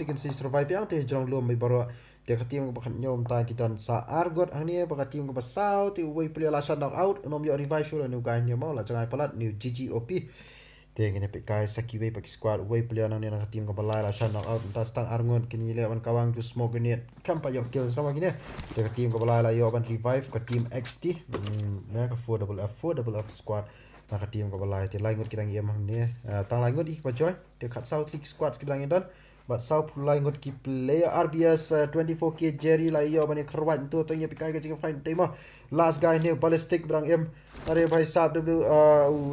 kan si survive yang te jong lom mai baro. Dia ka team ko bakat nyo mentah kita sa argot ani bakat team ko besar ti uwe player lashan knockout nom yo revive sure nu guy ni mau la jangai palat new GGOP. Dia kena pakai sakiwe pakai squad way player nang ni nak team ko balai la shan out entas tang arngon kini le wan kawang tu smoke grenade kampa yo kill sama gini dia team ko balai la yo ban revive ka team XT na ka affordable F squad nak team ko balai ti lai ngot kidang yem hang ni tang lai ngot ik ba joy dia kat south league squad kidang don but south lai ngot ki player RBS 24k Jerry la yo ban kharwat tu to nya pakai ka jing fight tema last guy ni ballistic brang em अरे भाई साहब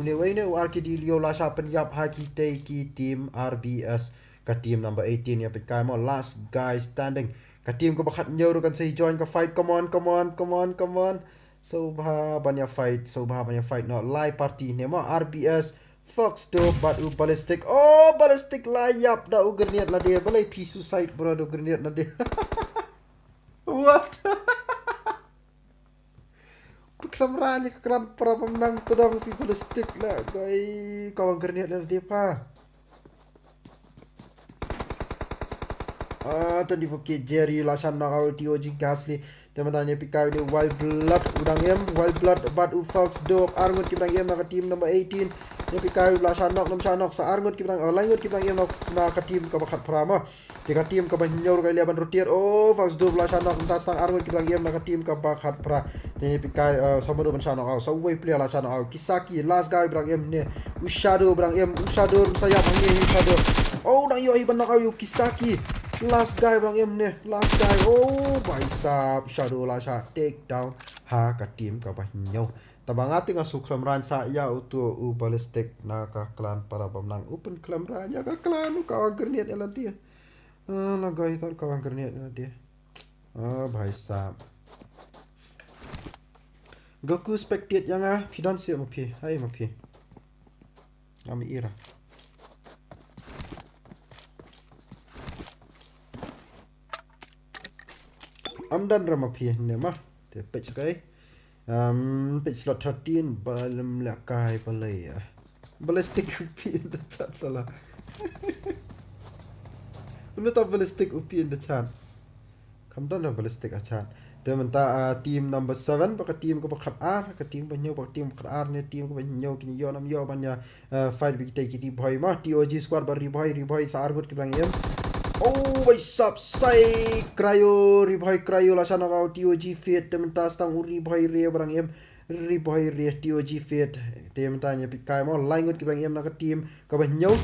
ने वही ने आरकेडी लियो लाशा पंजाब हाकी ते की team RBS का टीम नंबर 18 या पे काय मो लास्ट गाय स्टैंडिंग का टीम को बखत न्यो रुकन से जॉइन का फाइट कम ऑन सोभा बनिया फाइट नो लाइव पार्टी ने मो RBS Fox do but ballistic ballistic layap da grenade la dia balai pi suicide bro do grenade na dia what Kelamranya kekeran para pemenang pedang ti ballistic lah guys kawan grenade dari dia pa 24k Jerry lasan nakal TOG Gasly teman-teman pikai ni wild blood udang em wild blood but Fox do arngot ki bang em nak team number 18 ni pikai lasan nak sa arngot ki bang laingot ki bang em nak team ka bakat prama tiga team ka banyor ka liaban rotier Fox do lasan nak entas tang arngot ki bang em nak team ka bakat pra ni pikai sama do ban sanok au so way player lasan au Kisaki last guy bang em ni Shadow bang em Shadow saya panggil Shadow dang yo iban nak au Kisaki last guy bang em ni last guy bhai sahab Shadow la sha take down ha ka team ka banyo tabang ating asukram ran sa ya utu ballistic na ka clan para pemenang open clan ranya ka clan ka grenade la dia la guy tar ka grenade la dia bhai sahab Goku spectate yang pidan siap mapi hai mapi ami ira Amdan rama pih ne mah te page kai page slot 13 balam lakai balai ballistic UP in the chat salah lu ta ballistic UP in the chat kamdan ballistic achan dia minta team number 7 pakai team ko pakat R ka team banyo pakai team pakat R ne team ko banyo kini yo nam yo banya fight big take ki BHOI mah TOG squad bar BHOI sa argut ki bang em bhai sab sai cryo revive cryo la sana kau TOG fit tementas tang revive re barang em revive re TOG fit tementanya pikai mau laingot ki barang em nak team ka banyo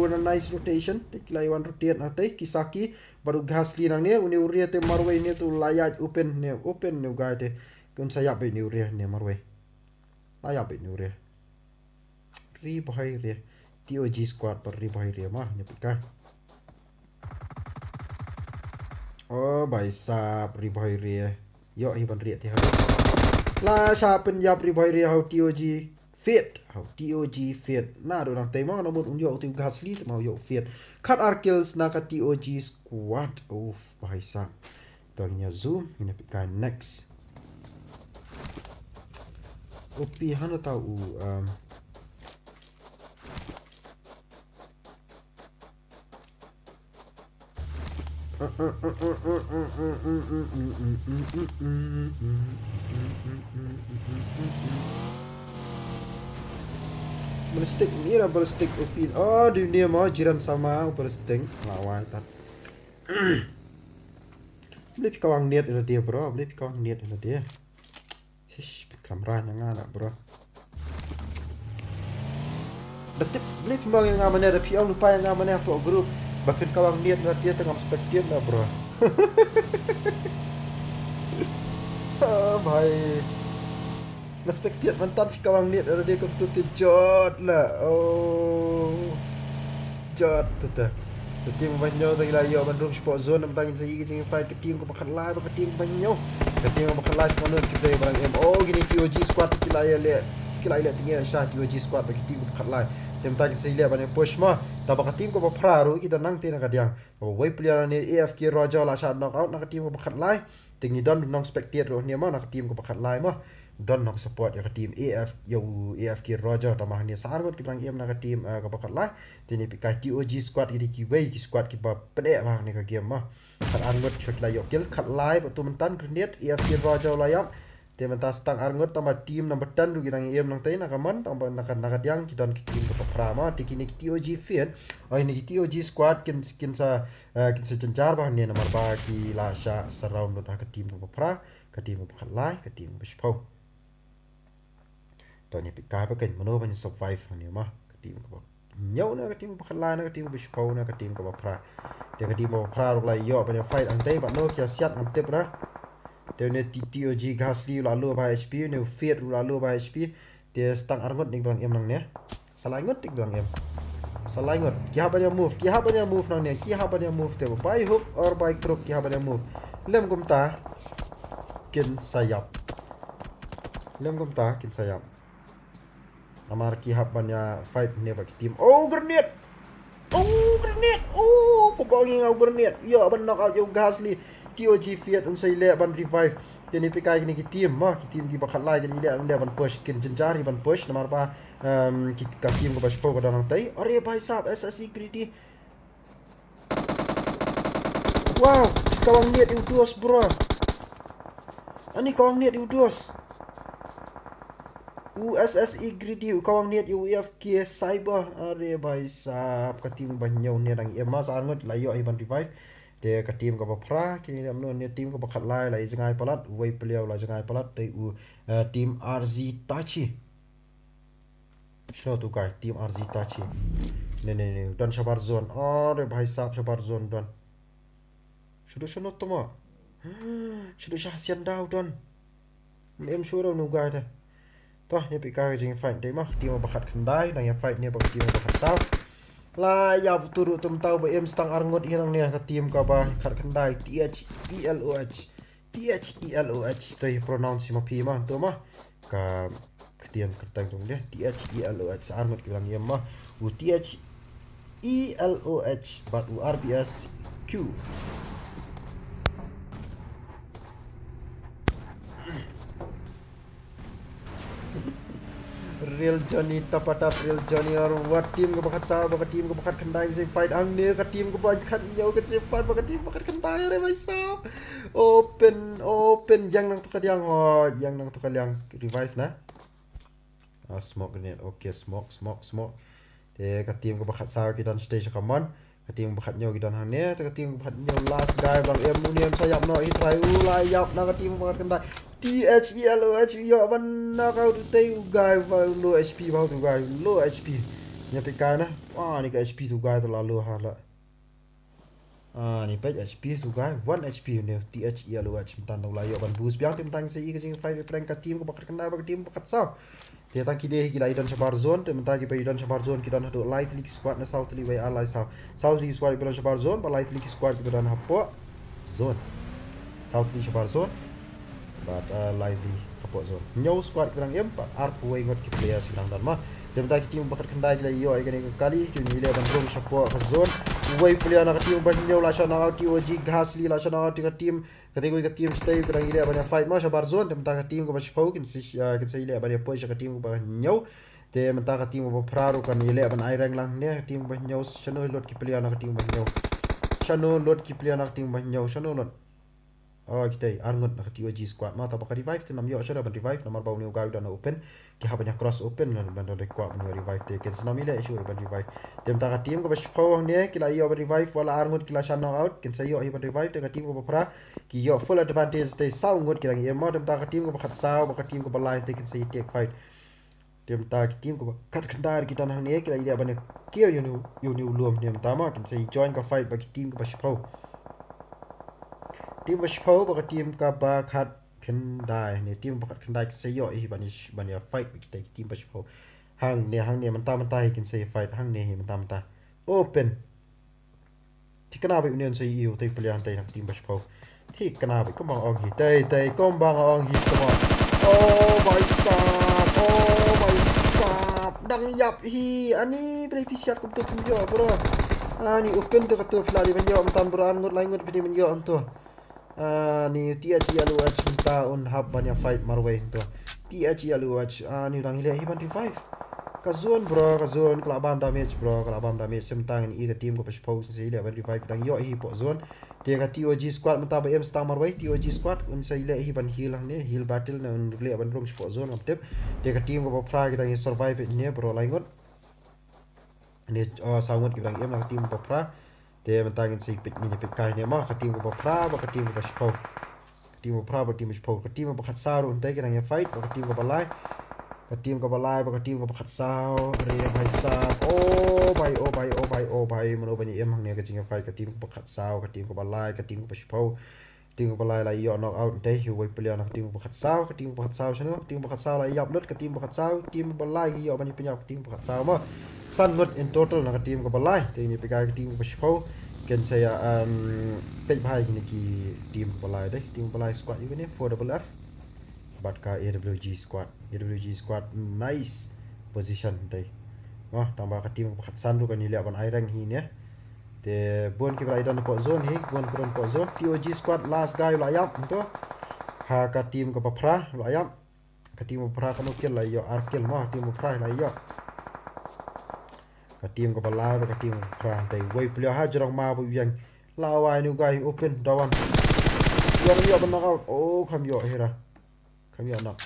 na nice rotation teklai one rotate na te Kisaki baru Gasly nang ne uni uria te marway ne tu layat open ne guy te kun saya be ni uria ne marway layat be ni uria revive re TOG squad par revive re mah ne pikai bhai sahab revive re yo iban re ti ha la sha Punjab revive re how TOG fit na do nang tema na mun yo tu Gasly mau yo fit cut our kills na ka TOG squad bhai sahab to nya zoom ina pikai next OP hana tahu ballistic mira ballistic OP dunia mau jiran sama ballistic lawan tak boleh pikawang niat ila dia bro boleh pikawang niat ila dia kamera yang ada bro detik boleh pimbang yang mana ada piau lupa yang mana pro group bahkan kawang niat ila dia tengah perspektif lah bro bhai perspektif mantan kawang niat ila dia kutu jod lah jod tu Ketim banyo tadi layo bandung sport zone tentang saya ke fight ketim ko pakat live ketim banyo ketim ko pakat live kono kita barang em gini TOG squad kita layo le tinggal syah TOG squad bagi ketim ko pakat live tentang kita lihat banyak push mah tabak tim ko praru kita nang tin ka diang wei player ni AFK Raja la shot knock out nak tim ko bakat lai tingi don nang spectator ro ni mah nak tim ko bakat lai mah don nak support ya ka tim AFK Raja tamah ni sargot kita em nak tim ko bakat lai tini pikai TOG squad kita ki wei ki squad ki ba pedek bah ni ka game mah kat angot shot la yok kill kat lai betu mentan grenade AFK Raja la yap dia mentah stang arngot tambah tim number 10 du girang em nang tai nakaman tambah nakat yang kita tim ke prama tikini TOG fit oh ini TOG squad kin sa cencar bah ni nomor ba ki lasha surround dot ke tim ke pra ke tim ke khalai ke tim ke spau to ni pikai pa ken mano ban survive ni mah ke tim ke nyau na ke tim ke khalai na ke tim ke spau na ke tim ke pra dia ke tim ke pra lai yo ban fight ang tai ba no kia siat am tip na dia ni TOG ghasli lalu bah HP ni fit lalu bah HP dia stang arngot ni bilang em nang ni salah ingot tik bilang em salah ingot kia banyak move nang ni kia banyak move te by hook or by crook kia banyak move lem kumta kin sayap amar kia banyak fight ni bagi tim oh grenade oh kubangin au grenade ya ban knock out you ghasli TOG Fiat unsai le ban revive teni pikai ni ki team ki bakal lai jadi dia anda ban push kin jenjari ban push nomor ba ki ka team ko bas po ko danang tai are bhai sahab ऐसा security wow kawang niat udos bro ani kawang niat udos USSE greedy kawang niat UFK cyber are bhai sahab ka team banyau ni dang emas angot layo ai ban revive dia ke tim ko pra kini nam no ni tim ko bakhat lai lai jangai palat wei peliau lai jangai palat dei tim RZ Tachi show tu kai tim RZ Tachi ne dan sabar zone are bhai sahab sabar zone dan sudah sono tomo sudah syahsian dau dan em show no gai ta toh ni pikai jing fight dei mah tim bakhat khandai dan ya fight ni bak tim bakhat sao la ya turu tum tau ba em stang arngot hirang ni ka team ka ba khat khandai THELOH tai pronounce ma pi ma to ma ka ketian kertang tung dia THELOH arngot ki bilang em ma u THELOH but u RBS Q real Johnny tapatap real Johnny or what team ko bakat sa bakat team ko bakat khandai se fight ang ne ka team ko ba khat nyau ke se fight bakat team bakat khandai re bhai sa open yang nang to kadiang yang nang to kaliang revive na smoke grenade okay smoke te ka team ko bakat sa ki dan stage ka man ka team bakat nyau ki dan hang ne ka team bakat nyau last guy bang em sayap no i try ulai yap na ka team bakat khandai THELOH yo ban na kau tu guy low HP bau tu guy low HP nya pikai na ni ka HP tu guy tu lalu hala ni page HP tu guy 1 HP ni THELOH mentan la yo ban boost biang tim tang sei ka jing fight prank ka team ko bakat kena bak team bakat sa dia tak kide ki lai dan sabar zone tem mentan ki pai dan sabar zone ki dan hadu light league squad na south league alai south league squad ki dan sabar zone ba light league squad ki dan hapo zone south league sabar zone but lively kapok zone nyau squad kurang em but arp way ngot ki player silang dan mah dem ta ki tim bakat kendai ki yo ai kali ki ni le ban rong support ka zone way player nak tim ban nyau la shana TOG ghasli la shana ti ka tim kategori ka tim stay kurang ile ban fight ma sabar zone dem ta ka tim ko bas pau kin se ile ban po ka tim ko ban nyau dem ta ka tim ko praru kan ile ban ai rang lang ne tim ban nyau shano lot ki player nak tim ban nyau shano lot ki player nak tim ban nyau shano lot kita arngot nak TOG squad ma ta bakal revive tenam yo shoda ban revive nomor bau ni gau dan open ki ha banyak cross open lan ban de kwa ban revive te ke tsunami le show ban revive tem ta team ko bas power ni kila yo ban revive wala arngot kila shan knock out ken sayo ban revive te ka team ko pra ki yo full advantage te sau ngot kila ye ma tem ta team ko bakhat sau bakal team ko balai te ken sayo take fight tem ta team ko kat khandar kita nang ni kila ida ban kio yo ni ulum nem ta ma ken sayo join ka fight bagi team ko bas power tim bas pau bak tim ka ba khat khandai ne tim bakat khandai ke sayo bani fight kita tim bas pau hang ne menta kin say fight hang ne menta open ti kana ba union say iu tai pelian tai nak tim bas pau ti kana ba kom bang ong hi tai kom bang ong hi kom oh my god yap hi ani play pisiat ko tu yo bro ani open tu katu pelari menyo mentan beran ngot lain ngot pini menyo antu ni TH yalu ach minta on hab banyak fight marway tu TH yalu ach ni udang ile hi 25 kazon bro kazon kelabam damage bro kelabam damage semtang ni ke team ko paspo se ile 25 dang yo hi po zone dia ka TOG squad menta BM stang marway TOG squad un se ile hi ban heal ni heal battle na un le ban rong spo zone ngap tep dia ka team ko pra kita ni survive ni bro lain ngot ni sangot kita em la team ko pra dia mentangin si pik ni pik kai ni mah ka team ko pra ba ka team ko paspo team ko pra ba team paspo ka team ko khat saru un te kita ni fight ba ka team ko balai ka team ko balai ba ka team ko khat sao re bhai sa oh bhai mano bani em hang ne ka jinga fight ka team ko khat sao ka team ko balai ka team ko paspo team ko balai la yo knock out te hu wei player na team ko khat sao ka team ko khat sao chano team ko khat sao la yap lut ka team ko khat sao team balai yo bani pinya team ko khat sao ma san ngot in total na ka team ko balai te ni pikai ka team ko paspo ken saya pej bhai ni ki team ko balai deh team ko balai squad ni ni 4FF bat ka AWG squad nice position deh wah tambah ka team ko khat san ru ka ni le ban ai rank hi ne te bon ki brai don po zone hi bon kron po zone TOG squad last guy la yap to ha ka team ko pra la yap ka team ko pra ka no kill la yo ar kill ma team ko pra la yo ka team ko balai ka team ko pra te wei player ha jrong ma bu yang la wai nu guy open dawan yo ban knock out oh kham yo hera kham yo knock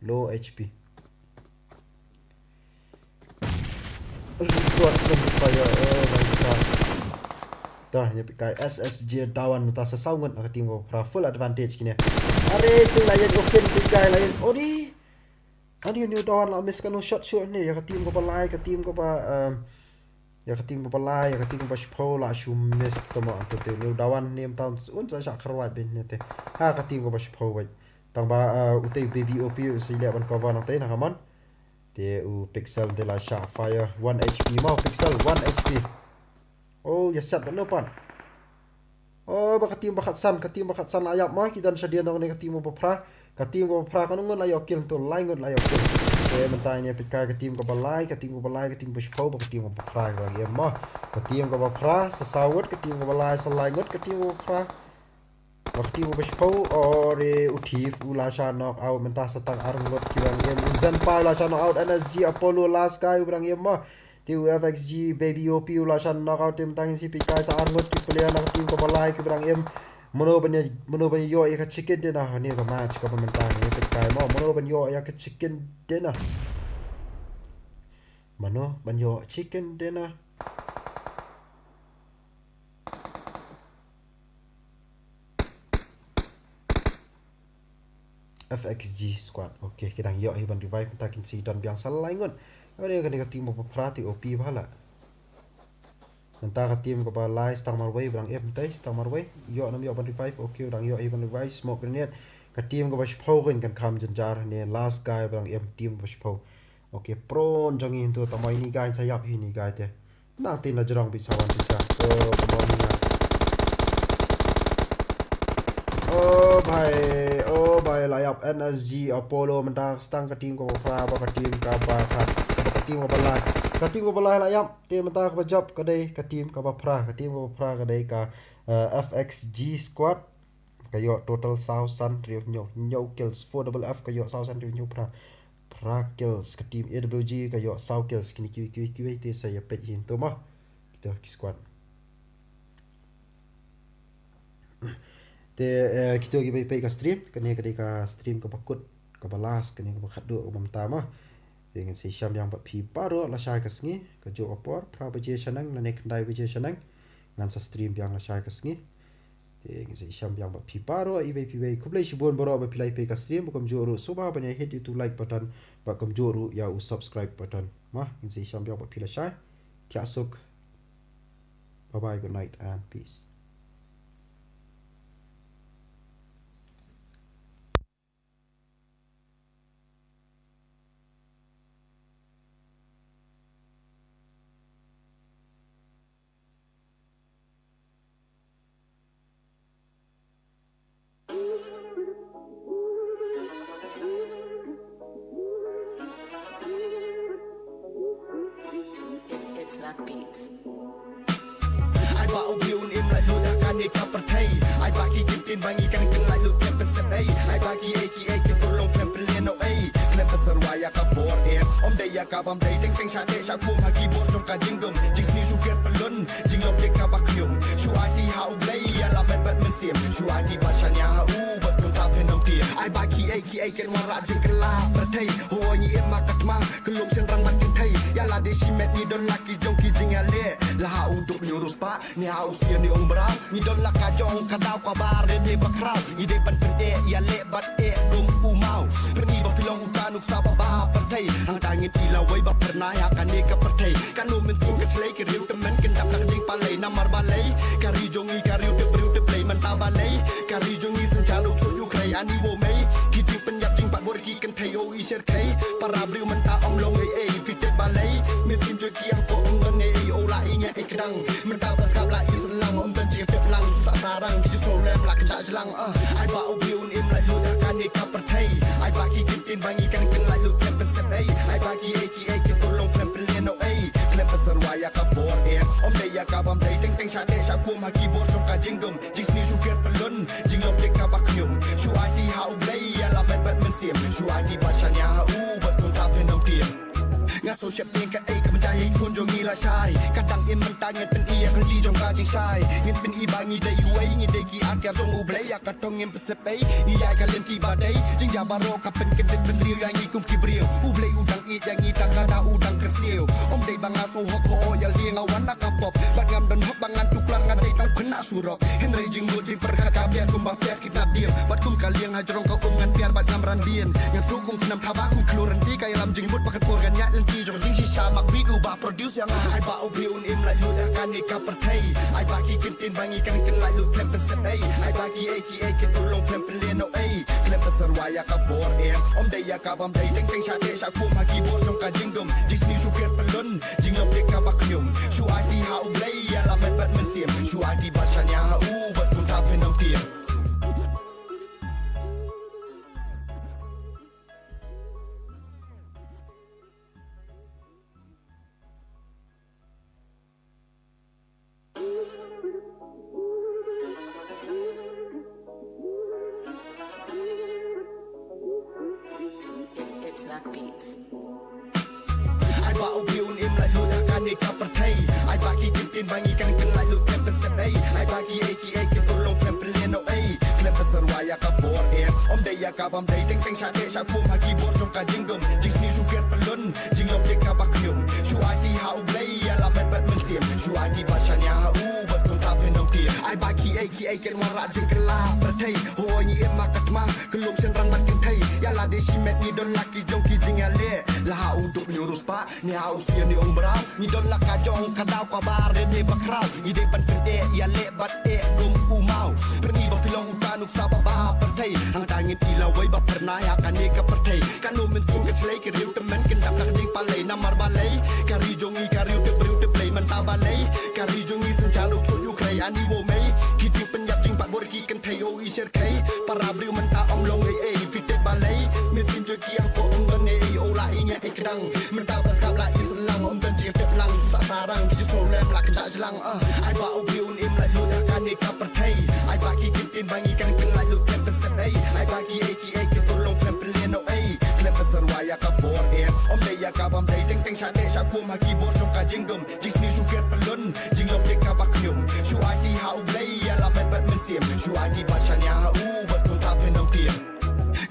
low HP Record fire oh my god dah ni pikai SSJ dawan ta sa saungot ka team ko pra full advantage kini are tu layan open pikai layan odi ani ni dawan la miss kan shot ni ya ka team ko balai ka team ko ba ya ka team ko balai ya ka team ko spo la shu miss to ma to te ni dawan nem town un sa sha kharwa bin ne te ha ka team ko ba spo ba tang ba utei baby op si le ban cover na te na kamon te u pixel de la sha fire 1 HP mau pixel 1 HP oh ya set no pan oh ba ka team ba khat san ayap ma ki dan sadia nong ne ka team ba pra ka team ko pra ka ngon la yo kill to line ngot la yo kill te mentai ne pikai ka team ko balai ka team ba spo ba ka team ko pra ga ye ma ka team ko ba pra sa sawut ka team ko balai sa line ngot ka team ko pra ka team ko spo ore uthif ula sha knock out menta sa tang ar ngot ki rang em zan pa la sha knock out NSG Apollo last guy rang em ma ti FXG baby op ula sha knock out tim tang si pikai sa ar ngot ki player na team ko balai ki rang em mono ban yo ya ka chicken dinner ni ka match ka mentang ni pikai ma mono ban yo ya ka chicken dinner mono ban yo chicken dinner FXG squad okay kita yo hi ban revive ta kin si don biang salai ngon ade ka ni ka team ko prati op bhala nanta ka team ko ba lai stang marway brang em tai stang marway yo nam yo ban revive okay brang yo even revive smoke grenade ka team ko ba shpo kan kham jan jar ne last guy brang em team ba shpo okay pron jong in to tamai ni guy sa yap hi ni guy te na tin la jrong bi sawan bi sa so morning oh bhai la yap NSG Apollo menta stang ka team ko pra ba ka team ka ba khat ka team ko balai la yap te menta ka job ka dei ka team ka ba pra ka team ko pra ka dei ka FXG squad ka yo total 1000 trio nyo kills 4FF ka yo 1000 trio nyo pra kills ka team AWG ka yo 1000 kills kini ki te saya pet hin to ma kita squad te kita gi bai ka stream kene ka stream ka pakut ka balas kene ka khadu umam tama dengan si syam yang bat phi paro la shay ka sngi ka jo opor pra baje sanang la nek dai baje sanang ngan sa stream yang la shay ka sngi dengan si syam yang bat phi paro i bai kublai shibon boro ba pilai pe ka stream kom jo ru suba banya hit itu like button ba kom jo ru ya u subscribe button ma dengan si syam yang bat phi la shay tiasuk bye bye good night and peace. ya kabam day teng teng sha de sha kum ha keyboard trong ka jing dum jing sni su ket pelun jing lok de ka bak nyum shu ati ha u blay ya la bet bet men sim shu ati ba sha nya ha u bet kun ta pen nom ti ai ba ki ai ken wa ra jing kala per thai ho ni em ma kat ma kelum sen rang bat ken thai ya la de si met ni don la ki jong ki jing ale la ha u duk nyurus pa ni ha u sia ni ong bra ni don la ka jong ka daw ka bar de bakrau ni de ban pen de ya le bat e gum u mau perni ba pilong utanuk sa ba per thai ang tangin ila wai ba pernah ya kan ni ka per thai kan no men sim ka slay ke riu te men ken dap la jing pa lay namar ba lay kari jongi kari te briu te play man ta ba lay kari jongi sen cha do chu yu krai ani wo mai ki jing pen yak jing pat bor ki kan thai o i sher kai para briu man ta om long ai pi te ba lay men sim jo ki ang po om don ne o la i nya ek dang man ta ba skap la islam om dan jing te lang sa sarang ki so lem la ka jlang ai ba o briu im la yu da kan ni ka per thai ai ba ki kin bangi kan ken la lu ken pe se ai ai ba ki ken to long ken pe no ai ken pe sarwaya ka bor e om de ya ka bam dai teng teng sha de sha kum ha keyboard trong ka jing dum jing sni su ket pelun jing lok de ka bak nyum shu ati ha u blay ya la bet bet men sim shu ati ba sha nya ha u bet kun ta pen nom ti nga so shep pen ka ai ka ma jai kun jong ni la shai ka dang in man ta nget pen ia ka li jong ka jing shai nget pen i ba ngi dai yu ai ngi dai ki at ka jong u blay ya ka tong ngem pe se pe i ya ka len ti ba dai jing ya ba ro ka pen ken det pen riu ya ngi kum ki briu u blay u dang i ya ngi ta ka da u dang ka siu om dai ba nga so ho ko ya li nga wan na ka pop ba ngam don hop ba ngan tu klar nga dai tang phna surok hen rai jing mo jing per ka ka biar kum ba piar kita diam bat kum ka liang ha jrong ka ngan piar bat ngam ran dien ngan su kum nam tha ba kum kloran ti ka lam jing mut ba ka por gan ya len ti jong jing si sha mak video ba produce yang ai ba o briun im la yu da kan ni ka per thai ai ba ki kin bangi kan la lu ken pe se ai ba ki ken to long ken pe le no ai ken pe sarwaya ka bor e om de ya ka bam dai teng teng sha de sha kum ha keyboard trong ka jing dum jing sni su ket pelun jing lok de ka bak nyum shu ati ha u blay ya la bet bet men sim shu ati ba sha nya ha u bet kun ta pen nom ti It's Mac Beats. ai ba o briun im la yu da kan ni ka per thai ai ba ki kin bangi kan la lu ken pe se ai ba ki ken to long ken pe le no ai ken pe sarwaya ka bor e om de ya ka bam dai teng teng sha de sha kum ha keyboard trong ka jing dum jing sni su ket pelun jing lok de ka bak nyum shu ati ha u blay ya la bet bet men sim shu ati ba sha nya ha u bet kun ta pen nom ti ai ba ki ken wa ra jing kala per thai ho ni em ma kat ma kelum sen rang bat ken thai ya la de si met ni don la ki jong ki jing ale la ha u duk nyurus pa ni ha u sia ni ong bra ni don la ka jong ka daw ka bar de bakrau ni de ban pen de ya le bat e gum u mau perni ba pilong utanuk sa ba per thai ang tangin ila wai ba pernah ya kan ni ka per thai kan no men sim ka slay ke riu te men ken dap la jing pa lay namar ba lay kari jongi kari te briu te play man ta ba lay kari jongi sen cha do chu yu krai ani wo mai ki jing pen yak jing pat bor ki kan thai o i sher kai para briu man ta om long ai pi te ba lay men sim jo ki ang po om don ne o la i nya ek dang man ta ba skap la islam om dan jing te lang sa sarang ki so lem la ka jlang ai ba o briu im la yu da kan ni ka per thai ai ba ki kin bangi kan la lu ken pe se ai ba ki ken to long ken pe le no ai ken pe sarwaya ka bor e om de ya ka bam dai teng teng sha de sha kum ha keyboard trong ka jing dum jing sni su ket pelun jing lok de ka bak nyum shu ati ha u blay ya la bet bet men sim shu ati ba sha nya ha u bet kun ta pen nom ti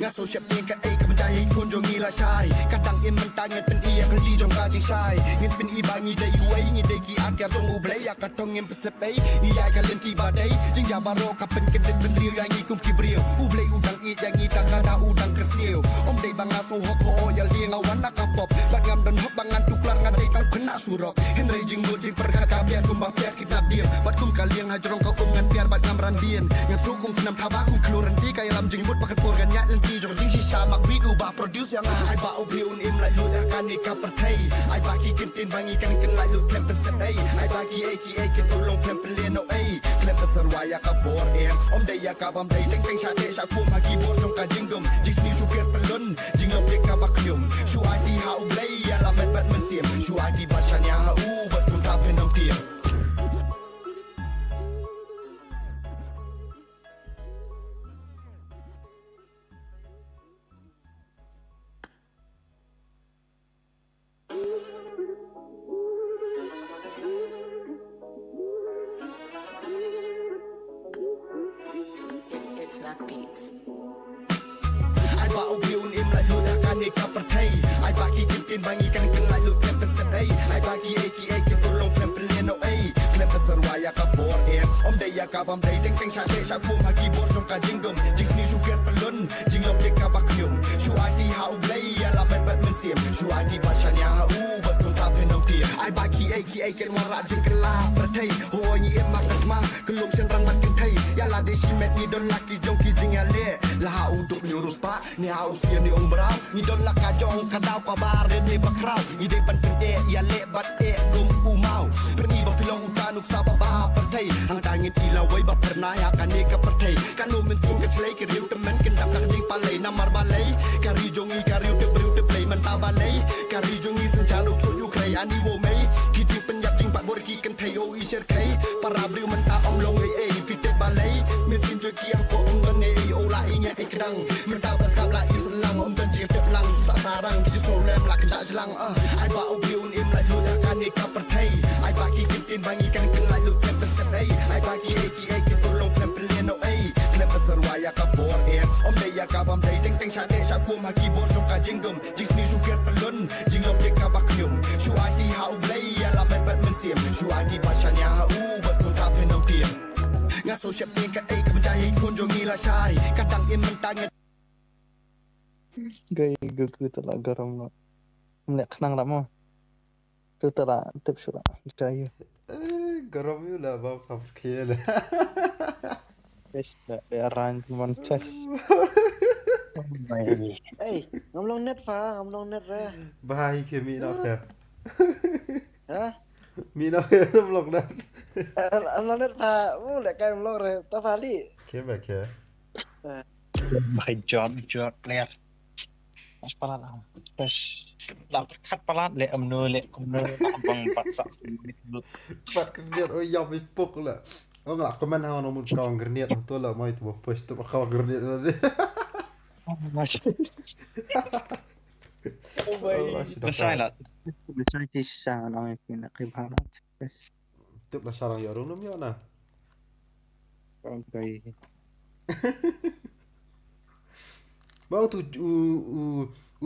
nga so shep pen ka ai ka ma jai kun jong ni la shai ka dang in man ta nget pen ia ka li jong ka jing shai nget pen i ba ngi dai yu ai ngi dai ki at ka jong u blay ya ka tong ngem pe se pe i ya ka len ti ba dai jing ya ba ro ka pen ken det pen riu ya ngi kum ki briu u blay u dang i ya ngi ta ka da u dang ka siu om dai ba nga so ho ko ya li nga wan na ka pop ba ngam don hop ba ngan tu klar nga dai tang phna surok hen rai jing mo jing per ka biar kum ba piar kita diam bat kum ka liang ha jrong ka ngan piar bat ngam ran dien ngan su kum nam tha ba kum kloran ti ka lam jing mut ba ka por gan ya len ti jong jing si sha mak video ba produce yang ai ba o briun im la yu da kan ni ka per thai ai ba ki kin bangi kan la lu ken pe se ai ba ki ken to long ken pe le no ai ken pe sarwaya ka bor e om de ya ka bam dai teng teng sha de sha kum ha keyboard trong ka jing dum jing sni su ket pelun jing lok de ka bak nyum shu ati ha u blay ya la bet bet men sim shu ati ba sha nya ha u bet kun ta pen nom ti Beats. Ai bawa biun im lalu dah kan ikat pertai. Ai bagi kitin bangi kan lalu kepen sedai. Ai bagi eki tolong plan no ai. Klem serwaya ka bor om daya ka bam dai teng CHAHE ku hagi bor jong ka jingdom. Jing ni sugar pelun jing lok dek ka baknyum. Shu adi hau blai ya la bet men siem. Shu adi bachanya u bet kun ta penom ti. Ai bagi eki wara jing kala pertai. Ho ni em mak mang kelum sen rang bat kentai. Ya la de simet ni don laki jong ki jing ale. La untuk nyurus pak ni usia ni umrah ni don la kajong kadau ka bare ni bakrau ni de pan pende ya le bat gum umau perni ba pilong utanuk sa ba pertai hang dangin ila wai ba pernah ya kan ni ka pertai kan lu men sing ka chlei ke riu temen ken dak nak ding palai namar balai kari jongi kari te briu te play man ta balai kari jongi sen jaduk su yu krai ani wo mei ki jing pen yap jing pat bor ki kan thai o i sher khai para briu man ta om long ei pi te balai men sim jo ki ko om gan ei o la i nya ikdang Mentah berskabla Islam om dan jir teplang susah sarang Kiju solem lah kejak jelang Ai bau biun im lalu dah kan ikat pertai Ai bagi kitin bangi kan lalu kepen sedai Ai bagi eki tolong klem pelien no ai Klem serwaya ka bor om daya ka bam dai teng CHAHE ku hagi bor jong ka jingdom Jing ni sugar pelun jing lok dek ka baknyum Shu adi hau blai ya la bet men siem Shu adi bachanya u bet kun ta penom tiem Ngaso siap ni ka ai ka percaya kun jongi la syai Kadang im mentang Gay gugu tala garam no. Mlek khnang la mo. Tu tala tip sura. Jaya. Garam yu lah bang kap khel. Yes, the arrangement chess. Hey, ngomong net fa, ngomong net ra. Bahai ke mi nak ya. Ha? Mi nak ya blok dah. Ngomong net fa, lek kai ngomong ra, ta fa li. Ke ba ke? My job player. Mas pala lah. Terus lah kat pala le amno le kumno abang paksa. Pat kerniat oh ya mi pok lah. Oh ngak komen hang nomor kawan kerniat tu lah mai tu post tu kawan kerniat tadi. Mas. Oh my. Besai lah. Besai kisah orang yang nak kibarat. Tu lah sarang ya rumah ya na. Okay. Bang tu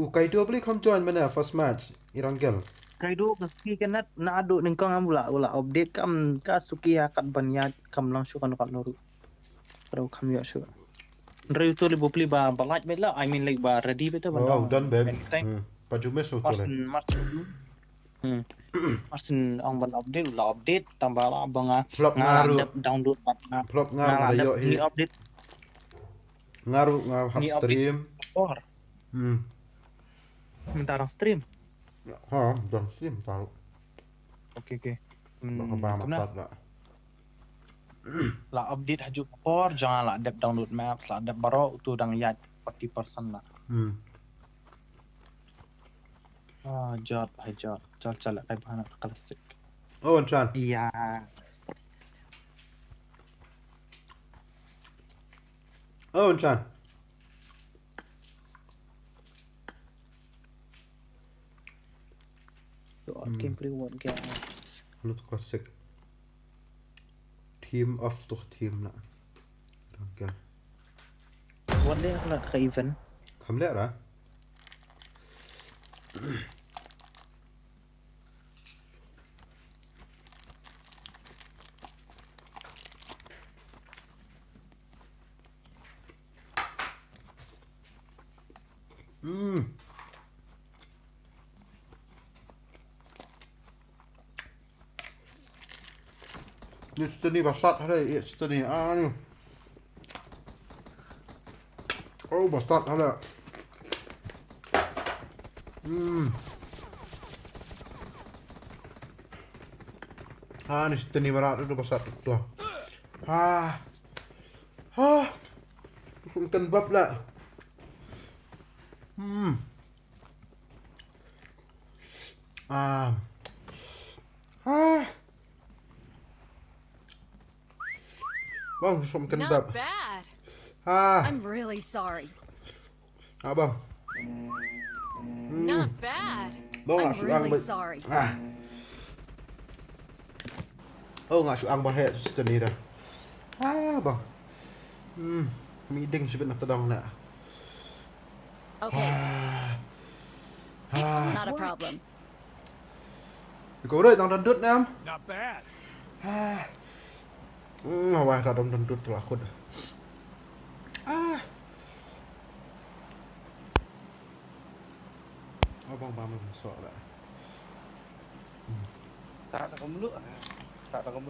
Kaido boleh come join mana first match ERANGEL. Kaido kasi kanat na ado ning kang amula wala update kam ka suki akan banyat kam lang su kan nuru. Pero kam ya su. Ndre tu le bopli ba balaj bela I mean like ba ready beto ba. Oh done babe. Paju mes tu le. Martin ang ban update la update tambah la banga download patna. Flop ngaruh ayo ni update. Ngaruh stream. Or. Minta orang stream. Ha, dan stream tahu. Okay. Bang matat lah. La update haju por jangan la dep download maps la dep baro tu dang yat 40% lah. Jot cala kai bahana klasik. Oh, Chan. Iya. Oh, Chan. Gameplay one guys. Lut klasik. Team of tuh team lah. ERANGEL. What day lah ke event? Kamu lihat lah. Ni ni basat ada ni ni. Oh basat ada. Ni berat itu basat tu. Bukan bab lah. Bang, suam makan bab. Not bad. Ah, I'm really sorry. abang. Not bad. Bang, I'm nggak suang really sorry. Oh, nggak suang bahet ni dah. Bang. Meeting sebab nak tedang nak. Okay, Ah. not a problem. Kau dah tang dut nam. Not bad. Wah, dah dut tu aku dah. Abang bangun sok dah. Tak ada kamu tak ada kamu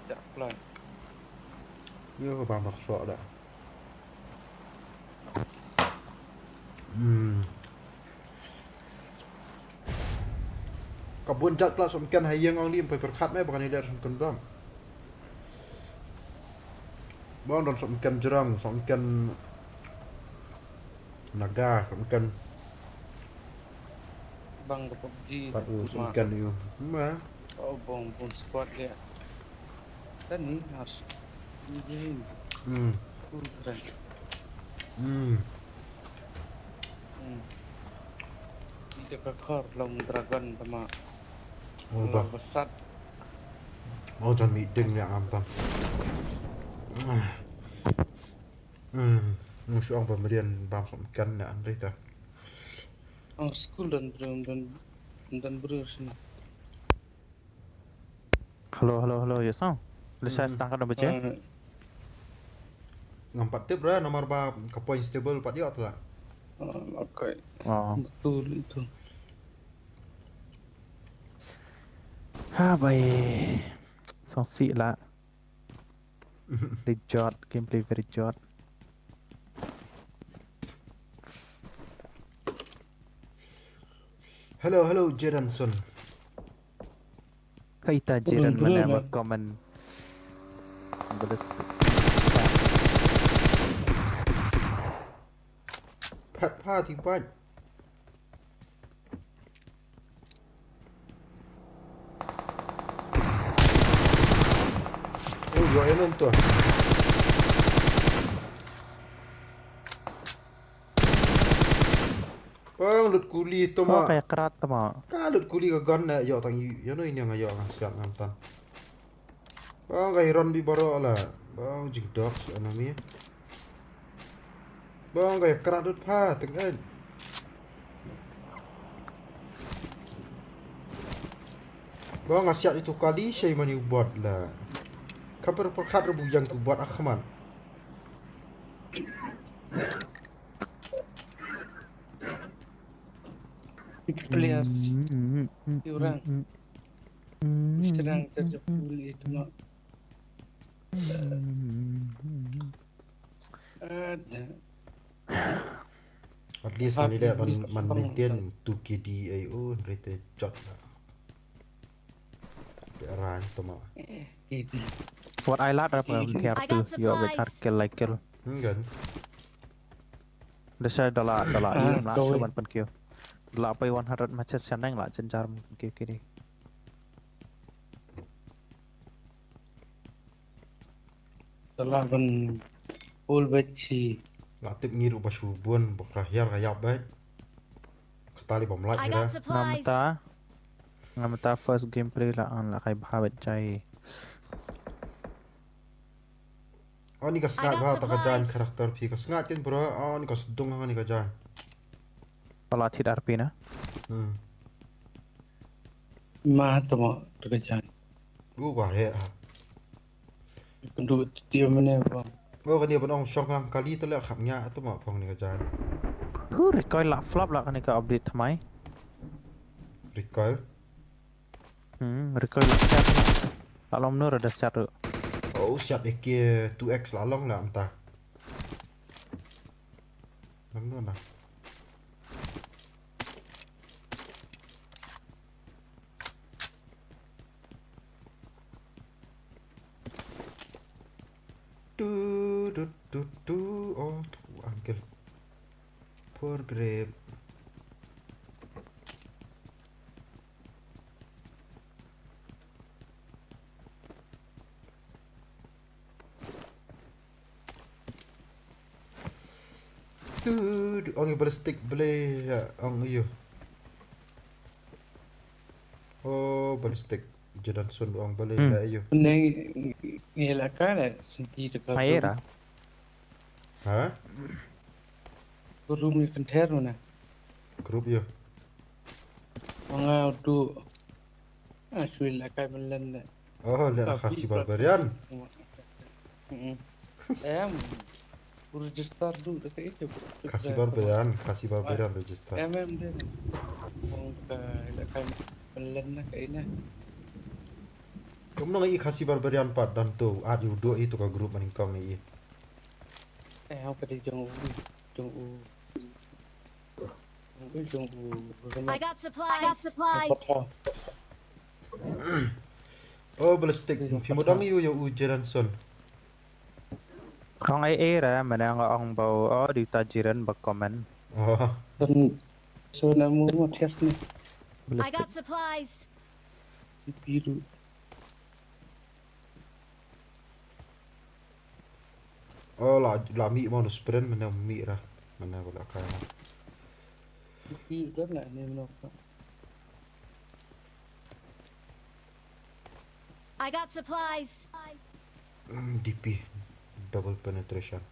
tak pelan. Ni abang sok dah. Kabun jat pula sumkan hayang ang ni sampai perkat mai bukan dia sumkan bang. Bang don sumkan jerang, sumkan naga, sumkan Bang ke PUBG. patu sumkan you. Oh bang pun squad dia. Kan ni harus ini keren. Dia kekar long dragon sama Oh bang. besar. Oh jangan meeting ni am tan. Musuh ang pemberian bang sumkan nak mereka. Ang school dan bro sini. Halo, ya sang. Saya sedang kena baca. Ngampat tip dah nomor ba ke point stable pak dia tu lah. Okay. Oh. Betul itu. Baik. Songsi lah. Rejot, gameplay very jot. Hello, Jeranson. Kita jiran mana komen. Boleh. Pat tiba. Oh, gua yang tu. Bang, lut kuli tu Oh, mak. kayak kerat tu mak. Ka lut kuli ka gun nak yo tang yo no ini ngayo ang siap ngamtan. Bang, ka hiron bi baro lah. Bang, jing dog enemy. Bang, kayak kerat lut pa tengan. Bang, asyik itu kali saya mani buat lah. Kabar perkat rebu yang tu buat akhman. Player orang sedang terjepul itu mak. Ada. At least man dia man maintain 2KDAO rate jot lah. Dia ran tu mak. Itu. What I like apa tiap I tu got yo with supplies. kill like kill. Kan. Dah saya dollar Ah, lah kau- cuman pen kill. Dollar apa 100 macam senang lah cencar kill kiri. Telah pun full beci. Latip ngiru basubun bakahyar kayap baik. Ketali pemlak I kira. got supplies. Ngamta first gameplay lah ang lakay bahawat chay. Oh ni ka I snap got ba pagkajan supplies. karakter pi ka snap kin bro. Oh ni ka sudong nga ni ka jan. Kalau tidak RP na. Mah tu mak terkejan. Wah he. Penduduk dia mana bang? Oh kan dia pun syok lang kali tu lah khapnya tu mak pong ni ka jan. Recoil lah flop lah kan ka update thamai. Recoil. Recoil lah set lah. Kalau menurut ada set tu. Oh siap AK 2X lalong lah entah. Mana lah. Oh tu uncle. Poor grape. Oh ni ballistic boleh ya ang iyo. Oh ballistic jadan sun ang boleh ya iyo. Neng ngelakkan senti dekat. Air lah. Ha? Room ni container mana? Grup yo. Mangau tu. Suil lah kai melan. Oh, lihat khasi barbarian. Register dulu dekat itu. Khasi barbarian register. Dia. Lah kai melan lah kat ini. Kamu nak khasi barbarian part dan tu ada dua itu ke grup maning kau ni. Apa dia jong I got supplies. Oh, ballistic. Pimodang iyo yo ujiran son. Kong ai ra mana nga ong bau di tajiran bak komen. Oh. So namu mo test ni. I got supplies. Biru. Oh, la mi mau sprint mana mi ra. Mana pula kaya. Biru dah nak ni menapa. I got supplies. DP double penetration.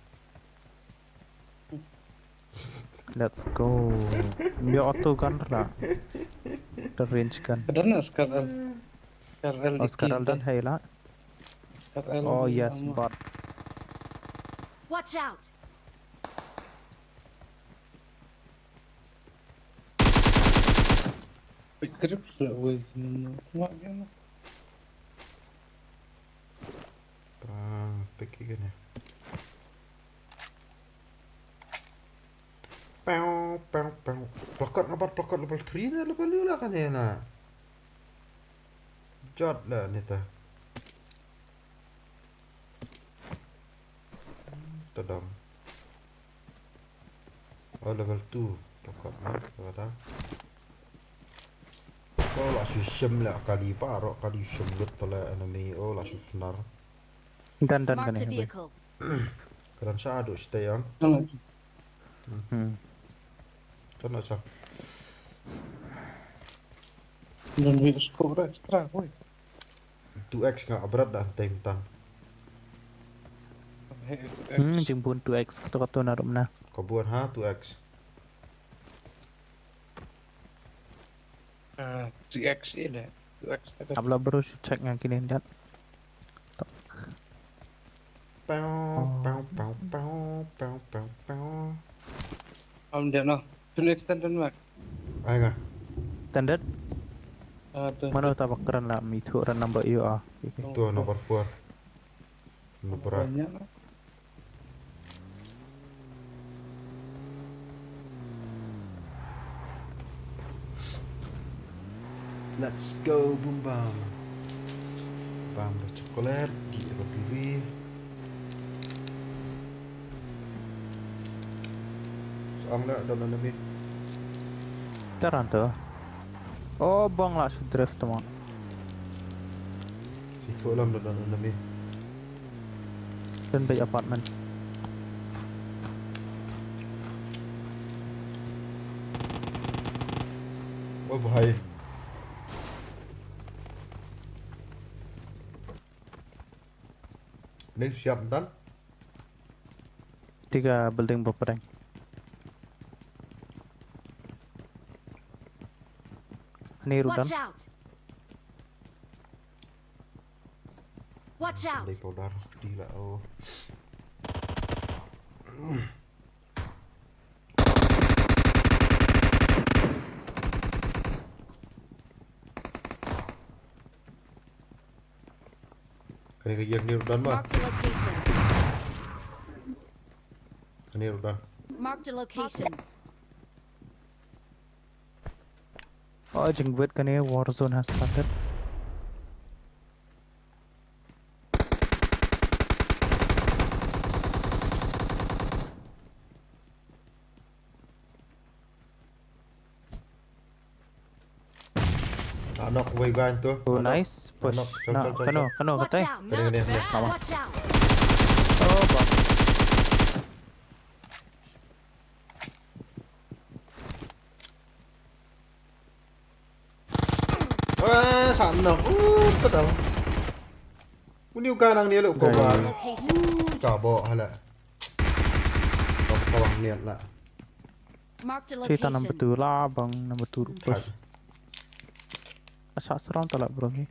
Let's go. Dia auto gun lah. The range gun. Ada nak sekarang. Sekarang dan hai lah. Oh yes, bot. Watch out. Grip lah, woi. Mak dia. Pergi kan ya. Pew. Plakot level 3 ni level ni lah kan ya nak. Jod lah ni ta. Tadam. Oh level 2 plakot lah. Kata. Oh lah susah lah kali parok kali sembut tolak enemy. Oh lah susah. Dan kan Marked a ni. vehicle. Keran saya ada stay yang. Kan macam. Dan we score extra, woi. 2x ngak berat dah time tan. Jemput 2x kata naruh mana. Kau buat 2x. 3x ini. 2x tak. Abla baru check yang kini dan. Dia no. Tune extend mak. Ay nga. Standard. Tu. Mana tak bakaran lah mitu orang number you ah. Itu nomor 4. Nomor Banyak lah. Let's go boom bam. Bam coklat di tempat pilih. Soang nak dalam enemy. Taran tu. Oh bang lah drift teman. Situ dalam enemy. Dan baik apartment. Oh bahaya. Ni siap dan 3 building berperang. Ni rudan. Watch out. Watch out. Dari powder di lah oh. Kani kaya ni rudan mah. Marked a location. Kani rudan. Marked a location. Oh jengwet kan ya war zone has started. Anak way gan tu. Oh nice. Push. Col. Kano Watch katay. out. Kani. Watch out. Oh bang. Sana. Tadang. Uniu kanang dia lu kau ban. Location. Cabok hala. Kawang niat lah. Marked a Cerita number location. 2 lah bang, number 2 push. Asal seram tak lah bro ni.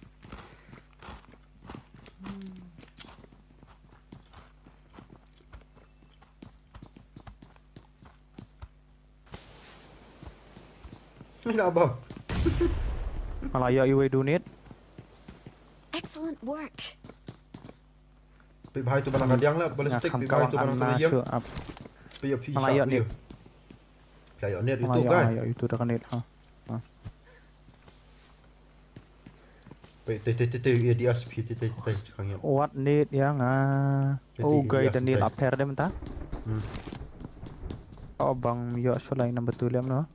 Ini abang. Malaya you donate. Excellent work. Pi bahai tu bana kadiang lah, ballistic pi bahai tu bana kadiang. Pi ya pi. Malaya ni. Malaya ni itu kan. Malaya itu dah donate ha. Pi te ADS pi te kang ya. What need yang oh guy dan need up here dem ta. Oh bang yo sulai number 2 lem no.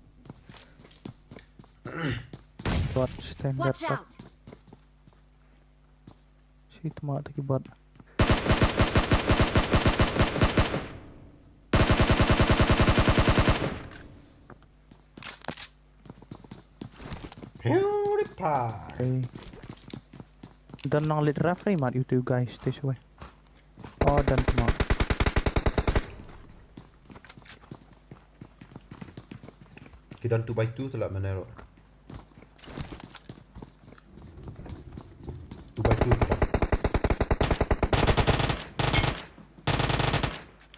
Bot standard Watch out. Si tuma taki bot. PewDiePie. Dan nang lit referee mat you guys this way. Oh dan tuma. Kidan 2x2 tu lah mana ro. 2x2 tu.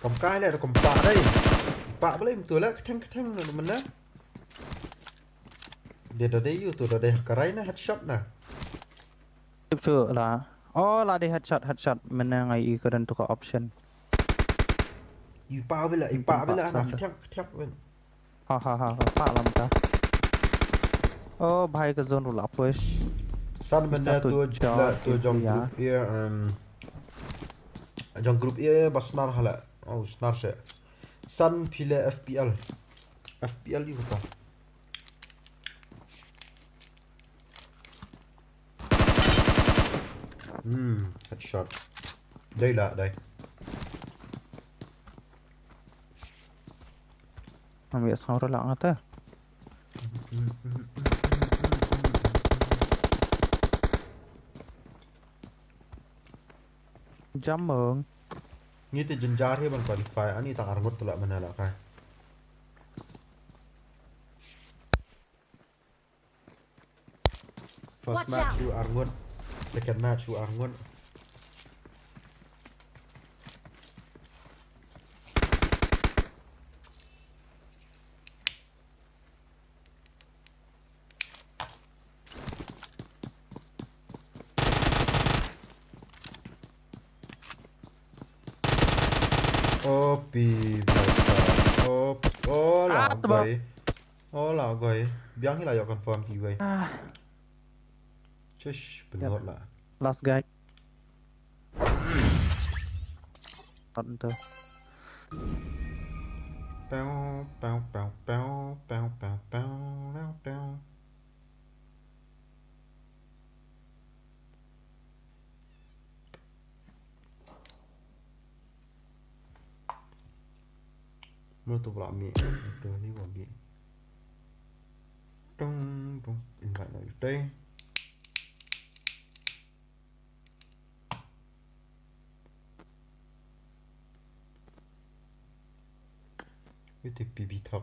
Kom kai lah, kom pak đây. Pak boleh betul lah, keteng na mana. Dia dah ada you tu, dah ada karai na headshot na. Betul lah. Oh lah dia headshot menang ai ke dan tukar option. You pak bila nak keteng ben. Ha pak lah mata. Oh bahai ke zone rula push. San mana tu jong group ya jong group ya basnar hala. Oh snar se. San pile FPL you kata. Headshot. Đây là đây. Ambil seorang lah ngata. Jam mong. Ni tu jenjar he ban qualify. Ani tak arngot tu lah mana lah kai. First Watch match out. you arngot. Second match you arngot. Oh là vậy. Biang hi là yo confirm thì vậy. Chush, benot lah. Last guy. Tận tu. Mua tu pula ambil. Betul ni pun ambil. Tung invite lại đây. Với thì BB top.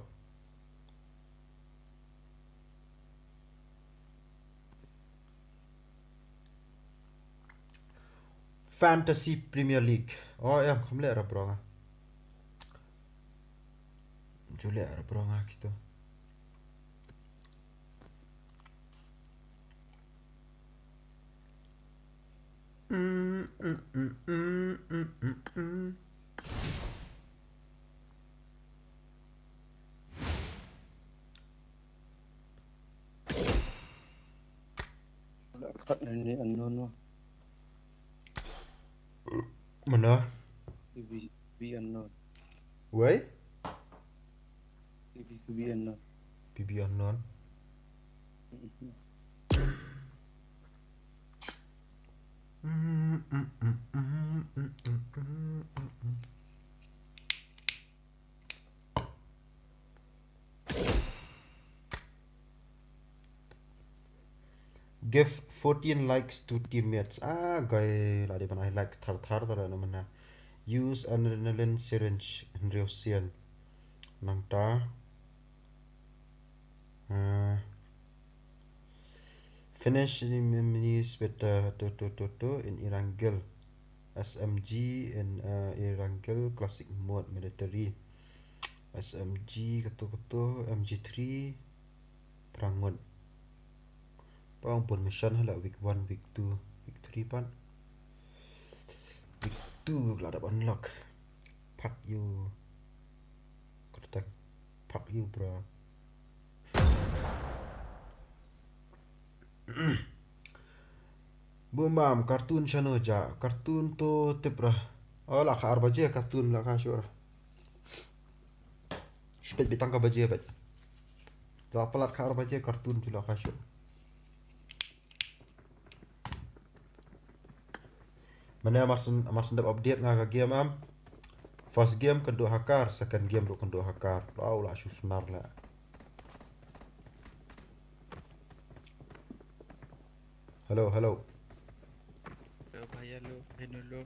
Fantasy Premier League. Oh em không lẽ là bro à. Chú lẽ là bro à gitu. Cut ini unknown mah. Mana? BB unknown. Wait? BB unknown. BB unknown. Give 14 likes to teammates. Guy lah di mana like thar thar na mana. Use adrenaline syringe in Russian. nang ta finish enemies with in ERANGEL SMG in ERANGEL classic mode military SMG ketu MG3 perang mode pang pun mission hala week 1 week 2 week 3 pan week 2 lah dapat unlock fuck you kertas fuck you bro. Bumam kartun channel ja kartun to tibra oh lah khar baje kartun lah kan syur spet bitang ka baje bat la palat khar baje kartun tu lah kan syur mana marsen dap update nga ka game am first game kedua hakar second game ro kedua hakar wow lah susnar lah hello Bahaya lu, dulu.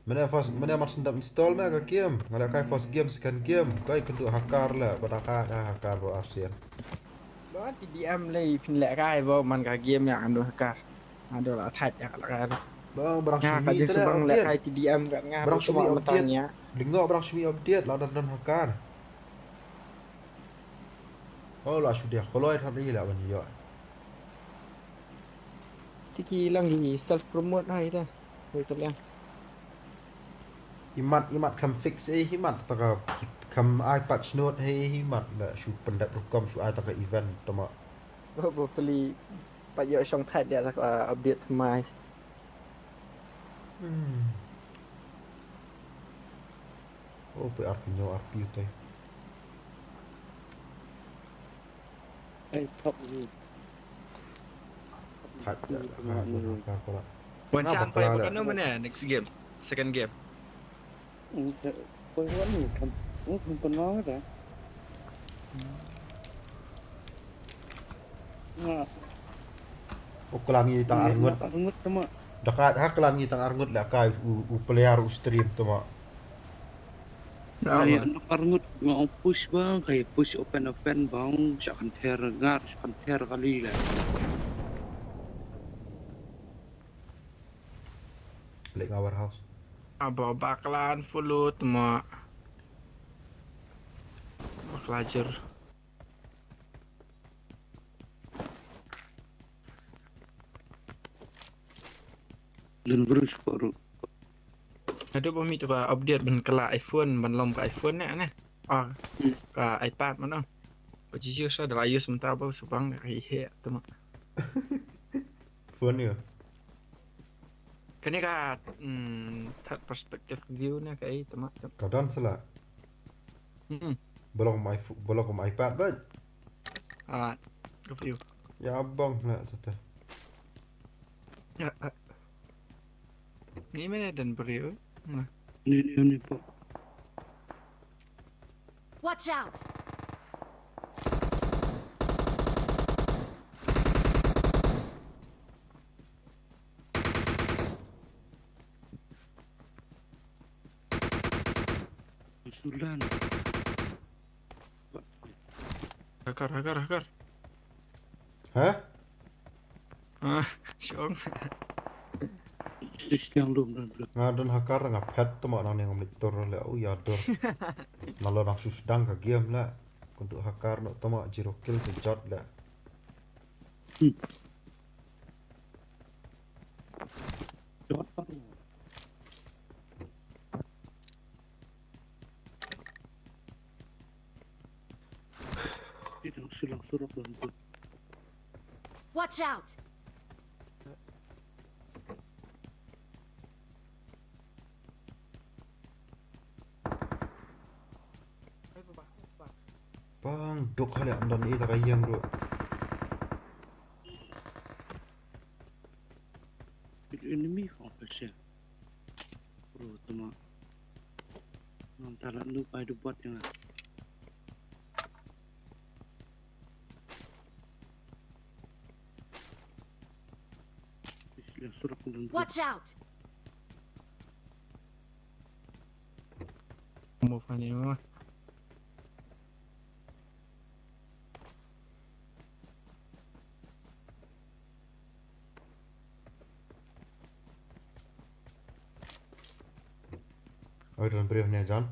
mana marsen dap install ma ka game ngala kai first game second game kai kedua hakar lah pada ka hakar ro ASEAN Đó thì DM lì fin lẹ gai vô man ka game yang ando ka. Ando la thạch ya la gai. bang berang Nga ka sumi jeng tu subang lẹ update kai ti DM ka nga berang cuma sumi matanya. dengar berang sumi update lah dan hakar oh lah sudah kalau ai tadi lah ban yo Tiki lang hi self promote hai ta. Hoi tu yang. himat kam fix himat taka kam ai patch note himat la shu pendat rukom shu ai taka event tama Bo beli pa yo song thạch dia tak update mai. oh PR punya RP tu Ai top ni. hat ka kola Wan Kenapa chan pai pula bukan mana next game. Second game. Kau buat ni kan? Penuh dah. oh kelangi tang arngut Arngut sama. dekat ha kelangi tang arngut la kai player stream tama Kayak anak arngut ngau push bang, kayak push open bang, syakan ter kali lah. like our house Aba bakalan follow tuma. Bakalan Dan terus baru. Ada pun tu ba update ban kala iPhone ban lom ka iPhone nah. Ka iPad mana. Bagi use ada use sebentar ba subang ka he tuma. phone ni Kani ka third perspective view na kai tuma. kadan sala bolong my iPad ba Go view. ya abang la tata Ya. Ni mana dan beriu. Ini pak. Watch out! Sulan. Hakar. ha Syong. Yang belum. ngadan hakar ngapet tama nang yang monitor la oh ya dor nalo nang susdang ka game la untuk hakar no tama 0 kill to jot la Itu silang surat belum. Watch out! bang dok hala andan e taka yang ro Enemy apa sih? Bro, teman. Nantalan lu pada buat yang. Silang surat belum. Watch out! Move ni mah. Oh, dalam brief ni, John.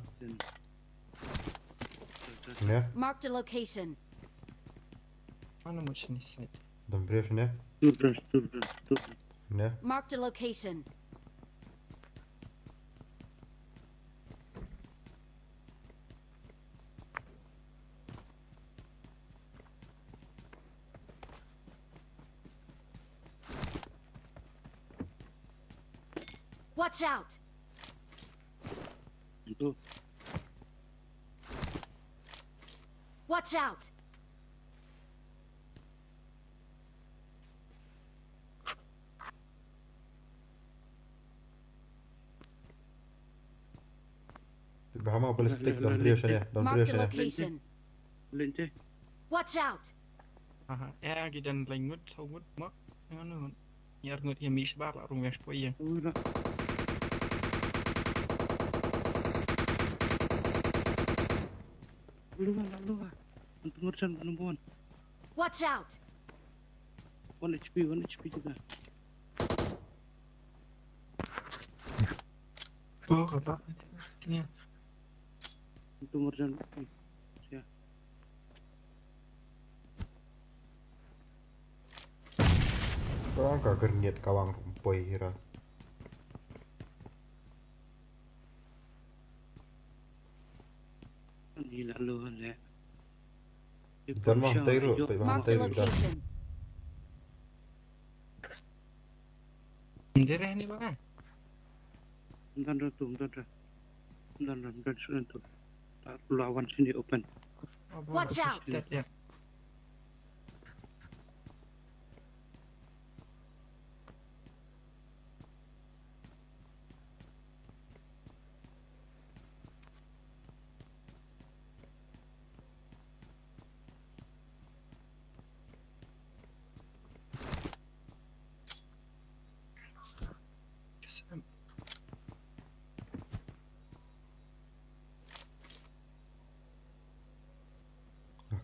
Ni, Marked a location. Mana macam ni side? dalam brief ni. Ni. Marked a location. Watch out! Itu. Watch out! Bahama boleh stick dalam brief ni, dalam brief Marked a ni. location. Lente. Watch out! Aha, kita dan langut, sawut, mak. Yang nyar ngut yang mix bar lah, rumah sepoi yang. Ura. Luar. Untuk ngurusan penemuan. Watch out! 1 HP juga. Oh, apa? Ni. Untuk ngurusan. Ya. Korang kau kerniat kawang poi kira. Gila lu le. John mah teru, mah Marked a teru dah. location. Direh ni bang. Dan sudah tu. Lawan sini open. Watch out! Ya.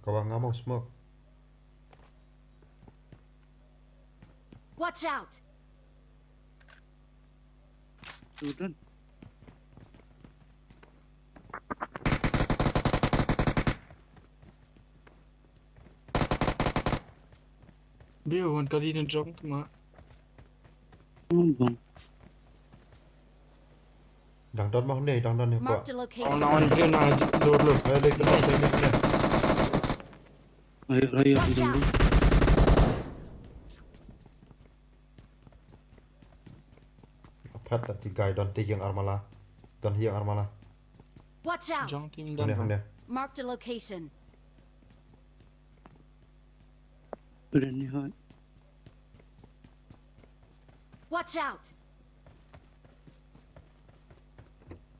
Kawang ngamau smoke. Watch out! Sudah. Dia orang kali ni drop tu mak. Bang. Dang don mah ni, dang don ni pak. Marked a location. Lawan dia nak dulu. Ada kena ni. Ayo. Watch out! Pat tak tiga don tiang armala. Don hiang armala. Watch out! Jang tim Ni dan. ni. Marked a location. Sudah ni hai. Watch out!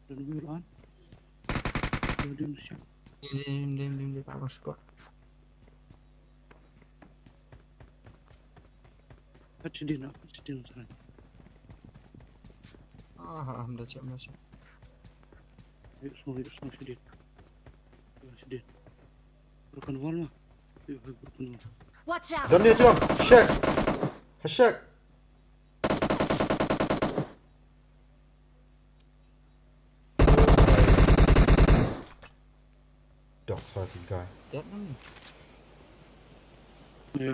Sudah bulan. Sudah masuk. Dim dia tak masuk. Kecil sana. Ah, dah siap. Ayo semua sedih. Bukan wall mah. Bukan wall. Watch out! Don ni tuang. Shek. Hashek. Dok saya tiga. Lihat ni. Ya.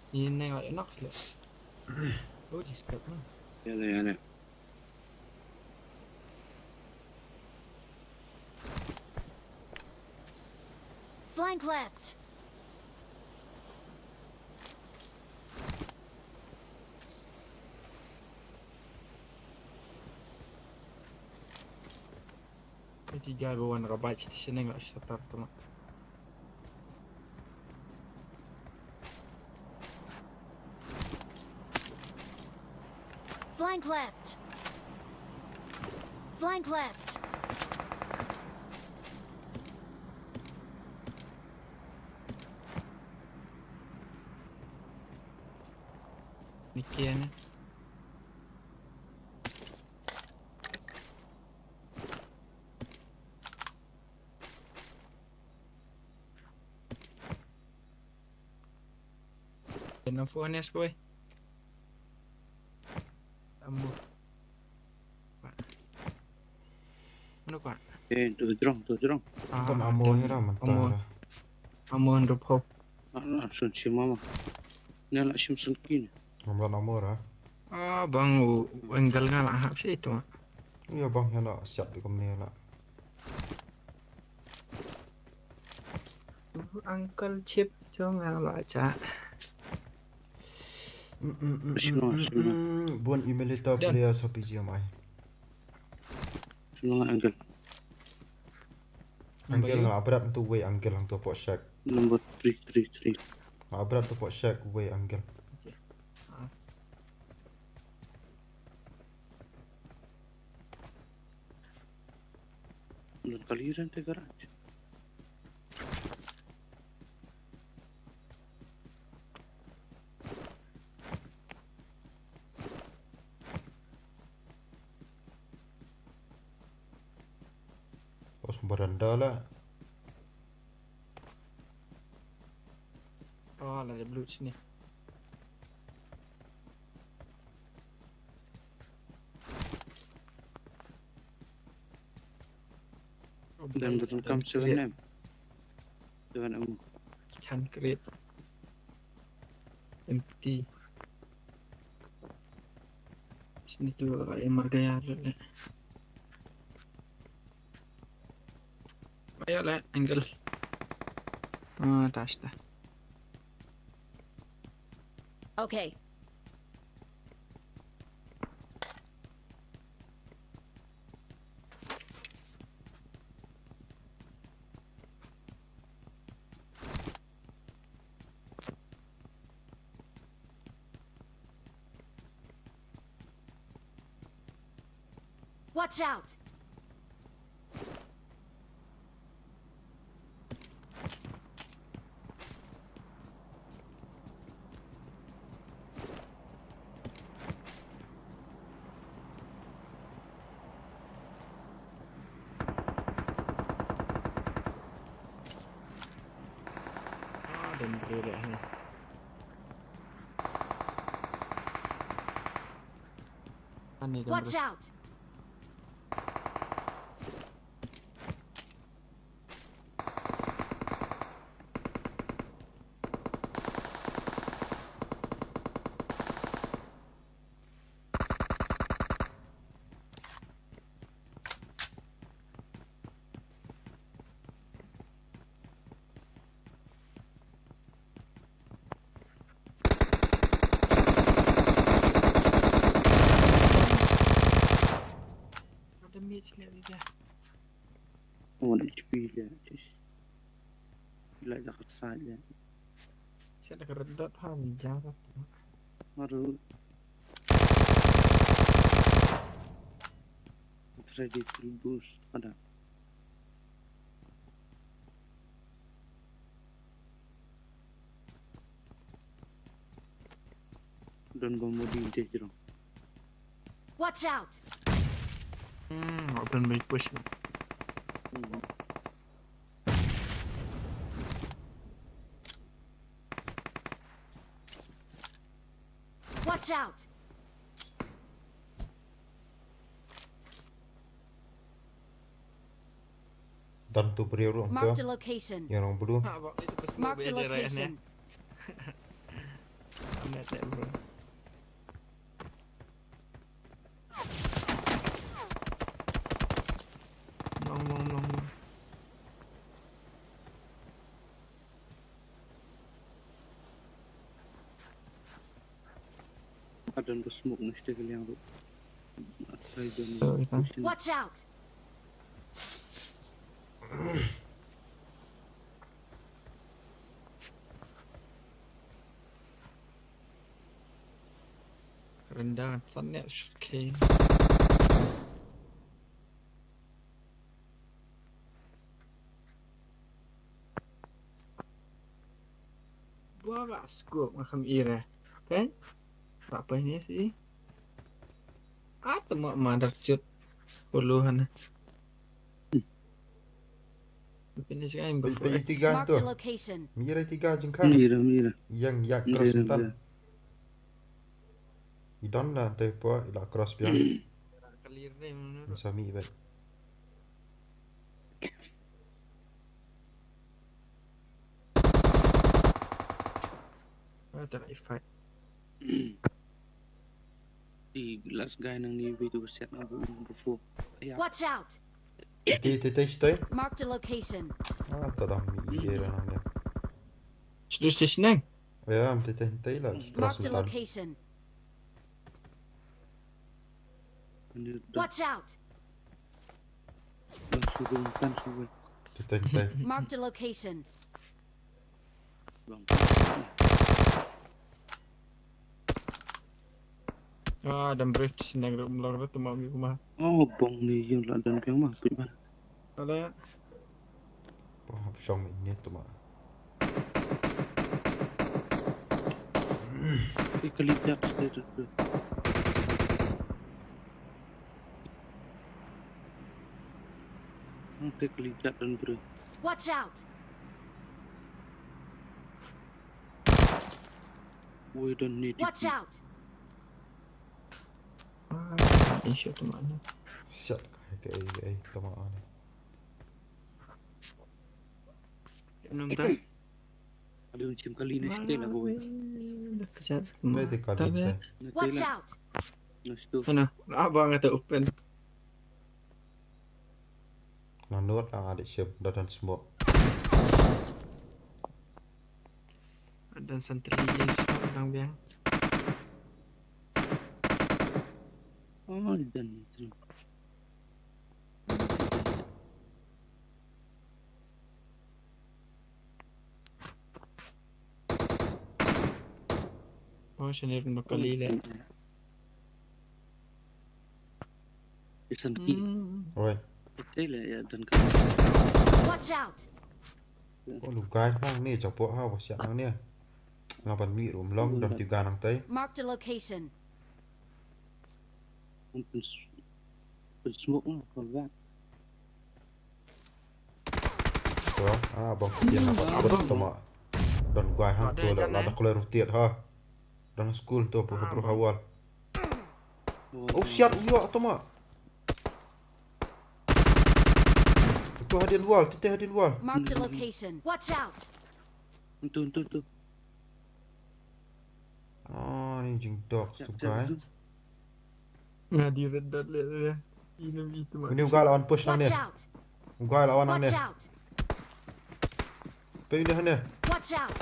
Ini enak sih. Oh, di stop ni. Ya. Flank left! Tiga bawa nak baca sini nggak setar tu mak. Flank left! Flank left! Mikian ni. Kena phone ni boy. Ambo. Ano pak? Tu jerong. Tan amo hera mentara. Amo under pop. Sun si mama. Nyala sim sengkin. Amran amo ra. Bang, enggal nga lahap siya ito. Iya bang yana siap di kami yana. Uncle Chip cho nga lah cak. Buan email itu player sapi mai. Semua angle. Angel nga abrat tu way angel ang tu pot shack. Number 333. Abrat tu pot shack way angel. Dan kaliran te garage. Terus beranda lah. Lah ada blue sini. Dan berengkam 7M. 7M. Can create empty. Sini tu yang margaya le. Ayo le angle. Tash dah. Okay. Watch out! Dan boleh ni. Ani dan Watch out! ada mid sini dia. Oh, HP dia. Like dekat saja. Saya dah keredot jawab. Baru. Ready to boost ada. Dan bamudi integral. Watch out! Open my push. Watch out! Dan tu beri orang Mark the tu. location. Yang orang bulu. Mark the location. Amat tak bro. Long. Ada yang smoke mesti kali yang tu. Watch out! Rendah sangat okay. Buat scope macam era. Kan? Apa ini sih? Atau mother shoot puluhan. Ini sekarang Pergi tiga Mark tu. the location. Mira tiga jengkang. Mira. Yang yak cross entan. Idon lah tu apa ila cross biang. clear ni menurut. Sami ibet. Ada effect. The last guy nang ni video set na before. Watch out! Stay. Marked a location. Tadam ERANGEL. Sudah sini. Ya, stay lagi. Marked a location. Watch out! Stay. Marked a location. Dan brief sini belum tu mau rumah. Oh, bong ni yang lah dan piang mah, pergi mana? Ada. Paham syong ini tu mah. Kali jat tu. Kali jat dan bro. Watch out! We don't need it. Watch out! Isu tu mana? Siap ke tu mah. Enam dah. Ada macam kali ni stay lah boy. Baik kali. Watch out! Sana, abang kata open. Nanut adik siap dan smoke. Dan santri yang orang biang. Oh, dan tu. Oh, sini rumah kali le. Isan ki. Oi. Stay lah ya dan. Watch out! Oh, lukai hang ni capok ha siap hang ni. Ngapan mi rum long dan tiga nang tai. Marked a location. Pen smoke lah kalau bang dia nak apa tu mah. Dan guai hang tu lah ada keluar rutiat ha. Dan school tu apa awal. Oh siap juga tu mah. Tu hadian wall, kita hadian wall. Marked a location. Watch out! Tu. Oh, ni jing dog tu guai. Ngadi redat le dia. Ini itu mah. Ini guai lawan push nang ni. Watch out! Guai lawan nang ni. Watch out! Pergi dah ni. Watch out!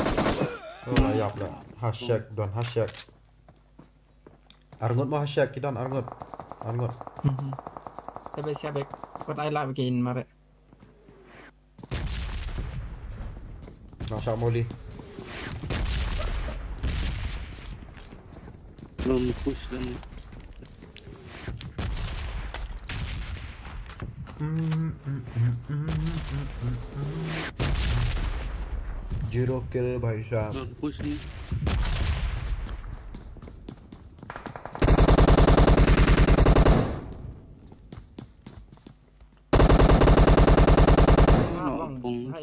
Oh, yap lah. Hashtag don hashtag. Arngot mah hashtag kita arngot. Tapi siapa? Kau tak elak bikin mare. Nak syak moli. belum push dan Zero kill भाई साहब. belum push ni.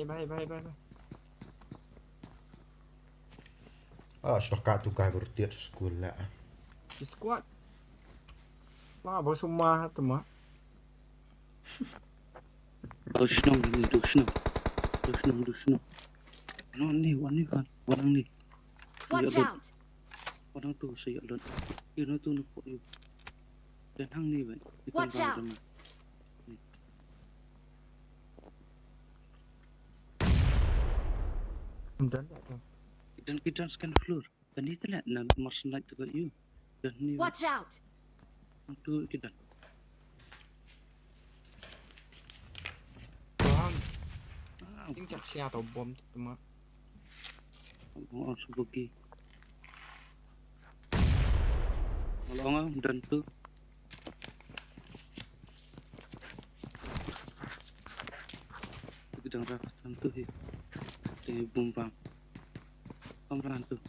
Bye. Ah, suka tu kai bertiat sekolah. Squad. Wah, bos rumah tu mah. Dushnam. No ni, warang ni. Watch out! Warang tu saya lon. You know tu nak you. Dan hang ni ban. Watch out! Dan kita scan floor. Dan itu lah nak mars naik tu you. Dan ni. Watch out! Tu kita. Tính chặt xe tàu bom tu mah. Oh, sebagai. Tolong dan tu. Kita dah tentu ni. Di bumbang. Kamran tu.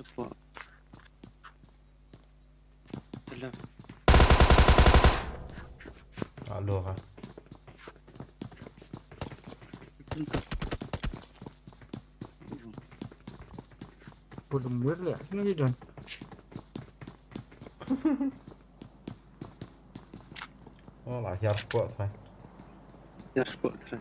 Apa? Telah. Aloha. Belum boleh lah. Sini John. Oh lah, siap spot saya. Ya spot saya.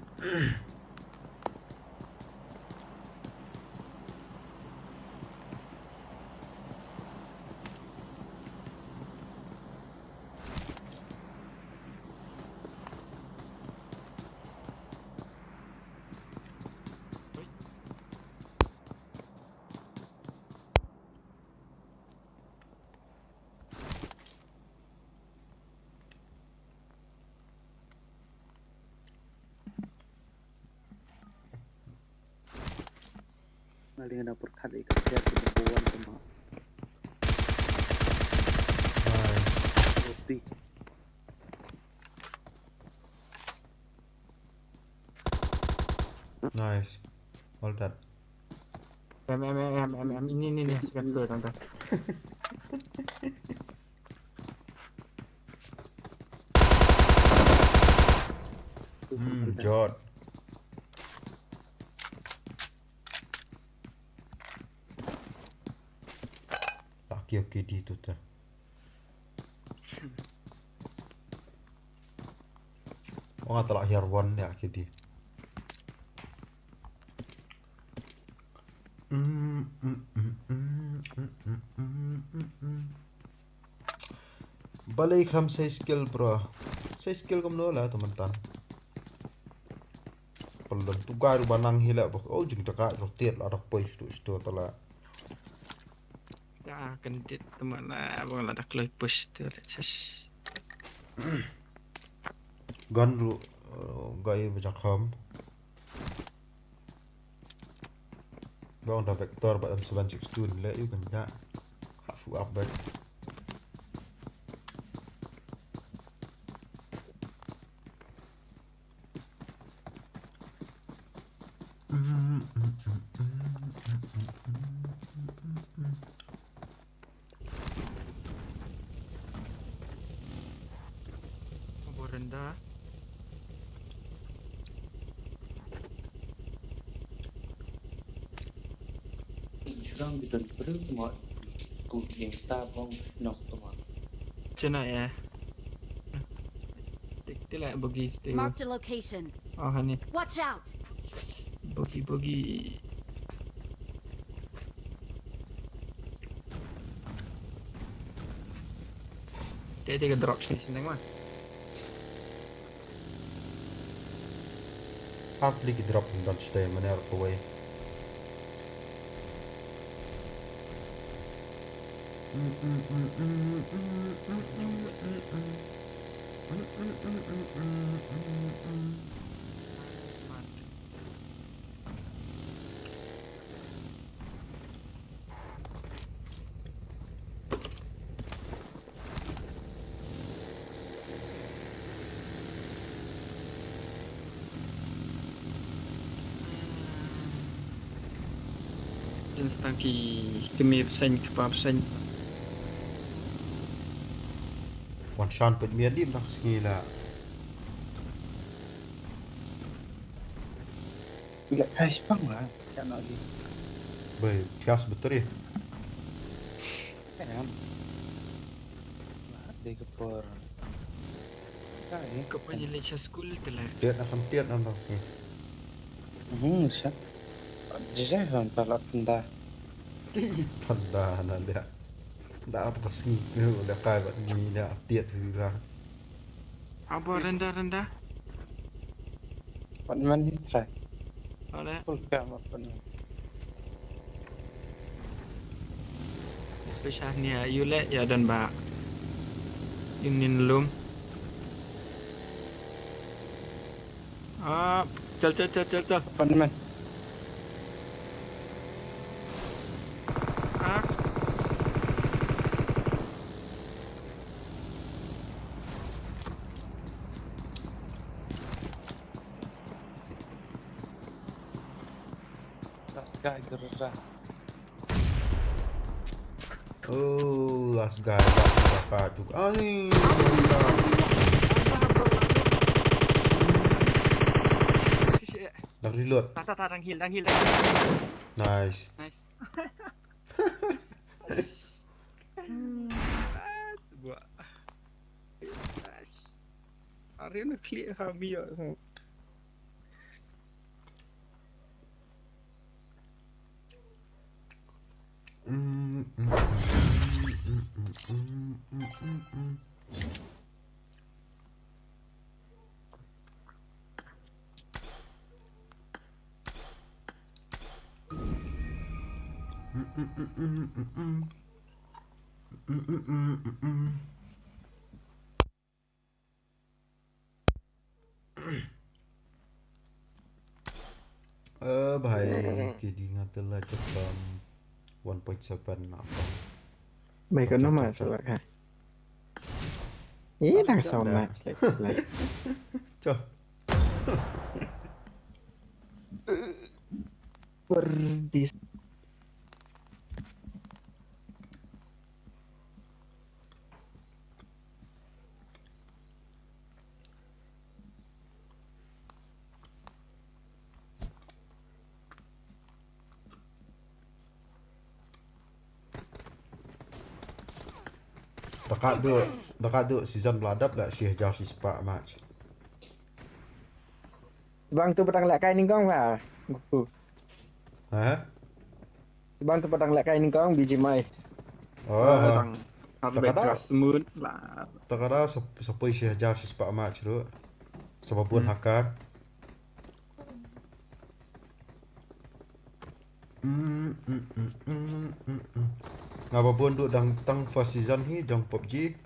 paling dapur kali kerja kebuan sama roti. Nice. All done. Ini scatter tante. Jod. Tak kira KD tu tu. Orang tak lahir one ya KD. Balik ham saya skill bro. Saya skill kamu lah teman-teman. Kalau tu gaya banang hilap, oh jeng dekat rotate lah dah push tu itu telah. Ya, kendit teman lah, abang lah dah close push tu. Gun lu gaya macam ham. Bang dah vektor pada sebanyak stun le, you kan tak? Hafu update. Rendah. Serang kita perlu mau kucing tabung nok semua. Cina ya. Tik lah bagi stay. Marked a location. Oh ni. Watch out! Bagi. Dia drop sini mah. Hardly drop in Dutch time mana away. Instant 𝐃𝐀𝐓𝐄 1 shot put me dim dah segila. Bila cash bang lah, tak nak lagi. Baik, kias betul ya. Kan? Ada kepor. Kau punya lecture school tu lah. Dia akan tiat anda. Siap. Jadi kan kalau pindah. Tanda na dia. Dah apa sini udah kaya buat ni dah tiat juga. Apa rendah? What man he try? Ada. Full cam apa ni? Pesah ni you let ya dan ba. Inin lum. Chal. Apa ni man? Guy gerah. Oh, last guy dah juga. Ani. Dah reload. Tak ranghil. Nice. Buat. Hari ni clear kami ya. भाई KD ngatelah cetam 1.7 apa. Baik kan nama sebab kan. Ini dah so much like. Cah. Berdis. Dekat tu season beladap lah Syekh Jar Sispa match. Bang tu pedang lak kain ni kong lah. Ha? Bang tu pedang lak kain ni kong biji mai. Oh. Ada smooth lah. Takara siapa Syekh Jar Sispa match tu. Sebab pun hakar. Ngapa pun duk tang first season hi jang PUBG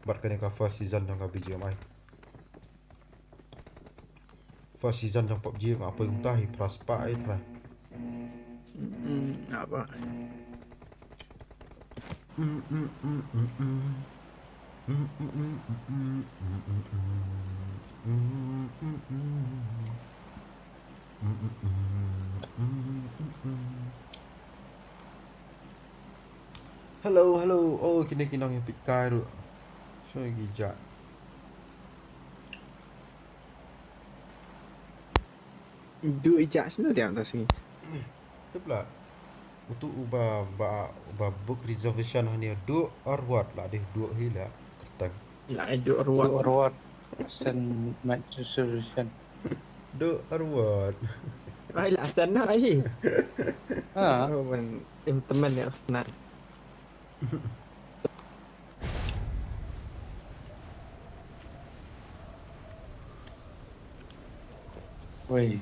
barkan ka first season jang ka BGMI. First season jang PUBG apa yang tahi praspa ai try. Apa? Hello. Oh, kini kinang yang pikai tu. So gijak. Du ijak semua dia atas sini. Tu pula. Untuk ubah book reservation ni do or what lah deh do hila kertang. Lah du ruat. Reward. Send match resolution. Do or what? Ai lah sana ai. Ha. Oh man teman ya senang. Woi.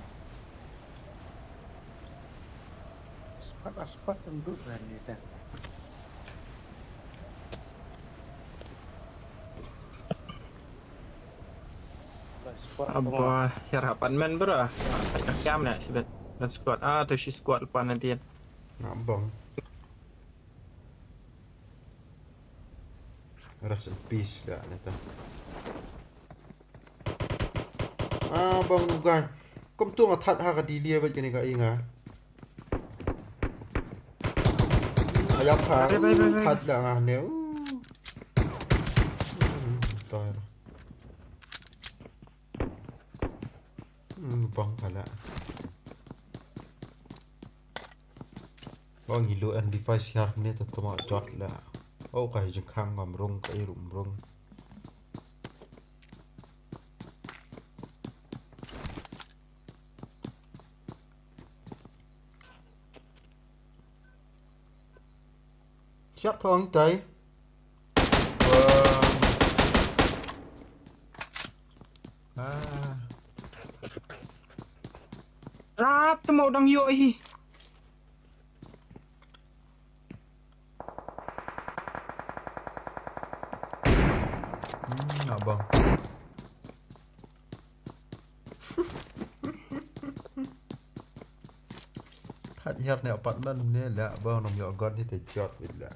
Aspat tunduk kan ni dah. Apa harapan man bro? Tak jam nak sebab dan squad tu si squad lepas nanti. Ngabang. Rest in peace dah neta. Bang bukan. Kom tu ngat ha ka dilia bat kini ka inga. Ayam ha. That dah ngah neu. Toy. Bang kala. Bang hilu and device har ni tetap mak jot lah. Oh kai jeng khang ngam rung kai rum rung. Shot phong tay. Rat mau dang yo hi. Abang. Hat hiar ni apartment ni lah abang nom yo god ni te jot bila.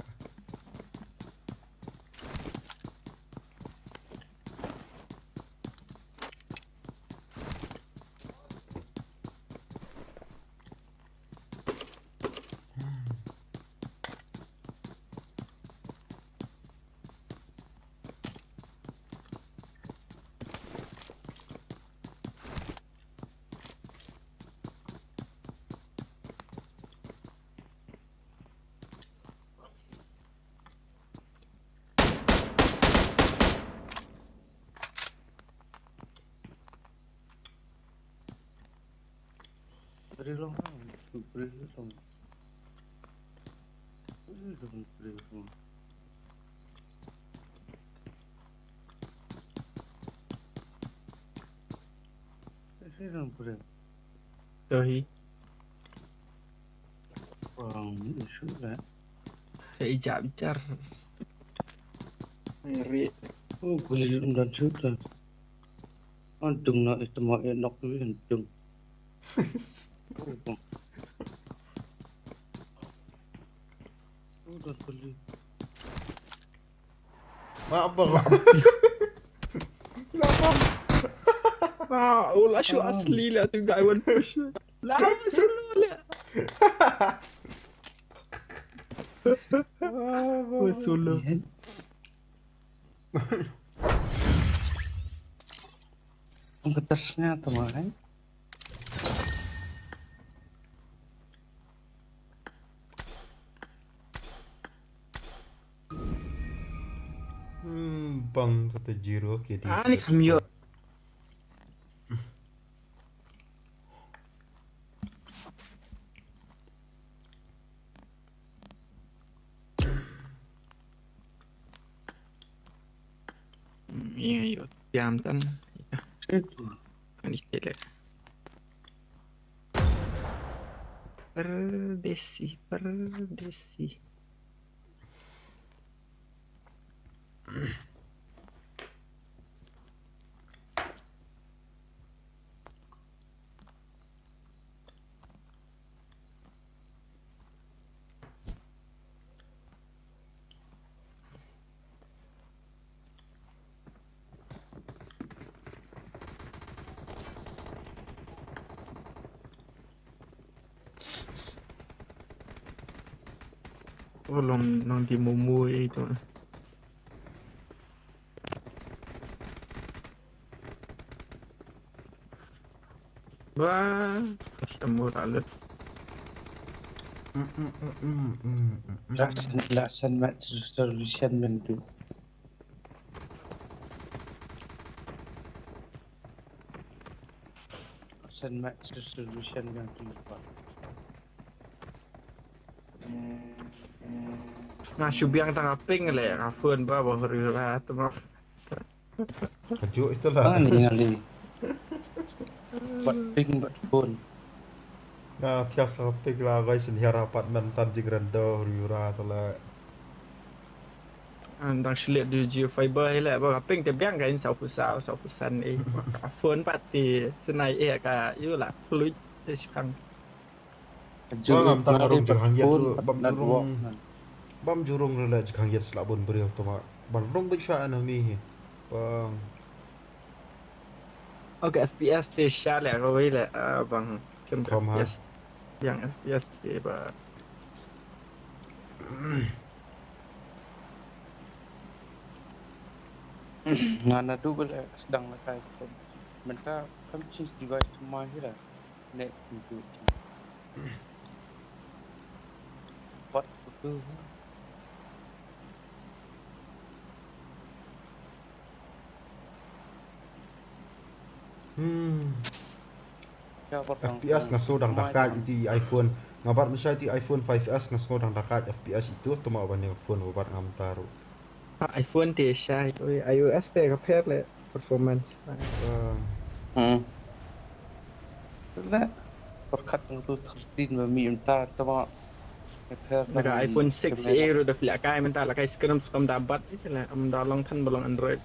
Beri long. Tohi. Isu lah. Saya ijak bicar. Ngeri. Oh, boleh dan sudah. Antung nak itu mau enak tu antung. Udah beli. Maaf bang. Ah, ulah show asli lah tu guy one push. Lama solo lah. Oh, solo. Ngetasnya teman. Bang satu zero KD. Ah, ni kami yo. Iya yo, jam tan. Itu. Ini kira. Perdesi. Oh, long di mumui itu. Wah, customer alat. Lasan match solution mentu. Lasan match solution mentu. Nah, syubiang tengah ping le, rafun ba baru lah tu mah. Kaju itulah. Ngali. Buat ping buat pun. Nah, tiasa pig lah guys ni harapan nantan jigrando riura tala. Andang selit di geofiber le, ba ping te biang kan sau pusan eh. Rafun pati senai eh ka you lah fluid te sekarang. Bang am tarung jang ya tu bam jurung rela jang ya selabun beriau tu mak. Bang rong bisha anami. Bang. Okay, FPS te sha le ko le bang kem FPS. Yang FPS te ba. Ngana tu boleh sedang lekai. Menta kami change device semua hilang. Net itu. What to do? FPS ngasodang dakat itu iPhone. Ngabar misal itu iPhone 5s ngasodang dakat FPS itu tu mau bani phone buat ngam taru. iPhone te sha itu iOS te compare le performance. Lah. Perkat itu 13 mami entah tama. Maka iPhone 6a ru dah pilih kai mentah lah kai skrim skam dapat itu lah am dalang tan belum Android.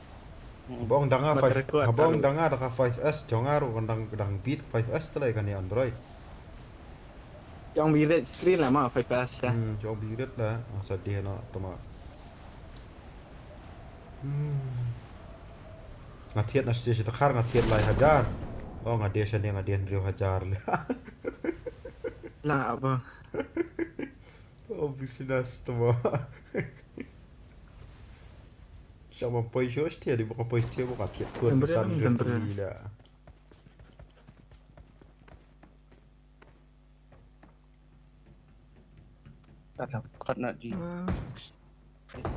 Bong danga 5 abong danga daka 5s jongaru kandang kedang beat 5s tu lah kan ni Android. Yang birit screen lah mah 5S ya. Jauh birit lah masa dia nak tama. Ngatiat nasi si takar ngatiat lai hajar. Oh ngadia sini ngadia Rio hajar le. Lah apa? Oh bisnes tama. Sama pois dia di bukan pois dia bukan tiap tuan besar beli lah. Kata kat nak di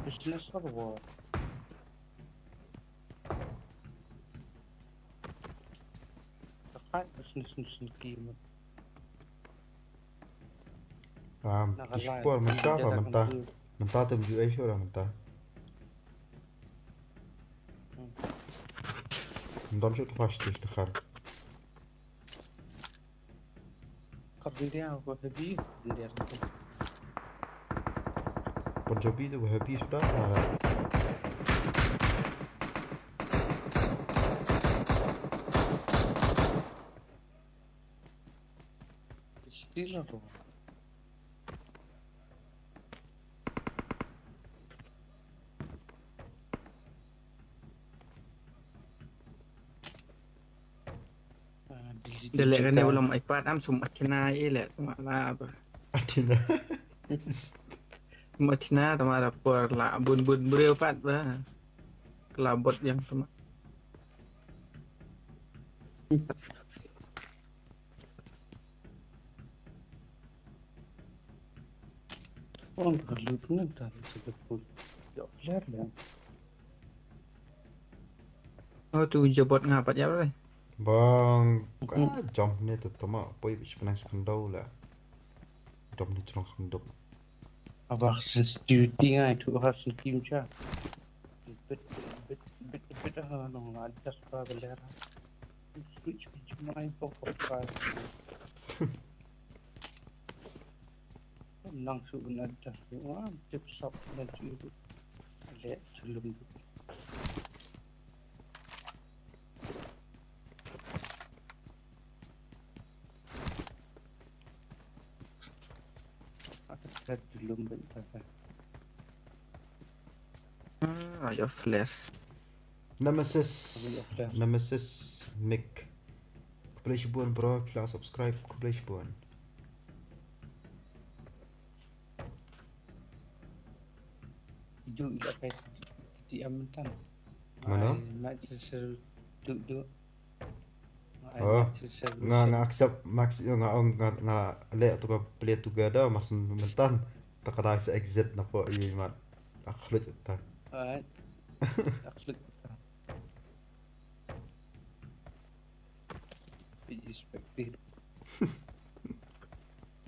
business apa buat? Kat business kimat. Dispor mentah apa mentah? Mentah tu baju Aisyah orang mentah. Dan شو تفاشتش تخر قبل dia wahabi dia Punjabi tu wahabi sudah Still tu. Delek kan ulam iPad am sumat kena ile la apa. Atina. Sumat kena tama ada por la bun beriu pat ba. Kelabot yang sama. Oh, kalau tu nak dah sebut. Ya, clear lah. Oh tu jebot ngapat ya ba. Bang, jom ni tu tama poi bis penang skandau lah. Jom ni terus skandau. Abang sensitivity ngai tu harus sensitif je. Bet dah nong ada sebab beler. Switch cuma info profile. Langsung ada semua tips up nanti itu. Lihat sebelum itu. Ada belum bentar. Ya flash. Nemesis mic. Kepala buan bro, please subscribe kepala buan. Duduk tak pakai titik amantan. Mana? Nak sesuatu duduk. Oh, nga accept max nga le tu ka play together mas mentan takara sa exit na po i mat akhlut ta. Akhlut. Expected.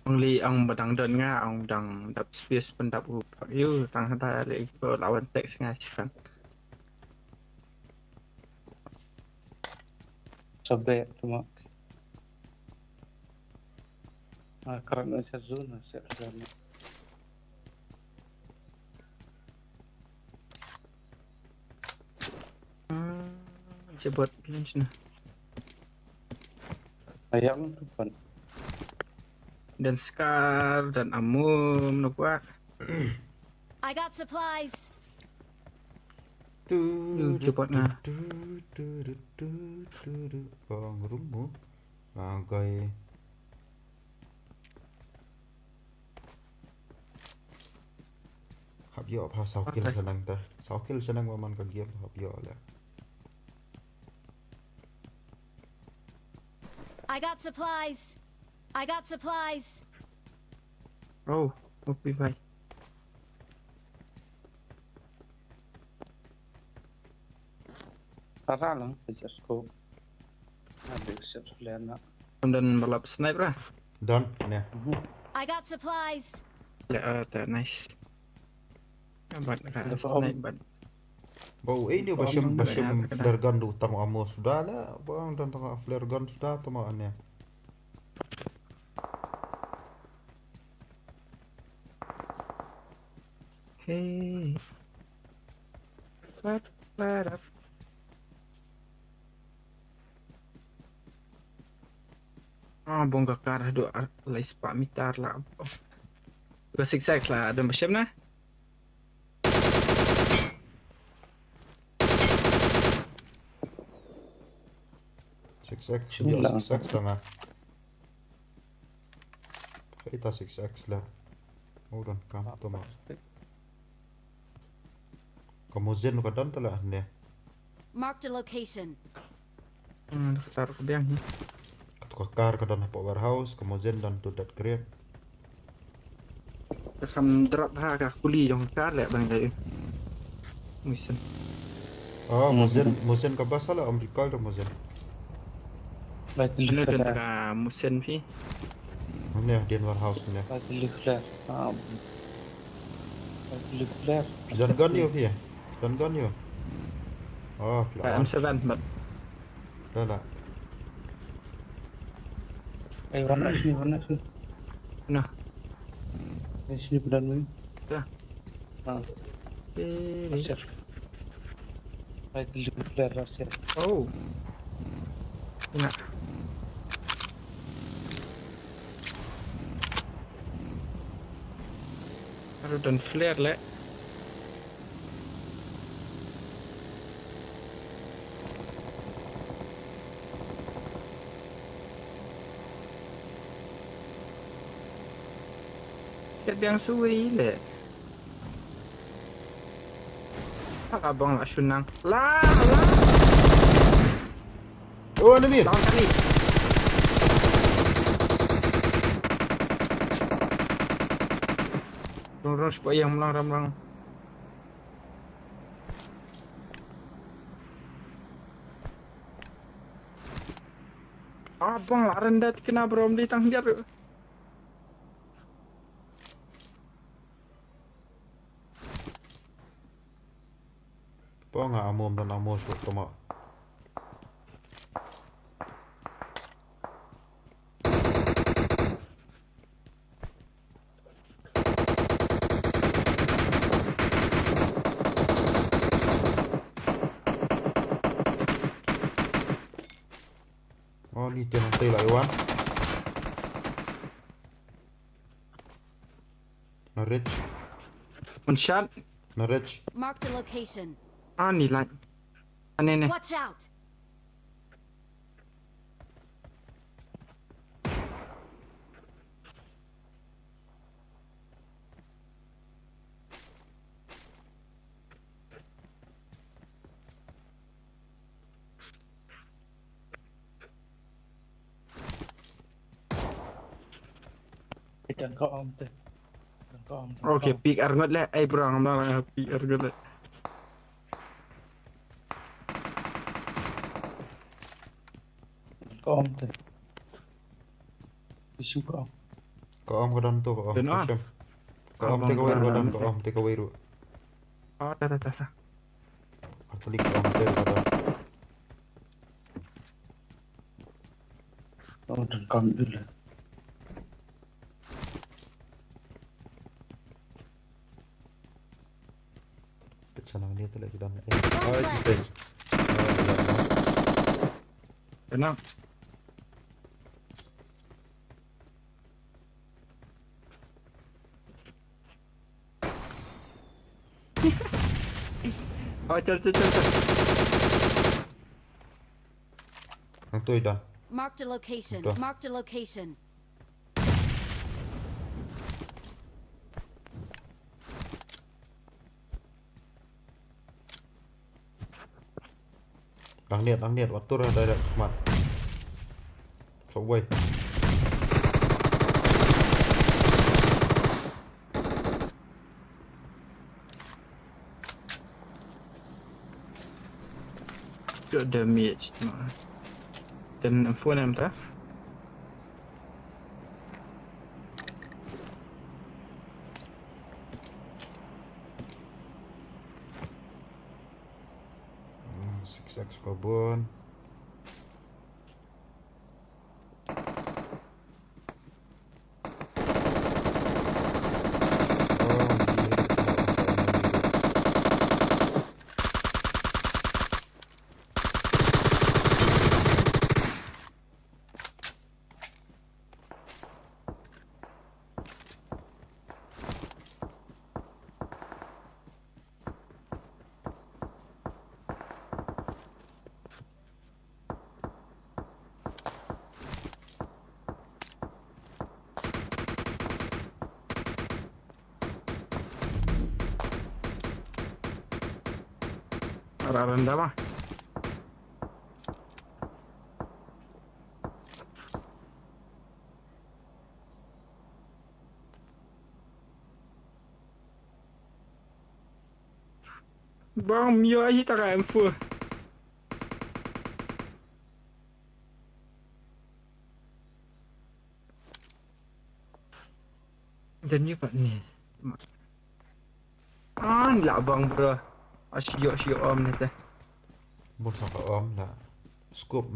Only ang badang don nga ang dang dap space pendap upak you tang hata le ko lawan teks nga sifan. Sampai tu mak. Kerana saya zona saya kerana. Jebot lunch na. Ayam tu pun. Dan scar dan amum no kuat. I got supplies. Jebot na. Bang rumo. Gai. Hab yo pa sau kill senang ta. Sau kill senang man ka game hab yo la. I got supplies. I got supplies. Oh, okay bye. Parah lah, saya scope. Ada set lena. Dan balap sniper lah. Done. Ne. I got supplies. Ya, nice. Abad ka sniper. Bau ini basyam flare gun tu tang amo sudah lah. Bang dan tang flare gun sudah tamaannya. Hey. What? Bongga karah do lai spa mitar lah. Dua zigzag lah ada macam na. Zigzag, dia zigzag tengah. Kita zigzag lah. Udah kamu tu mah. Kamu zen lu kadang telah ni. Marked a location. Taruh ke biang ni. Kakar kadang apa warehouse, kamu zen dan tu dat crate. Kam drop ha ka kuli jong kar le bang dai. Mission. Oh, muzen ka bas lah Amerika tu muzen. Betul Ini betul. kan musen fi. Ni dia warehouse ni. Betul betul. Betul betul. Dan gun yo pi. Dan gun yo. Oh, M7 mat. dah lah. Warna sini. Nah. Sini benar ni. Ya. Rasir. Betul betul rasir. Oh. Enak. Ada dan flare lah. Yang suwi le. Tak abang nak senang. Lah. Oh, enemy. Lawan kali. Terus supaya yang melang. Abang lah rendah kena brom di tang dia. Apa nggak amom dan amo suka tomak. Oh, ni jangan stay lah, Iwan. Norwich. One shot. Norwich. Mark the location. Ah, ni lah. Aneh. Watch out. Dan kau am tu. Okay, pick arngot lah. Bro, ambil pick arngot lah. Kau am tu. Isu kau. Kau am kadang tu, kau am. Benar. Kau am take away kadang, kau am take away ru. Oh, dah. Atau kau am take kadang. Oh, dan kau dulu. Senang dia tu lagi dah. Oh, defense. Benar. Oh, cer. Yang tu dah. Mark the location. Betul. Mark the location. Đang nhiệt, bắt tôi ra đây mặt. Sống quay. Good damage. Dan phone em ta. Six kebun. Rendah mah. Bom, yo aja tak ada info. Dan ni pak ni. Lah bang bro. Asyik om ni teh. Một sản phẩm là scope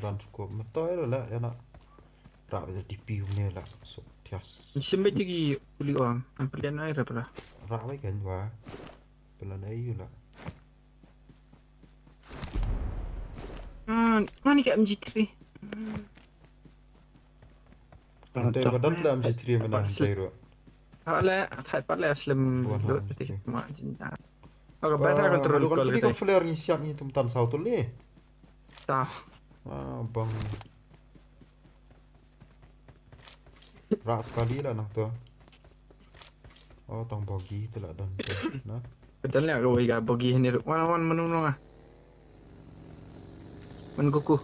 đoàn scope mà tối rồi lại em ạ. Rạo bây giờ DPU này là số thiệt. Sampai lagi beli om. Ambil air apa? Rạo mấy cái quá. Lần ấy là. Mana kat MG3? Hantai badan lah MG3 mana hantai rồi. Hala, khai pat le slim Buan dot ha, ketik okey. mak cinta. Oke, better control Aduh kan call pergi gitu. kan flare ni siap ni tum tan sau tu ni. Sa. Bang. Rak kali lah nak tu. Oh, tong bogi tu lah dan tu. Nah. Betul lah kau iga bagi ni. Wan menung ah. Menguku.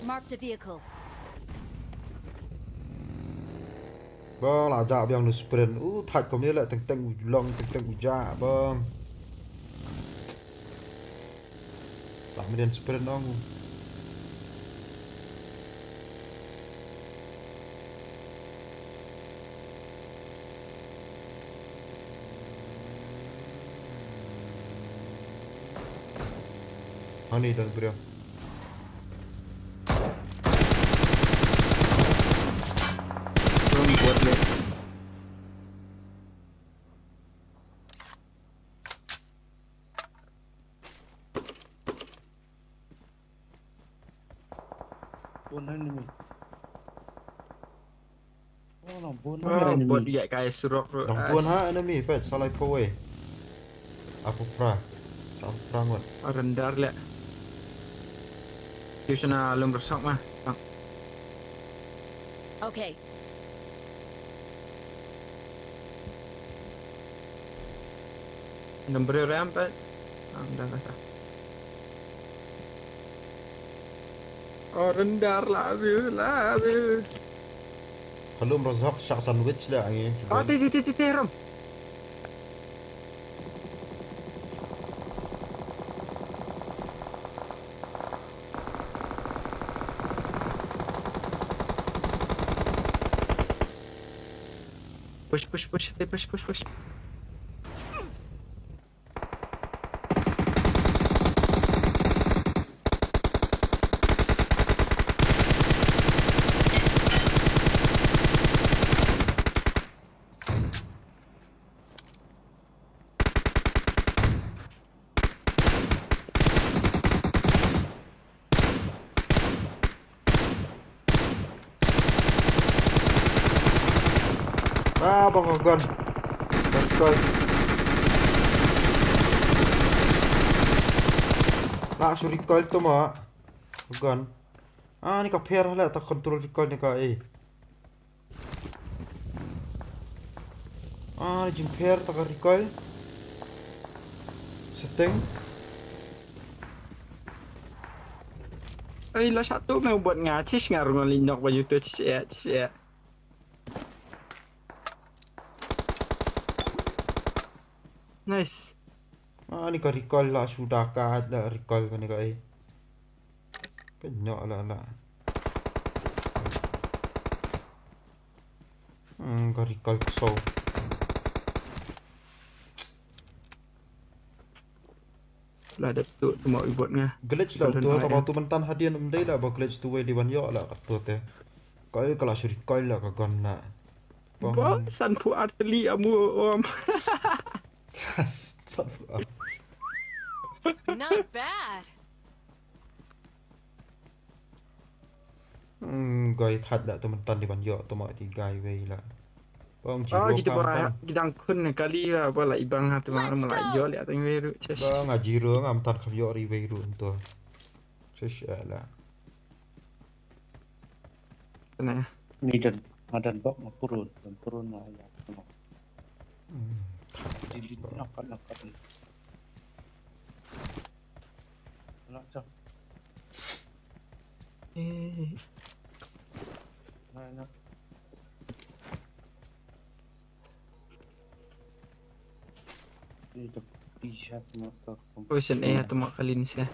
Marked a vehicle. Bang lah ajak biang nu sprint. Thạch kom ni lah teng long teng ujak bang. Tak meden sprint dong. Ani dan beliau. Belum buat le. Buôn enemy. Oh, no, buôn Buat enemy. dia kayak surok. Dong puan ha enemy pet salai powe. Aku pra. Tak prangot. Rendar le. Di sana lum rosak mah. Bang. Okay. Nombor rampat. Dah kata. Oh rendar lah. Kalau merazak syak sandwich lah ni. Oh ti rom. Push. Bang gun. Betul. Nak suruh recoil tu mak. Gun. Ni ka pair lah tak control recoil ni ka ni jing pair tak recoil. Setting. Lah satu mau buat ngacis ngaruh ngelinok baju tu cia. Nice. Ni ka recoil lah sudah ka ada recoil kan ni ka Kenyok lah. Ka recoil so. Lah ada tu mau buat ngah. Glitch lah tu kalau tu mentan hadiah namdai lah ba glitch tu di ban yo lah tu teh. Kai kalau suruh recoil lah ka gun nak. Bang san pu arteli amu om. Not bad. Gai thật lah teman-teman di banjok tu mak ti gai wei lah. Bang Oh jiro gitu kan. ba gidang kun kali lah bola ibang ha tu malah jo lihat teng weru ces. Bang ajiro ngam tan khabyo ri wei ru tu. Ces lah. Nah. Ni dan bok turun lah ya. Jadi nak. Nak cak. Nah. Itu t-shirt motor. Position tu mak kali ni saya.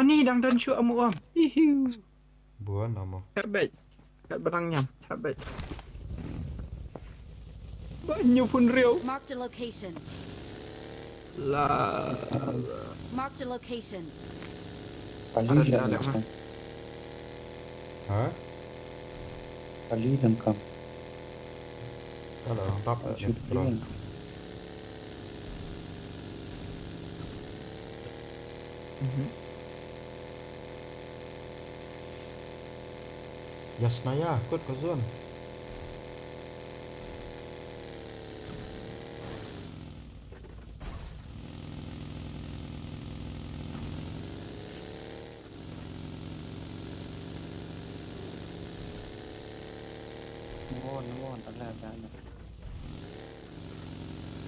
Ni dang dan shoot amu om. Hihiu. Buan nama. Hebat. Kat barangnya. Hebat. Banyak pun real. Marked a location. Lah. Marked a location. Kali Ada. dah. Ha? Kali dan kam. Kalau orang tap ni Shoot terang. dia. Jasnaya, kot ke zon. Ngon, tak lah dah.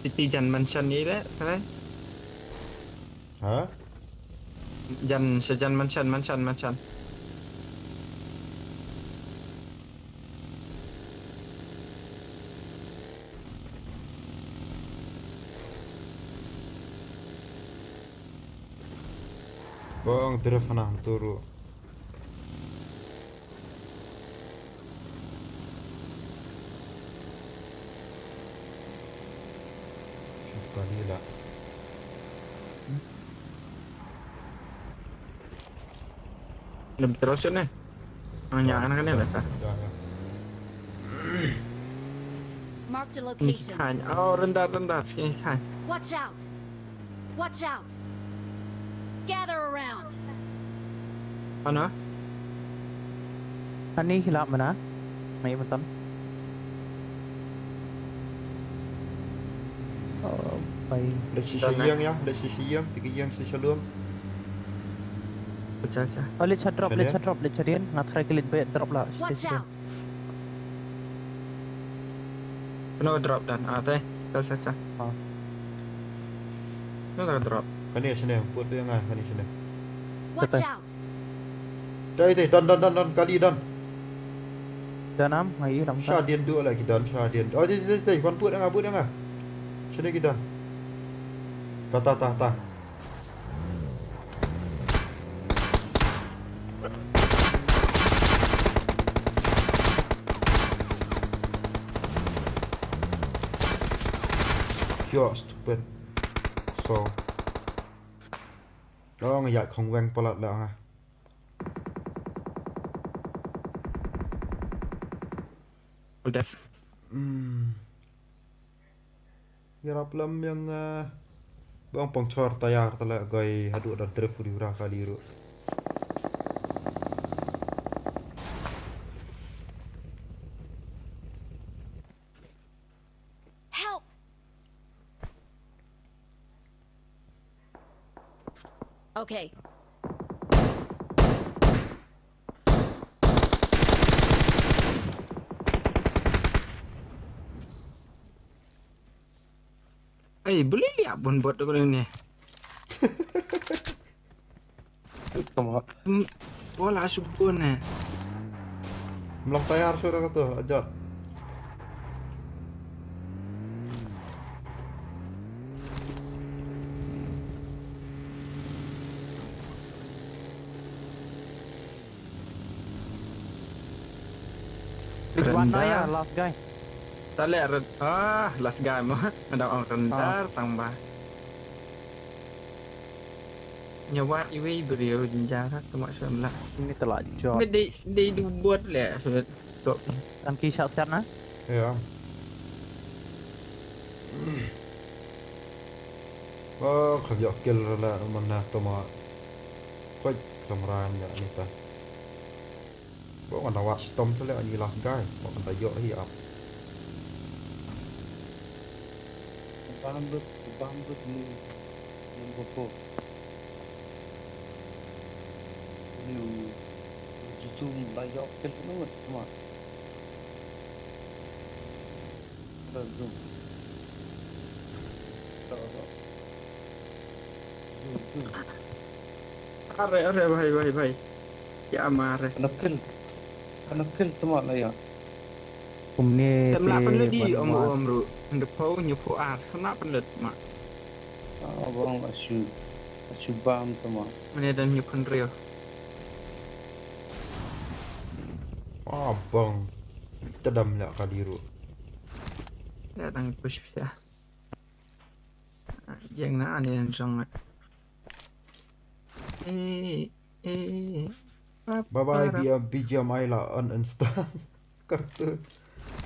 Titi jan mansion ni dah, kan? Ha? Jan sejan mansion. Bang telefon turu. Kali lah. Lebih terus ni. Hanya anak ni lah. Marked a location. Hanya, oh rendah. Sini kan. Watch out! Watch out! Gather around! Mana? Anh đi hilap mana? May betul. Baik. Ada sisi yang ya, ada sisi yang, tiga yang sisi dalam. Baca. Oh, let's drop, let's carian. Nak try kelit bayar drop lah. Watch out! Kena drop dan teh. Saja. Oh. Kena drop. Kan ni sini, buat dia ngah, kan ni sini. Watch Betul. out! Cai dan kali dan. Dan am, ayo lam. Syadian dua lagi dan Syadian. Oh, jadi, kan buat dia ngah. Sini kita. Tah. Yo, stupid. So. Đó người dạy không quen bao lợn ha. Udah. Ya problem yang bang pengcor tayar tala gai hadu dan terfuri ura kali ru. Help! Okay. Boleh lihat pun buat tu ni. Tama. Bola sukun eh. Melang tayar sudah kata ajak. One ya, last guy. Tak lihat last guy mah. Ada orang rendah tambah. Nyawa iwi beliau jenjara termasuk lah. Ini telah job. Dia buat lah sudah stop. Kan kisah sana. Ya. Oh, kerja kill lah mana toma. Kau kemaran ya ni ta. Bawa nak watch storm tu lah ni last guy. Bawa tak jauh hi up. Bambut ni yang bopo. Ni jujur banyak kel banget semua. Zoom. Are bhai. Ya amar. Anak kel semua lah ya. Kumni. Temla penlut di om ru. Hendak pau nyupu kena penlut mak. Abang asyuk bam semua. Mana dan nyupan real. Abang. Tedam lah kali ru. Datang push ya. Yang nak ada yang sangat. Bye bye BGM ai lah uninstall. Kartu.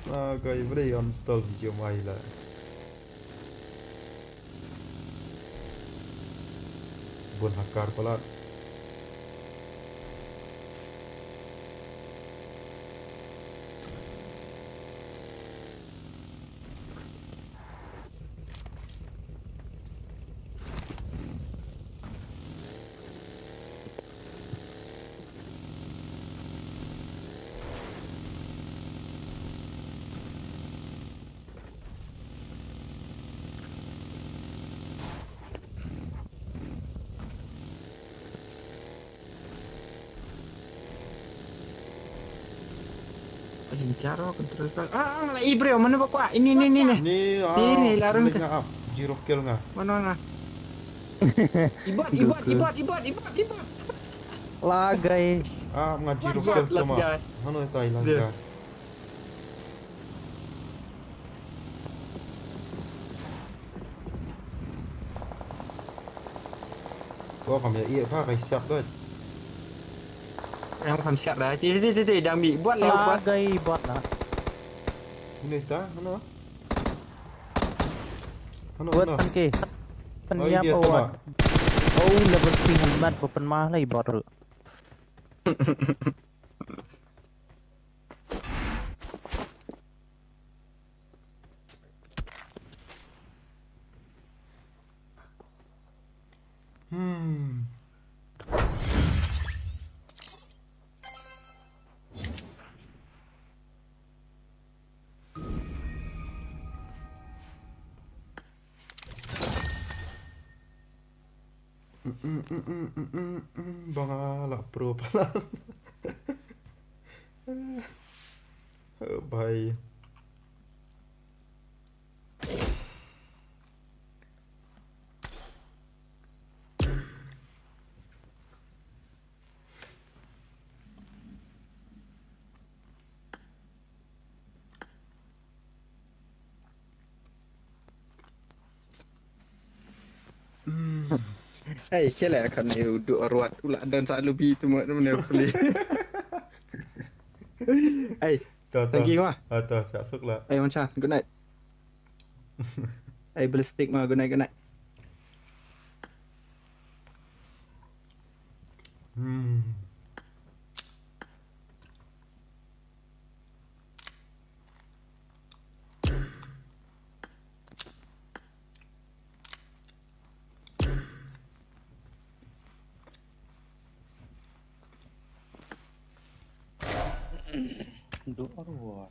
Guys, boleh uninstall BHOI lah. Buat hackar pula. Cara control kan. Lagi bro, mana bawa? Ini. Ni Ni, larang boleh ngap. 0 kill ngap. Mana? Ibot. Lah guys. Mengaji 0 Watch kill out. cuma. Last guy. Mana tai Dia. langgar. Kau kami iya kai siap tu. Yang faham siap dah. Ti dah ambil. Buat lah Lah buat. guys bot lah. Ini ta, mana? Buat pan ke. Penyap dia awak. cuma. Oh level 3 helmet bukan mahal lagi bot. Bangala pro pala. Bye. Kira kan duduk ruat pula dan selalu bi tu mana boleh. Thank you mah. Atau masuk lah. Macam good night. Ballistic mah good night. Duduk ruat.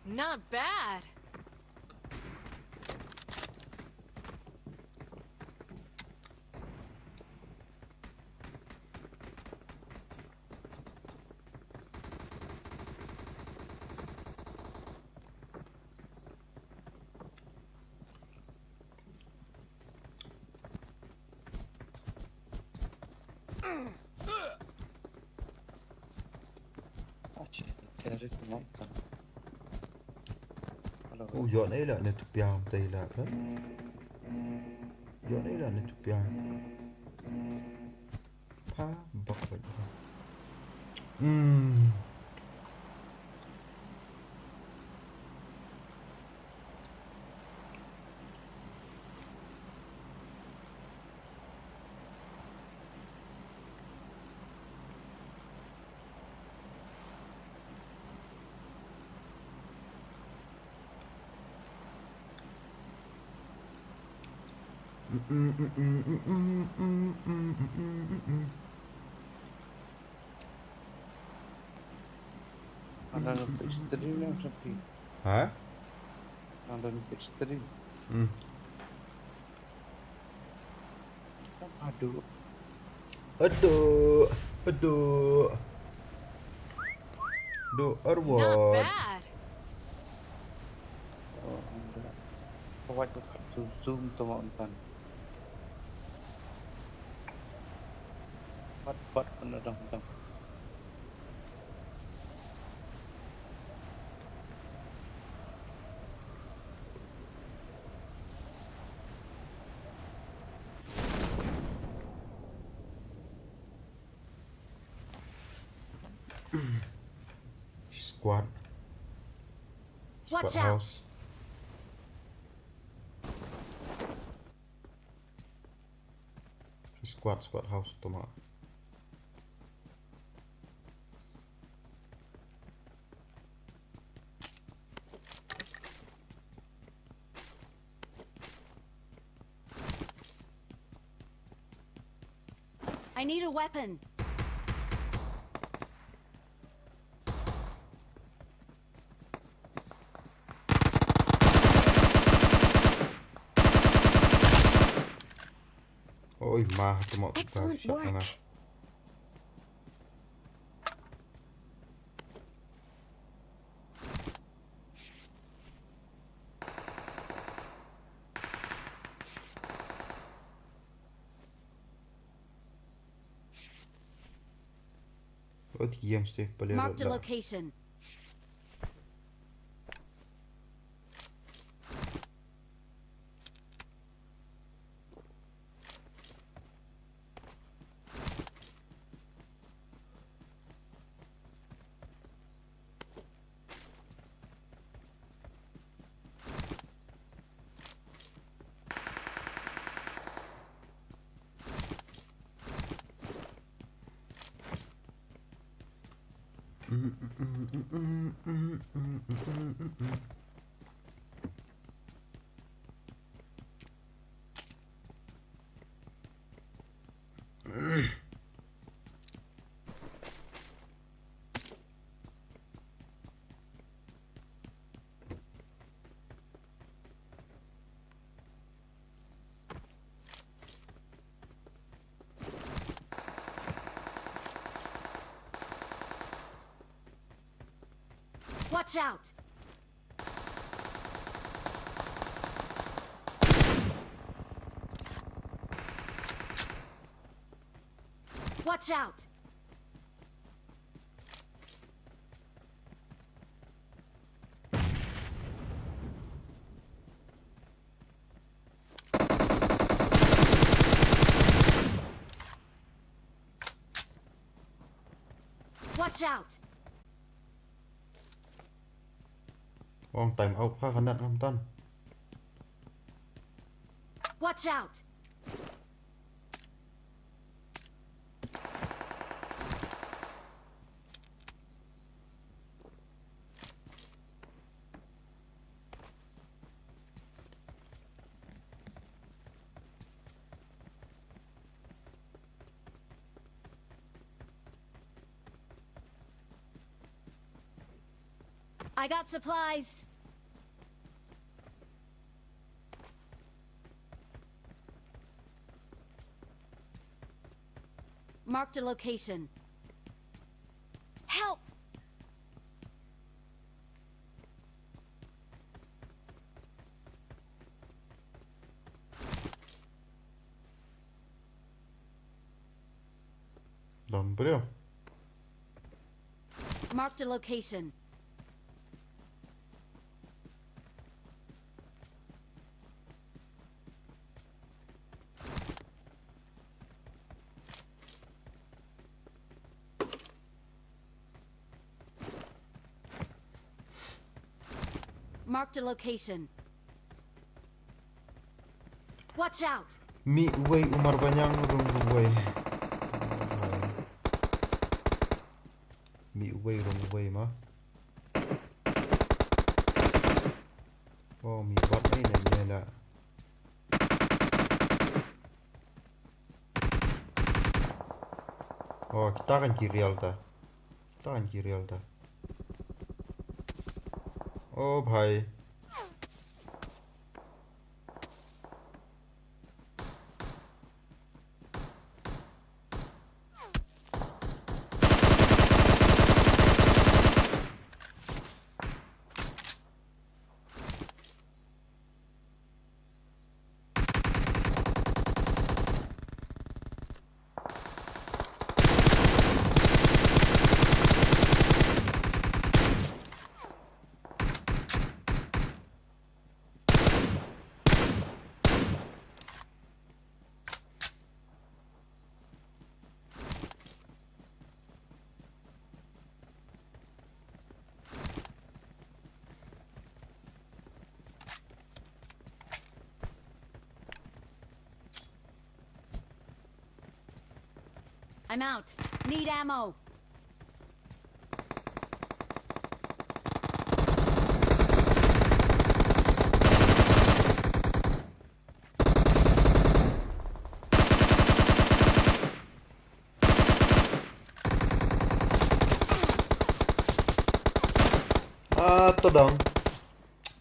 Not bad. Cari nak. Oh, dọn ấy là tụi piam tây là đó. Dọn ấy là tụi piam. Phá bọc vậy. Ada EXSTREAM yang sepi. Hả? Download extreme. Aduh. Aduh. Aduh. Aduh, Not Arwad. bad. Oh, enggak. Kawat tu zoom tu mau entan. Pat benar dong. Squad. Watch Squad out. house. Squad house toma. I need a weapon. Ôi mà toma. Excellent work. Ôi thì em sẽ bật lên Marked a là. location. Watch out. Watch out. Watch out. Ông time out ha kanan am tan. Watch out. I got supplies. Marked a location. Help! Đòn bữa. Marked a location. Marked a location. Watch out! Mi uway umar banyang rong uway. Mi uway rong uway mà. Oh mi bot này này là. Oh kita akan kiri alta. Kita akan kiri alta. Oh भाई I'm out. Need ammo. to dong.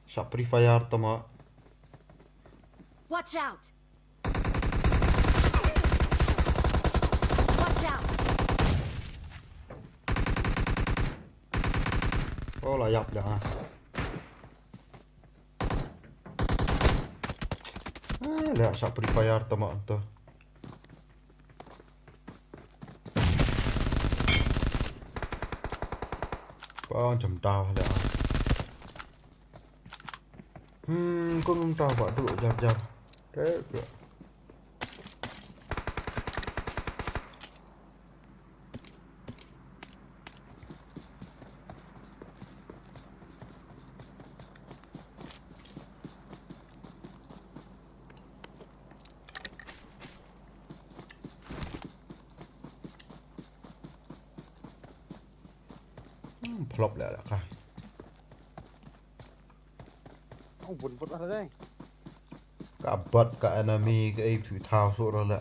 Sa Free Fire tama. Watch out. Watch out. Oh layak dah. Lihat sa Free Fire tama tu. Con chầm tao lẹ. Con không tao vợ tụ giật giật. Thế kìa. Plop lại cả. Ông vụn vụt ở đây. Cả bật cả enemy cái aim thử thao số đó lẹ.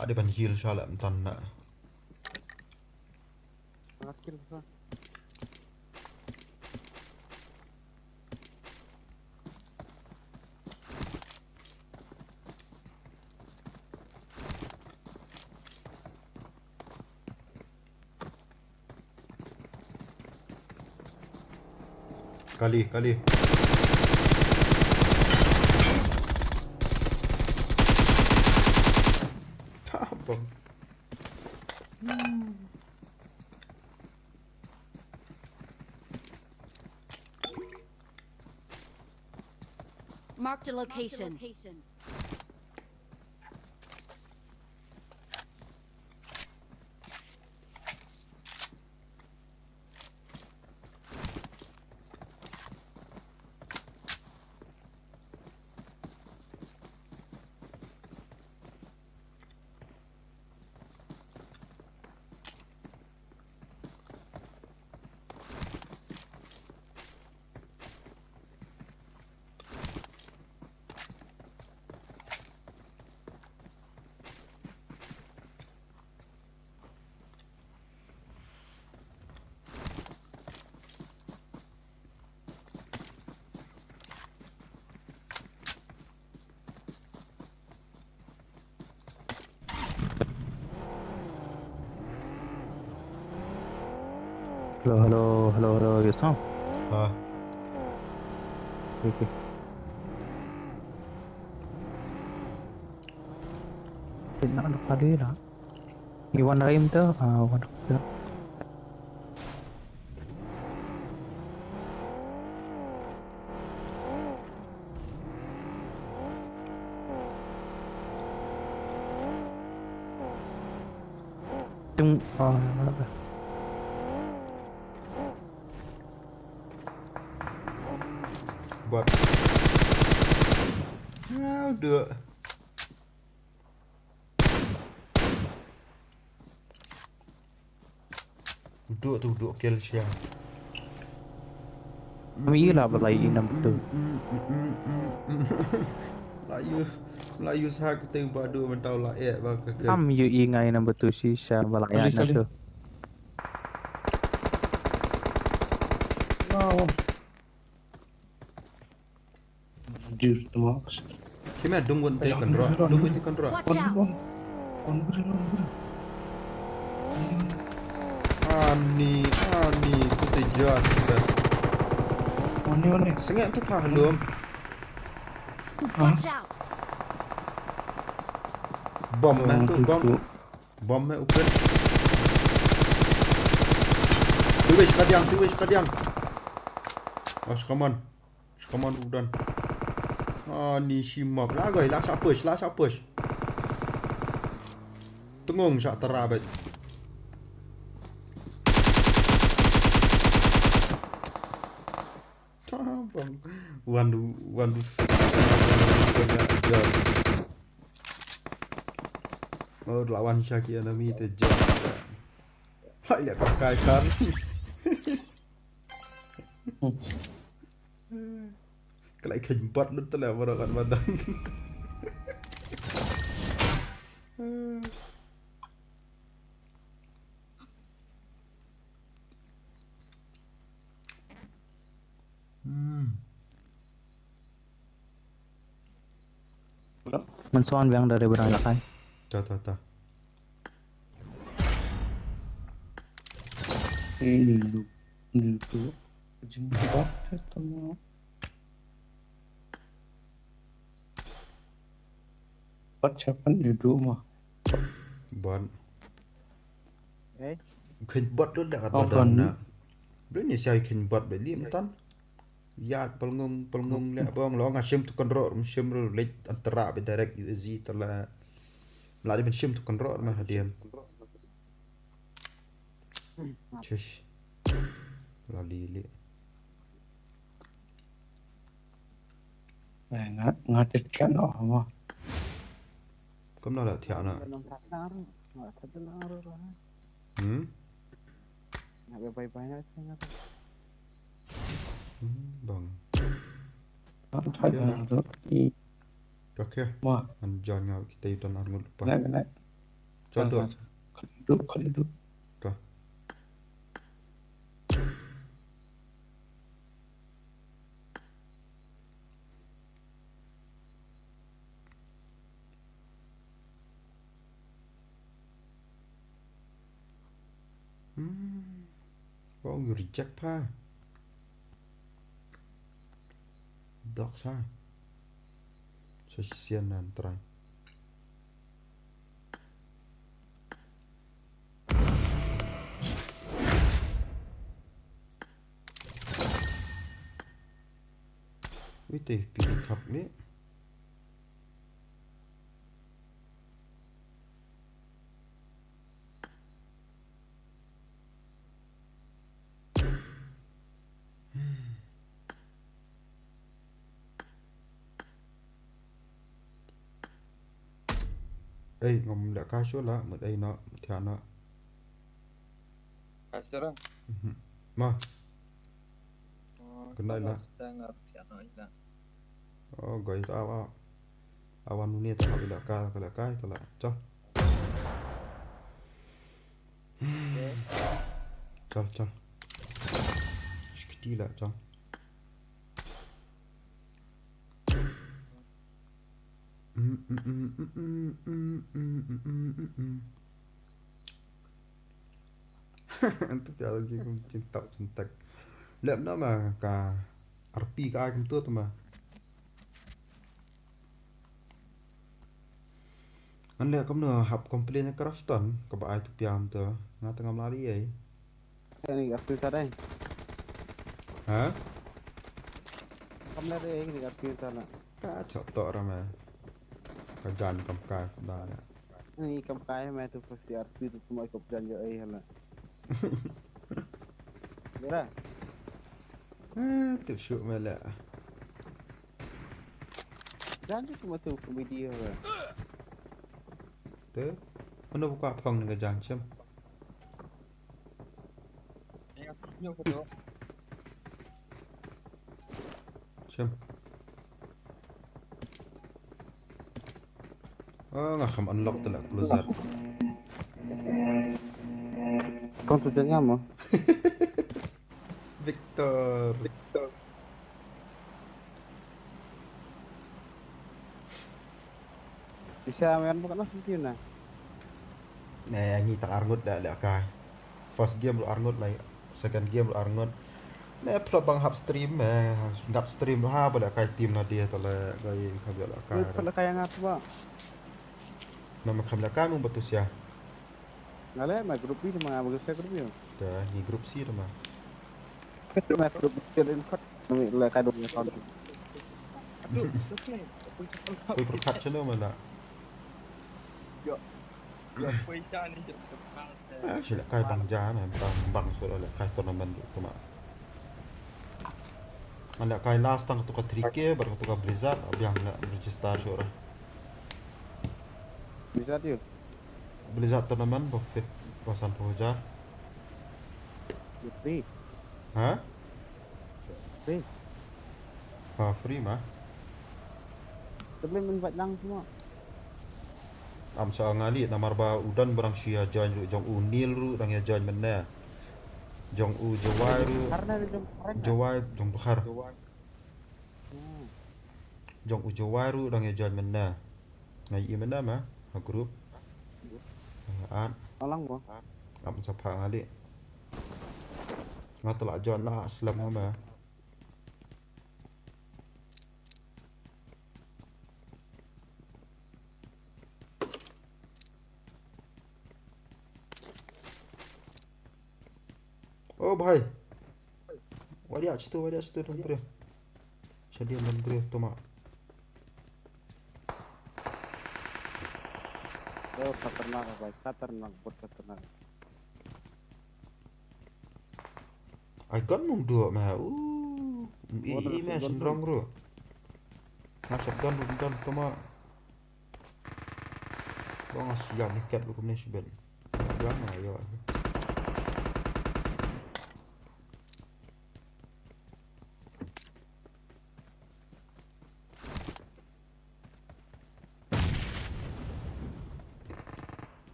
Ada ban heal salah entan nak. Kill thôi. Kali. Apa? Marked a location. Hello, yes, huh? Okay. Nak lupa dia lah. Iwan Rahim tu, Iwan Rahim. Mana? Buat. Udah. Duduk kill siang. Kami lah berlai 6 tu. Layu. Melayu sahak kita padu mentau lah bang ke. Kam yu ingai number 2 shisha balaya na tu. Dear the box. Kime dungun te kontrol. Dungun te kontrol. Watch out! Ani kita jahat kita. One. Sengak tu pah lum. Watch out! Bom man tu bom. Bom man open. Tu wish kadiang. Oh, come on udan. Ni simap lah goi lah push. Tengong sak terabet. Bang. Wandu. Oh, lawan Syaki enemy terjam. Hai lihat pakai kan. Kalau ikan bat lu telah berakan badan. Mensuan yang dari berang lakai. Tak. Ini tu. Jumpa ketemu. Siapa ni mah? Ban. Ikan bat lu dah Oh, badan ban. nak. Berani saya ikan bat beli mentan. Ya pelngung lek bang lo ngasim tu kontrol sim ru lek antara be direct USG telah meladi ben sim tu kontrol mah hadian. Chesh. Lali. Ngatit kan mah. Kom nak thiak nak. Bang. Thay tu. Okey. Mah. Anjan ngau kita itu nak lupa. Nak. Contoh. Kali tu. Dah. Wow, you reject pa. Dog sa. So sian nan try. Wait, pilih cup ni. Ngom đã cá số lá, một đây nó, một theo nó. Cá số đó. Mà. Cái này là. Gọi tao awan ni tao bila ka cái tao lại cho. Chal. Skiti lại cho. Itu dia lagi cinta. Lihat nama ka RP ka ai cũng tốt mà. Anh lẽ cũng nửa học complain crafton có bài tu piam tu ngã tengah melari ai. Ini gak filter deh. Hả? Kamu lihat deh ini gak filter lah. Cá chọt tọ ra mà. Cái dàn cầm cài đà nè. Ini kamu kaya mah itu pasti RP itu semua ikut janji lah. Mira. Tự sự mà lẽ. Janji cuma tu video lah. Thế nó buka phòng cái dàn xem. Xem. Ngah kam unlock telak closer. Kau tu jangan apa? Victor. Bisa main bukan lah sih na. Nah, ini tak arngut dah lek kai. First game lu arngut lai, second game lu arngut. Nah, pro bang hub stream ngap stream ha pada kai tim na dia tole gai khabia la kai. Kalau kayak ngap ba. Nama khabia kai mung betus ya. Ngale mai grup ini mah bagus saya grup ini. Dah, ni grup C tu mah. Mai grup kirim kat nami la kai dong account. Koi perkat channel mana? Sila kai bang ja mah bang so la kai tournament tu mah. Anda kai last tang tu ka 3K baru tu ka Blizzard abiang la register so ora. Bisa dia. Blizzard tournament bo fit pasan poja. Free. Ha? Free. Ha free mah. Tapi invite lang semua. Am sa ngali namar ba udan barang sia join ru jong unil ru dang ya join mana. Jong u jawai ru. Karena dia keren. Jawai jong bukhar. Jong u jawai ru dang ya join mana. Ngai i mana mah? Ha grup. An Tolong gua. am sa pha ngali. Ngatla join lah selam mah. Oh bhai. Wadia situ dan bro. Sedia dan bro tu mak. Oh, katernak buat katernak. Ai kan mung dua mah. I mah sendrong bro. Masuk gun tu mak. Bang asyik ni kat lu kemana sibel. Jangan ayo.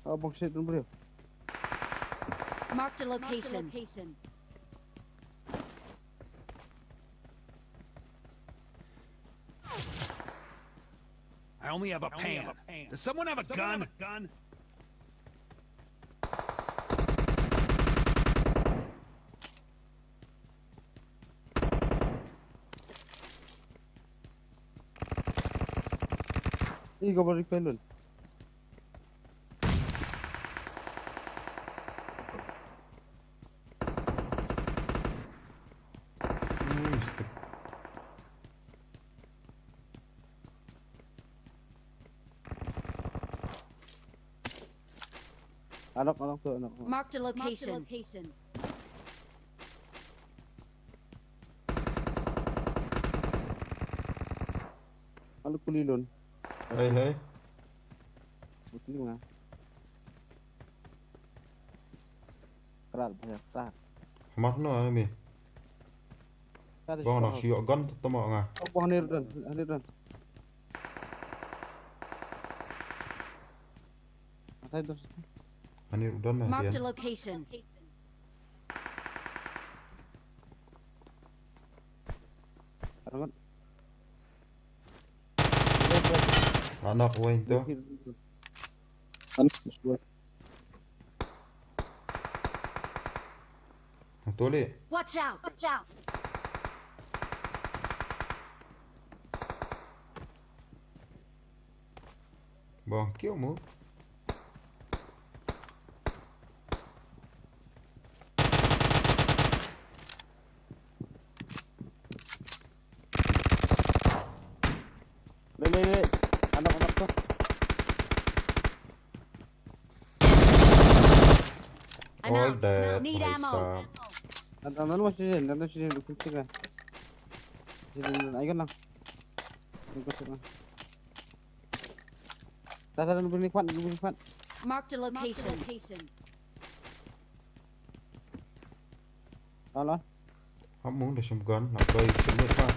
Oh, box set dulu bro. Marked a location. I only have a pan. Does someone have a gun? Ini kau beri pelun. Anak tu anak. Marked a location. Alu kulilun. Hey. Putih mana? Keral banyak keral. Mat no ni. Bang nak siok gun tu mak ngah. Oh, bang hanir dan. Apa itu? Ani udan mah Marked a dia. location. Arangan. Anak wain tu. Anak sesuai. Tole. Watch out. Bang kêu mu. Le. Anak tu. I'm All out. that. Need ammo. Anak masih dukung tiga. Jadi ayo nang. Tasaran bernikmat. Marked a location. Alah. Ham mung dah gun nak bayi semut ha.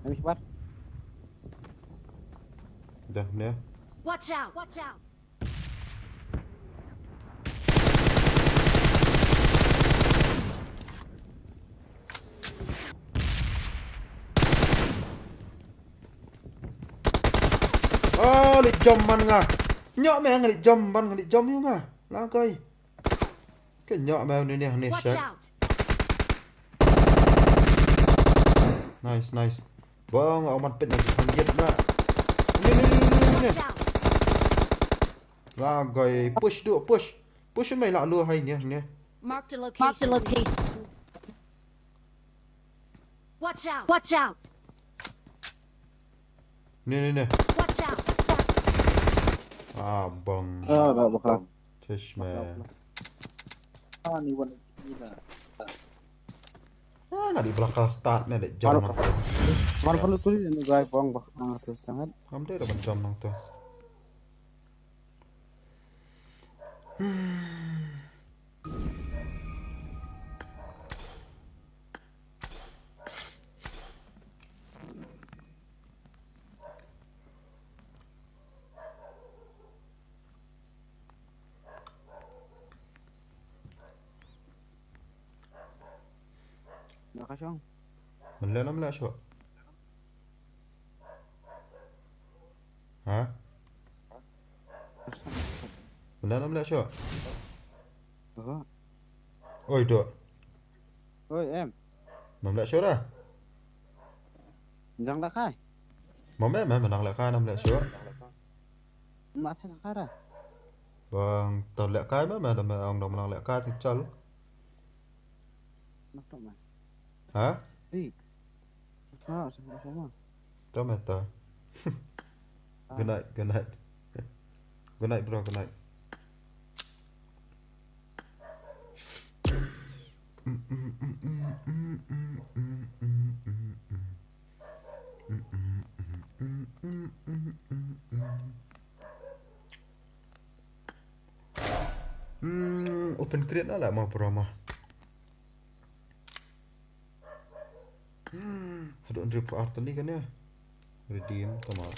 Habis bar. Dah ni. Watch out! Watch out! Oh, lik jom man nga. Nyok mẹ lik jom ban lik jom yo nga. La coi. Cái nhọ mèo này nè nè Watch shit. out! Nice, nice. Vâng, ông mặt pin là thằng giết đó. Nè. Watch out! La coi push được push. Push mày lạ lùa hay nè nè. Marked a location. Watch out! Watch out! Nè nè. Watch out! À bông. Dah bakal. Fish man. Ni one ni lah. Ah, nggak di belakang start mẹ lại jom nang. Mar perlu tulis ini guys bang bakal tu sangat. Kamu dia dapat jom nang tu. Dah kacang. Mình lên lắm lại chưa? Hả? Mình lên lắm lại chưa? Ôi được. Oi em. Mình lại chưa đó. Jangan dah kai. Mà mẹ mình đang lại khai năm lại chưa? Mak saya dah kai dah. Vâng, tao lại cái mà ông đồng đang lại cái thì chân. Masuk mah. Hả? Đi. Sama. Cho mẹ tao. Good night, good night. Good night bro, good night. Open crate đó lại mà bro mà. Hadon drip art ni kan ya. Redeem tamam.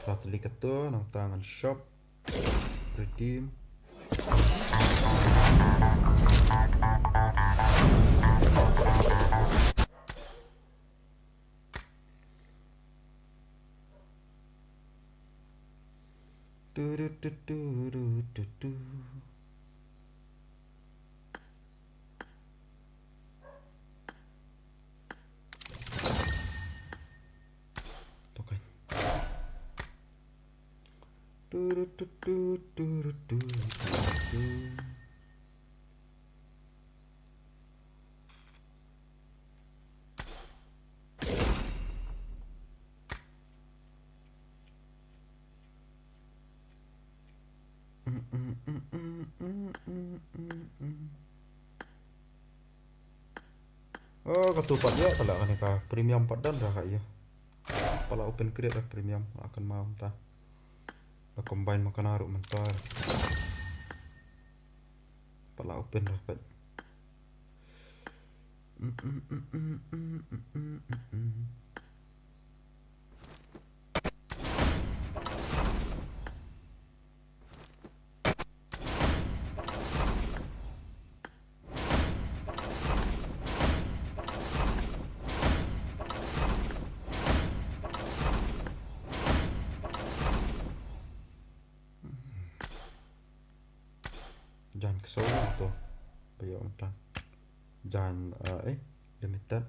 Ratli ketu nang tangan shop. Redeem. Du. Okay. Du. Oh, ketupat dia kalau kan ka premium padan dah kayak. Kalau open crate dah premium akan mau entah. Dah combine makan aruk mentar. Kalau open dah pat. Jangan kesel tu. Bayar entah. Jangan limited.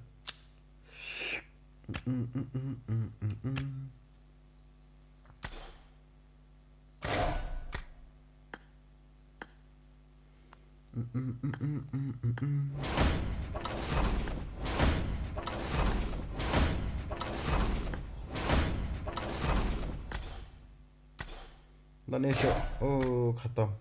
Indonesia. Oh, khatam.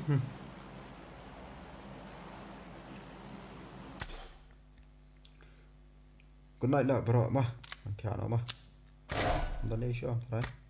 Good night lah bro, ma. Kaya na ma. Indonesia, right?